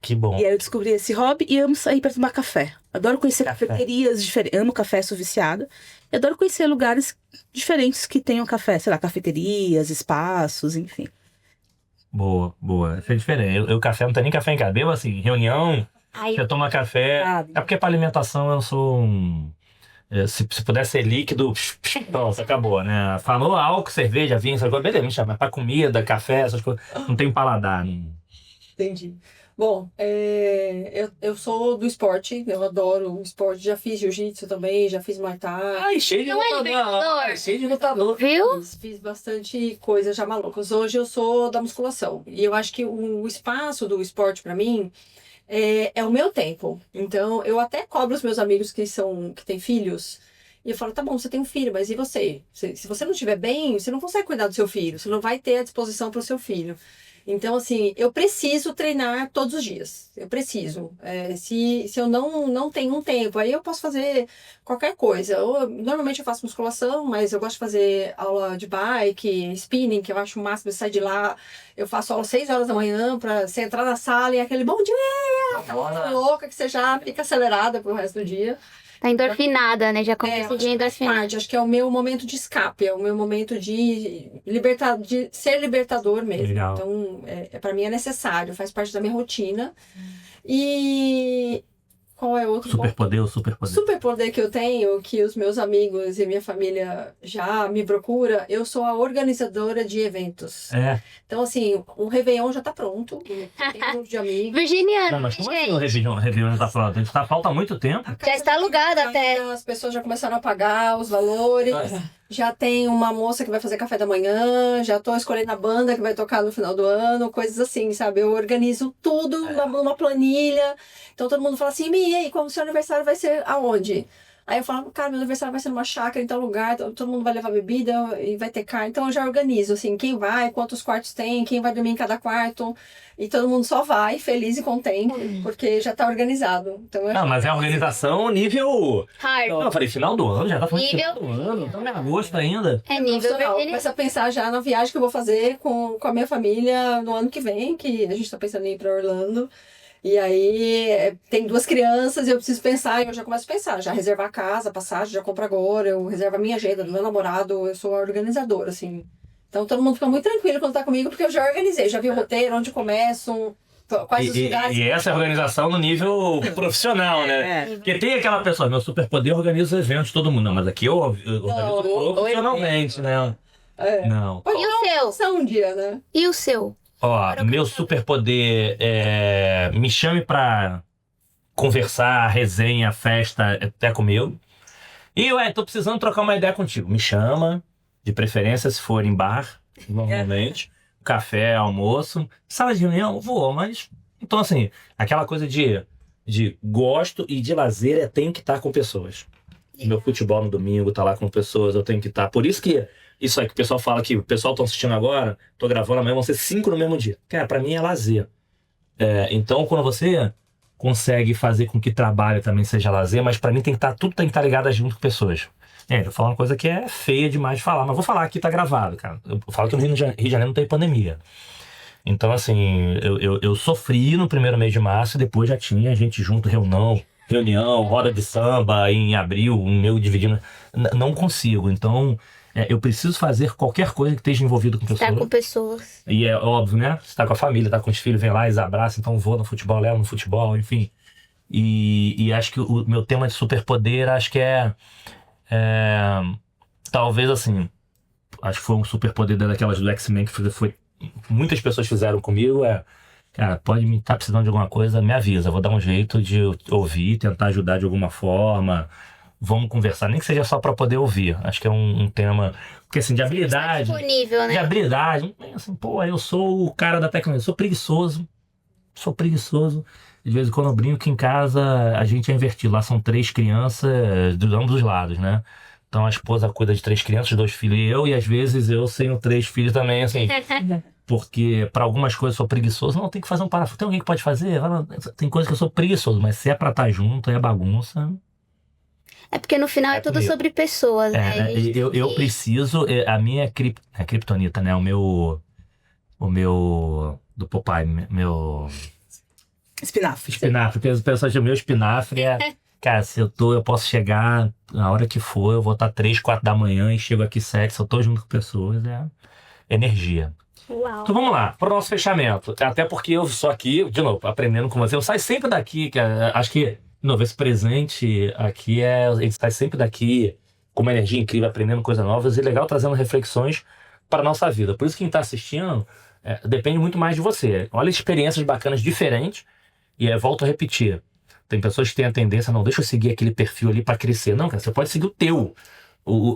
Que bom. E aí eu descobri esse hobby e amo sair pra tomar café. Adoro conhecer Café. cafeterias diferentes. Amo café, sou viciada. E adoro conhecer lugares diferentes que tenham café. Sei lá, cafeterias, espaços, enfim. Boa. Isso é diferente. Eu café, não tem nem café em casa. Bebo assim, reunião, Aí, você toma café. Sabe? É porque pra alimentação eu sou um... Se puder ser líquido, pronto, acabou, né? Falou álcool, cerveja, vinho, essas coisas, beleza, me chama. Mas pra comida, café, essas coisas, não tem paladar. Não... Entendi. Bom, eu sou do esporte, eu adoro o esporte. Já fiz jiu-jitsu também, já fiz Muay Thai. Ai, cheio de Não é lutador. libertador. Ai, cheio de lutador. viu? Fiz bastante coisas já malucas. Hoje eu sou da musculação. E eu acho que o espaço do esporte pra mim é o meu tempo. Então, eu até cobro os meus amigos que têm filhos. E eu falo, tá bom, você tem um filho, mas e você? Se você não estiver bem, você não consegue cuidar do seu filho. Você não vai ter a disposição para o seu filho. Então, assim, eu preciso treinar todos os dias. Eu preciso. Se eu não tenho um tempo, aí eu posso fazer qualquer coisa. Normalmente eu faço musculação, mas eu gosto de fazer aula de bike, spinning, que eu acho o máximo. Eu sair de lá, eu faço aula às 6 horas da manhã, pra você entrar na sala e aquele bom dia! Aquela louca que você já fica acelerada pro resto do dia. Tá endorfinada, né? Já começa o dia endorfinada. Acho que é o meu momento de escape, é o meu momento de ser libertador mesmo. Legal. Então, para mim é necessário, faz parte da minha rotina. E qual é outro Superpoder ou superpoder? superpoder que eu tenho, que os meus amigos e minha família já me procuram? Eu sou a organizadora de eventos. Então, assim, um Réveillon já tá pronto, tem um grupo de amigos. Virginiana, Não, mas como assim gente. o Réveillon já tá falando? Falta muito tempo. A casa está alugada tá até. As pessoas já começaram a pagar os valores. Já tem uma moça que vai fazer café da manhã. Já tô escolhendo a banda que vai tocar no final do ano. Coisas assim, sabe? Eu organizo tudo numa planilha. Então todo mundo fala assim, e aí, como o seu aniversário vai ser aonde? Aí eu falo, cara, meu aniversário vai ser numa chácara em tal lugar, todo mundo vai levar bebida e vai ter carne. Então eu já organizo, assim, quem vai, quantos quartos tem, quem vai dormir em cada quarto. E todo mundo só vai, feliz e contente, porque já tá organizado. Então, Não, mas é a organização nível... Hard. Não, eu falei final do ano, já tá falando Nível- final do ano. Estamos em agosto ainda. É nível profissional. Virginiana. Começa a pensar já na viagem que eu vou fazer com a minha família no ano que vem, que a gente tá pensando em ir pra Orlando. E aí tem 2 crianças e eu preciso pensar, e eu já começo a pensar, já reservar a casa, a passagem, já compro agora, eu reservo a minha agenda do meu namorado, eu sou a organizadora, assim. Então todo mundo fica muito tranquilo quando tá comigo, porque eu já organizei, já vi o roteiro, onde começo, quais os lugares. E essa é a organização no nível profissional, né? Porque tem aquela pessoa, meu superpoder organiza os eventos, todo mundo. Não, mas aqui eu organizo profissionalmente, né? Não. Pode E o seu? ser um dia, né? E o seu? Ó, meu superpoder é... Me chame pra conversar, resenha, festa, até comigo. E, tô precisando trocar uma ideia contigo. Me chama, de preferência se for em bar, normalmente. Café, almoço. Sala de reunião, vou, mas... Então, assim, aquela coisa de gosto e de lazer tenho que estar com pessoas. Meu futebol no domingo tá lá com pessoas, eu tenho que estar. Por isso que isso aí que o pessoal fala que o pessoal tá assistindo agora, tô gravando amanhã, vão ser 5 no mesmo dia. Cara, pra mim é lazer. Então, quando você consegue fazer com que trabalho também seja lazer, mas pra mim tudo tem que estar ligado junto com pessoas. Eu vou falar uma coisa que é feia demais de falar, mas vou falar aqui, tá gravado, cara. Eu falo que no Rio de Janeiro não tem pandemia. Então, assim, eu sofri no primeiro mês de março e depois já tinha gente junto, reunião, roda de samba em abril, um meu dividindo. Não consigo. Então, eu preciso fazer qualquer coisa que esteja envolvido com pessoas. Estar com pessoas. E é óbvio, né? Você tá com a família, tá com os filhos, vem lá, eles abraçam, então vou no futebol, levo no futebol, enfim. E acho que o meu tema de superpoder, acho que talvez assim, acho que foi um superpoder daquelas do X-Men que muitas pessoas fizeram comigo, cara, pode me estar precisando de alguma coisa, me avisa, vou dar um jeito de ouvir, tentar ajudar de alguma forma, vamos conversar, nem que seja só para poder ouvir. Acho que é um tema, porque assim, de habilidade, Disponível, né? de habilidade, assim, pô, eu sou o cara da tecnologia, sou preguiçoso. De vez em quando eu brinco que em casa a gente é invertido. Lá são 3 crianças de ambos os lados, né? Então a esposa cuida de 3 crianças, 2 filhos e eu. E às vezes eu tenho 3 filhos também, assim. Porque para algumas coisas eu sou preguiçoso. Não, tem que fazer um parafuso. Tem alguém que pode fazer? Tem coisas que eu sou preguiçoso. Mas se é pra estar junto, é bagunça. É porque no final é tudo comigo. sobre pessoas, né? Eu preciso... A minha criptonita, né? O meu... Do Popeye, meu... Espinafre. Porque as pessoas chamam meu espinafre cara, se eu posso chegar na hora que for, eu vou estar 3, 4 da manhã e chego aqui 7, se eu tô junto com pessoas, energia. Uau. Então vamos lá, pro nosso fechamento. Até porque eu sou aqui, de novo, aprendendo com você. Eu saio sempre daqui, acho que, de novo, esse presente aqui a gente sai sempre daqui com uma energia incrível, aprendendo coisas novas e legal, trazendo reflexões para a nossa vida. Por isso quem está assistindo depende muito mais de você. Olha experiências bacanas diferentes. E volto a repetir, tem pessoas que têm a tendência, não, deixa eu seguir aquele perfil ali para crescer. Não, cara, você pode seguir o teu.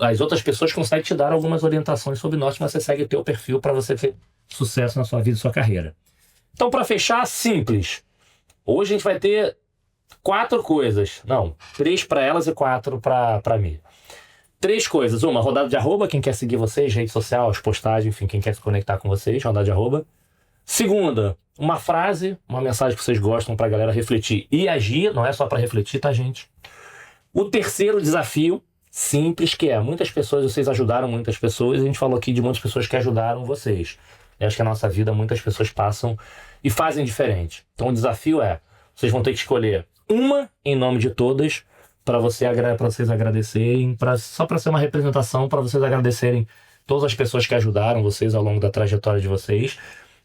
As outras pessoas conseguem te dar algumas orientações sobre nós, mas você segue o teu perfil para você ter sucesso na sua vida e sua carreira. Então, para fechar, simples. Hoje a gente vai ter 4 coisas. Não, 3 para elas e 4 para mim. 3 coisas. Uma, rodada de arroba, quem quer seguir vocês, rede social, as postagens, enfim, quem quer se conectar com vocês, rodada de arroba. Segunda, uma frase, uma mensagem que vocês gostam pra galera refletir e agir, não é só pra refletir, tá, gente? O terceiro desafio, simples, que muitas pessoas, vocês ajudaram muitas pessoas, e a gente falou aqui de muitas pessoas que ajudaram vocês. Eu acho que na nossa vida muitas pessoas passam e fazem diferente. Então o desafio vocês vão ter que escolher uma em nome de todas pra vocês agradecerem, só pra ser uma representação, pra vocês agradecerem todas as pessoas que ajudaram vocês ao longo da trajetória de vocês.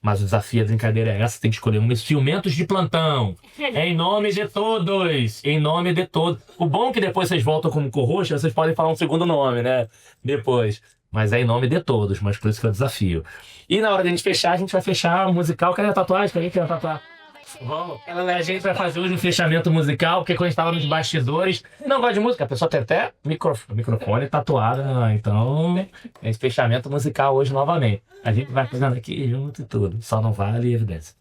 Mas o desafio, a brincadeira é essa, tem que escolher um. Ciumentos de plantão. Em nome de todos. Em nome de todos. O bom é que depois vocês voltam como co-host, vocês podem falar um segundo nome, né? Depois. Mas é em nome de todos, mas por isso que é o desafio. E na hora de a gente fechar, a gente vai fechar o musical. Cadê a tatuagem? Quem quer tatuar? Vamos. A gente vai fazer hoje um fechamento musical, porque quando a gente estava nos bastidores, não gosta de música, a pessoa tem até microfone tatuado, né? Então, esse fechamento musical hoje novamente. A gente vai fazendo aqui junto e tudo, só não vale evidência.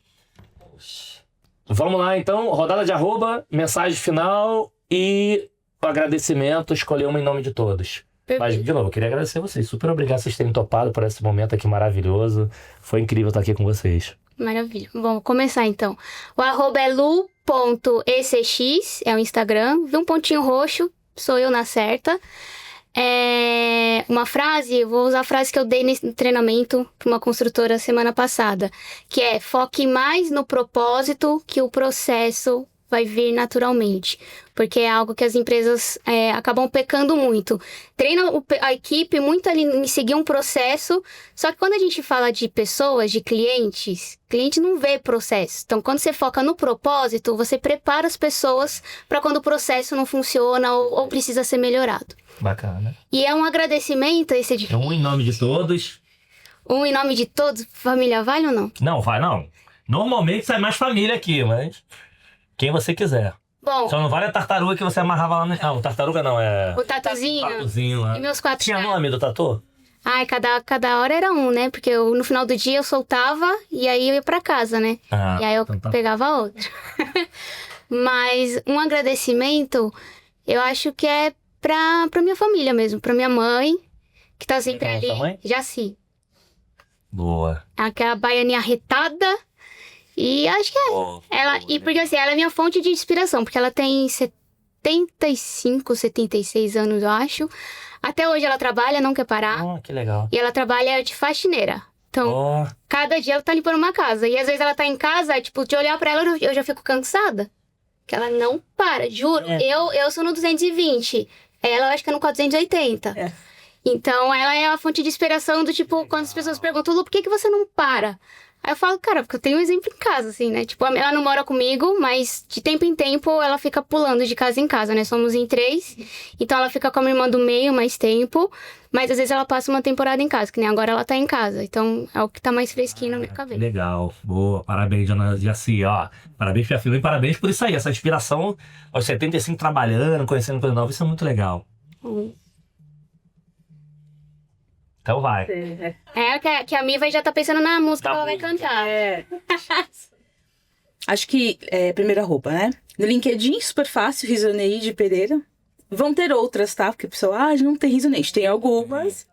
Vamos lá então, rodada de arroba, mensagem final e o agradecimento, escolher uma em nome de todos. Mas, de novo, eu queria agradecer vocês, super obrigado por vocês terem topado por esse momento aqui maravilhoso, foi incrível estar aqui com vocês. Maravilha. Bom, vou começar então. O arroba é lu.ecx, é o Instagram. Vi um pontinho roxo, sou eu na certa. Uma frase, vou usar a frase que eu dei nesse treinamento para uma construtora semana passada, que é: foque mais no propósito que o processo vai vir naturalmente, porque é algo que as empresas acabam pecando muito. Treina a equipe muito ali em seguir um processo, só que quando a gente fala de pessoas, de cliente não vê processo. Então, quando você foca no propósito, você prepara as pessoas para quando o processo não funciona ou precisa ser melhorado. Bacana. E é um agradecimento esse de... Um em nome de todos. Um em nome de todos. Família vale ou não? Não, vai não. Normalmente sai mais família aqui, mas... Quem você quiser. Bom, Só não vale a tartaruga que você amarrava lá no... Não, tartaruga não, o tatuzinho. Tatuzinho lá. E meus 4 Tinha nome do tatu? Ai, cada hora era um, né? Porque no final do dia eu soltava e aí eu ia pra casa, né? E aí eu então tá. pegava outro. Mas um agradecimento, eu acho que é pra minha família mesmo. Pra minha mãe, que tá sempre Quem é ali. sua mãe? Jaci. Boa. Aquela baianinha arretada. E acho que ela... E porque assim, ela é minha fonte de inspiração. Porque ela tem 75, 76 anos, eu acho. Até hoje ela trabalha, não quer parar. Que legal. E ela trabalha de faxineira. Então, Ó, cada dia ela tá limpando uma casa. E às vezes ela tá em casa, tipo, de olhar pra ela, eu já fico cansada. Que ela não para, juro. É. Eu sou no 220. Ela, eu acho que é no 480. É. Então, ela é a fonte de inspiração do tipo, quando as pessoas perguntam, Lu, por que você não para? Aí eu falo, cara, porque eu tenho um exemplo em casa, assim, né? Tipo, ela não mora comigo, mas de tempo em tempo ela fica pulando de casa em casa, né? Somos em 3, então ela fica com a minha irmã do meio mais tempo, mas às vezes ela passa uma temporada em casa, que nem agora ela tá em casa. Então é o que tá mais fresquinho na minha que cabeça. legal. Boa. Parabéns, Dona Jaci, ó. Parabéns pra filha e parabéns por isso aí. Essa inspiração aos 75 trabalhando, conhecendo coisa nova, isso é muito legal. Então vai. Que a Miva já tá pensando na música que ela vai cantar. Acho que é primeira roupa, né? No LinkedIn, super fácil, Risoneide Pereira. Vão ter outras, tá? Porque o pessoal, não tem Risoneide. Tem algumas.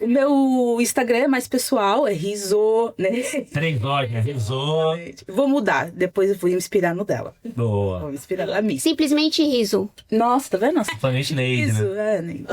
O meu Instagram é mais pessoal, é Riso, né? 3 horas, rezou. Vou mudar, depois eu vou me inspirar no dela. Boa. Vou me inspirar na minha. Simplesmente riso. Nossa, tá vendo? Somente Neide, Isso, né? Neide.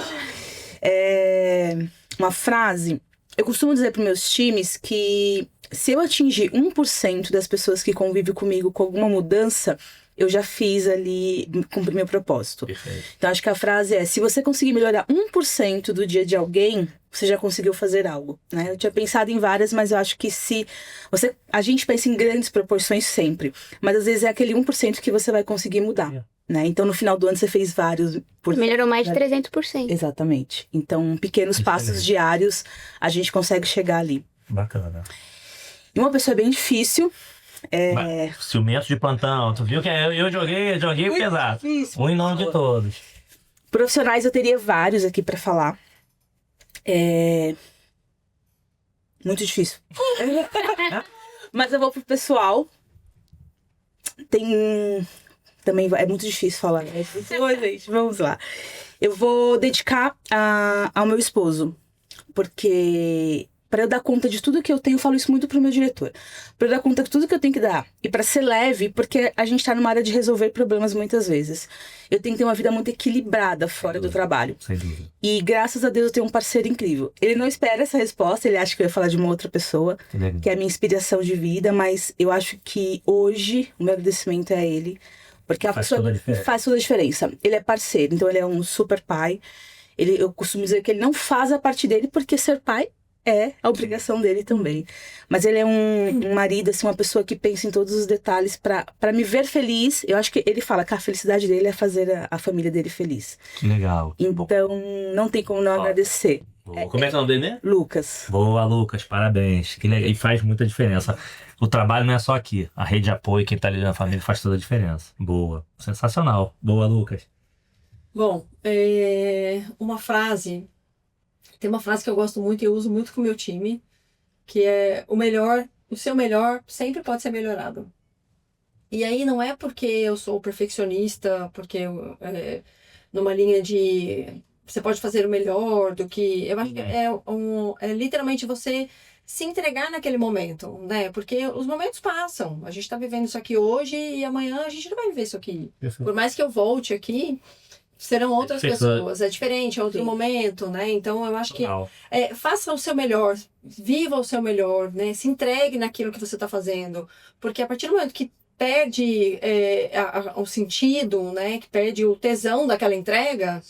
Uma frase. Eu costumo dizer para meus times que se eu atingir 1% das pessoas que convivem comigo com alguma mudança, eu já fiz ali, cumpri meu propósito. Perfeito. Então acho que a frase é: se você conseguir melhorar 1% do dia de alguém, você já conseguiu fazer algo, né? Eu tinha pensado em várias, mas eu acho que a gente pensa em grandes proporções sempre, mas às vezes é aquele 1% que você vai conseguir mudar, né? Então no final do ano você fez vários Melhorou mais de 300%. Exatamente. Então, pequenos passos diários, a gente consegue chegar ali. Bacana. E uma pessoa bem difícil Ciumento de plantão. Tu viu que eu joguei pesado. difícil. Um em nome de todos. Profissionais eu teria vários aqui pra falar. Muito difícil. Mas eu vou pro pessoal. Também é muito difícil falar, né? Oi, gente, vamos lá. Eu vou dedicar ao meu esposo, porque para eu dar conta de tudo que eu tenho, eu falo isso muito pro meu diretor. Para eu dar conta de tudo que eu tenho que dar e para ser leve, porque a gente tá numa área de resolver problemas muitas vezes. Eu tenho que ter uma vida muito equilibrada fora do trabalho. Sem dúvida. E graças a Deus eu tenho um parceiro incrível. Ele não espera essa resposta, ele acha que eu ia falar de uma outra pessoa, Que legal. que é a minha inspiração de vida, mas eu acho que hoje o meu agradecimento é a ele. Porque a Faz pessoa toda a diferença. faz toda a diferença. Ele é parceiro, então ele é um super pai. Eu costumo dizer que ele não faz a parte dele, porque ser pai é a obrigação dele também. Mas ele é um marido, assim, uma pessoa que pensa em todos os detalhes pra me ver feliz. Eu acho que ele fala que a felicidade dele é fazer a família dele feliz. Que legal. Então, não tem como não agradecer. Boa. Como é que é o nome dele, né? Lucas. Boa, Lucas, parabéns. Que legal. E faz muita diferença. O trabalho não é só aqui. A rede de apoio, quem tá ali na família, faz toda a diferença. Boa. Sensacional. Boa, Lucas. Bom, uma frase. Tem uma frase que eu gosto muito e eu uso muito com o meu time, que é: o seu melhor sempre pode ser melhorado. E aí não é porque eu sou perfeccionista, porque numa linha de você pode fazer o melhor do que... Eu acho que é literalmente você se entregar naquele momento, né? Porque os momentos passam. A gente tá vivendo isso aqui hoje e amanhã a gente não vai viver isso aqui. Por mais que eu volte aqui, serão outras pessoas. É diferente, é outro momento, né? Então eu acho que faça o seu melhor, viva o seu melhor, né? Se entregue naquilo que você tá fazendo. Porque a partir do momento que perde o sentido, né? Que perde o tesão daquela entrega,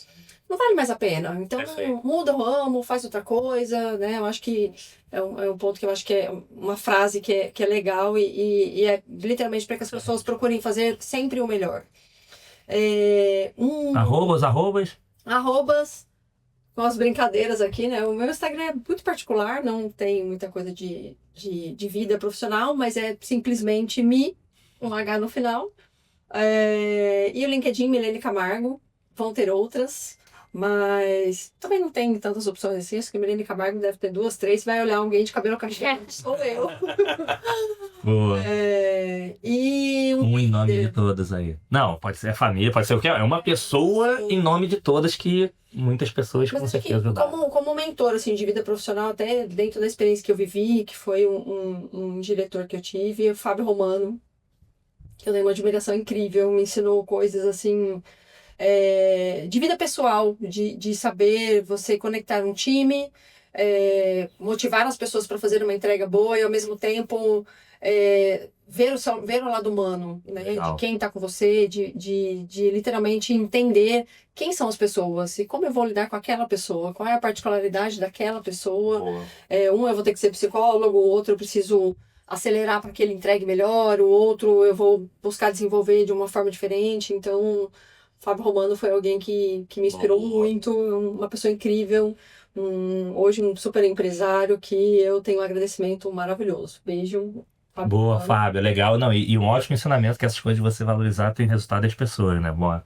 não vale mais a pena. Então, muda o ramo, faz outra coisa, né? Eu acho que é um ponto que eu acho que é uma frase que é legal e é literalmente para que as pessoas procurem fazer sempre o melhor. Arrobas, com as brincadeiras aqui, né? O meu Instagram é muito particular, não tem muita coisa de vida profissional, mas é simplesmente um H no final. E o LinkedIn, Milene Camargo, vão ter outras. Mas também não tem tantas opções assim. Acho que Milene Camargo deve ter 2, 3. Você vai olhar alguém de cabelo cacheado. Sou eu. Boa. E Um em nome de todas aí. Não, pode ser a família, pode ser o que é. É uma pessoa em nome de todas que muitas pessoas com certeza ajudaram. Como mentor assim, de vida profissional, até dentro da experiência que eu vivi, que foi um diretor que eu tive, o Fábio Romano, que eu dei uma admiração incrível, me ensinou coisas assim... de vida pessoal, de saber você conectar um time, motivar as pessoas para fazer uma entrega boa e, ao mesmo tempo, ver o lado humano, né? De quem está com você, de literalmente entender quem são as pessoas e como eu vou lidar com aquela pessoa, qual é a particularidade daquela pessoa. Um eu vou ter que ser psicólogo, o outro eu preciso acelerar para que ele entregue melhor, o outro eu vou buscar desenvolver de uma forma diferente. Então, Fábio Romano foi alguém que me inspirou muito, uma pessoa incrível, hoje um super empresário que eu tenho um agradecimento maravilhoso. Beijo. Fábio Boa, Romano. Fábio, legal. Não, e um ótimo ensinamento que essas coisas de você valorizar tem resultado das pessoas, né? Boa.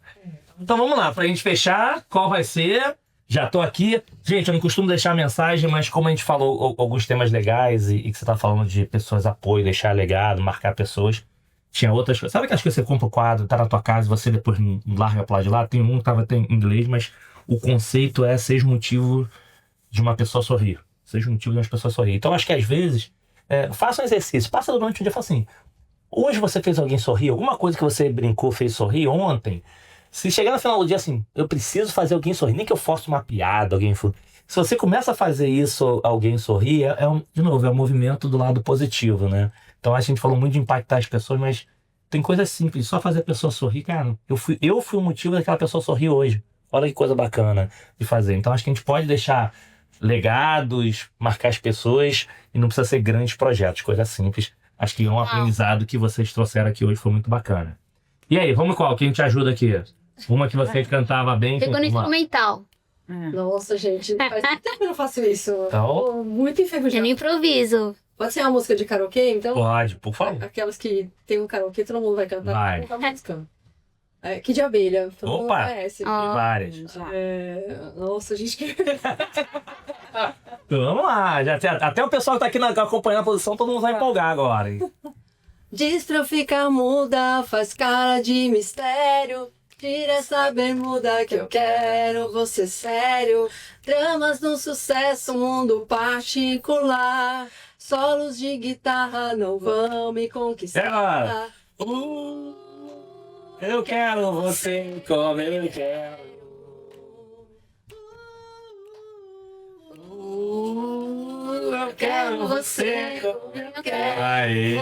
Então vamos lá, pra gente fechar, qual vai ser? Já tô aqui. Gente, eu não costumo deixar mensagem, mas como a gente falou alguns temas legais e que você tá falando de pessoas apoio, deixar legado, marcar pessoas, tinha outras coisas. Sabe aquelas coisas que você compra o quadro, tá na tua casa e você depois não larga pra lá de lá? Tem um que tava em inglês, mas o conceito é 6 motivos de uma pessoa sorrir. 6 motivos de uma pessoa sorrir. Então acho que às vezes, faça um exercício, passa durante o dia e fala assim, hoje você fez alguém sorrir? Alguma coisa que você brincou, fez sorrir ontem? Se chegar no final do dia assim, eu preciso fazer alguém sorrir, nem que eu faça uma piada, alguém... Se você começa a fazer isso, alguém sorrir, de novo, é um movimento do lado positivo, né? Então a gente falou muito de impactar as pessoas, mas tem coisas simples, só fazer a pessoa sorrir, cara, eu fui o motivo daquela pessoa sorrir hoje. Olha que coisa bacana de fazer. Então acho que a gente pode deixar legados, marcar as pessoas e não precisa ser grandes projetos, coisas simples. Acho que é um aprendizado que vocês trouxeram aqui hoje, foi muito bacana. E aí, vamos qual? Quem te ajuda aqui? Uma que você cantava bem. Ficou no instrumental. Nossa, gente, faz muito tempo que eu não faço isso. Então? Tô muito É no enferrujada. improviso. Pode ser uma música de karaokê, então? Pode, por favor. Aquelas que tem um karaokê, todo mundo vai cantar. Vai. Vou cantar música. Que de abelha. Todo mundo Opa! conhece. Ó. Várias. Nossa, gente, que... Então, vamos lá. Até o pessoal que tá aqui acompanhando a posição, todo mundo vai empolgar agora, hein? Diz pra eu ficar muda, faz cara de mistério. Tira essa bermuda que eu quero, você sério. Dramas do sucesso, mundo particular. Solos de guitarra não vão me conquistar. Eu quero você como eu quero. Eu quero você como eu quero. Aê,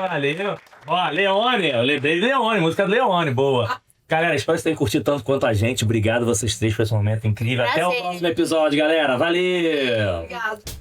valeu. Ó, Leone, eu lembrei de Leone, música do Leone, boa. Galera, espero que vocês tenham curtido tanto quanto a gente. Obrigado vocês três por esse momento incrível. Até o Prazer. próximo episódio, galera. Valeu! Obrigada.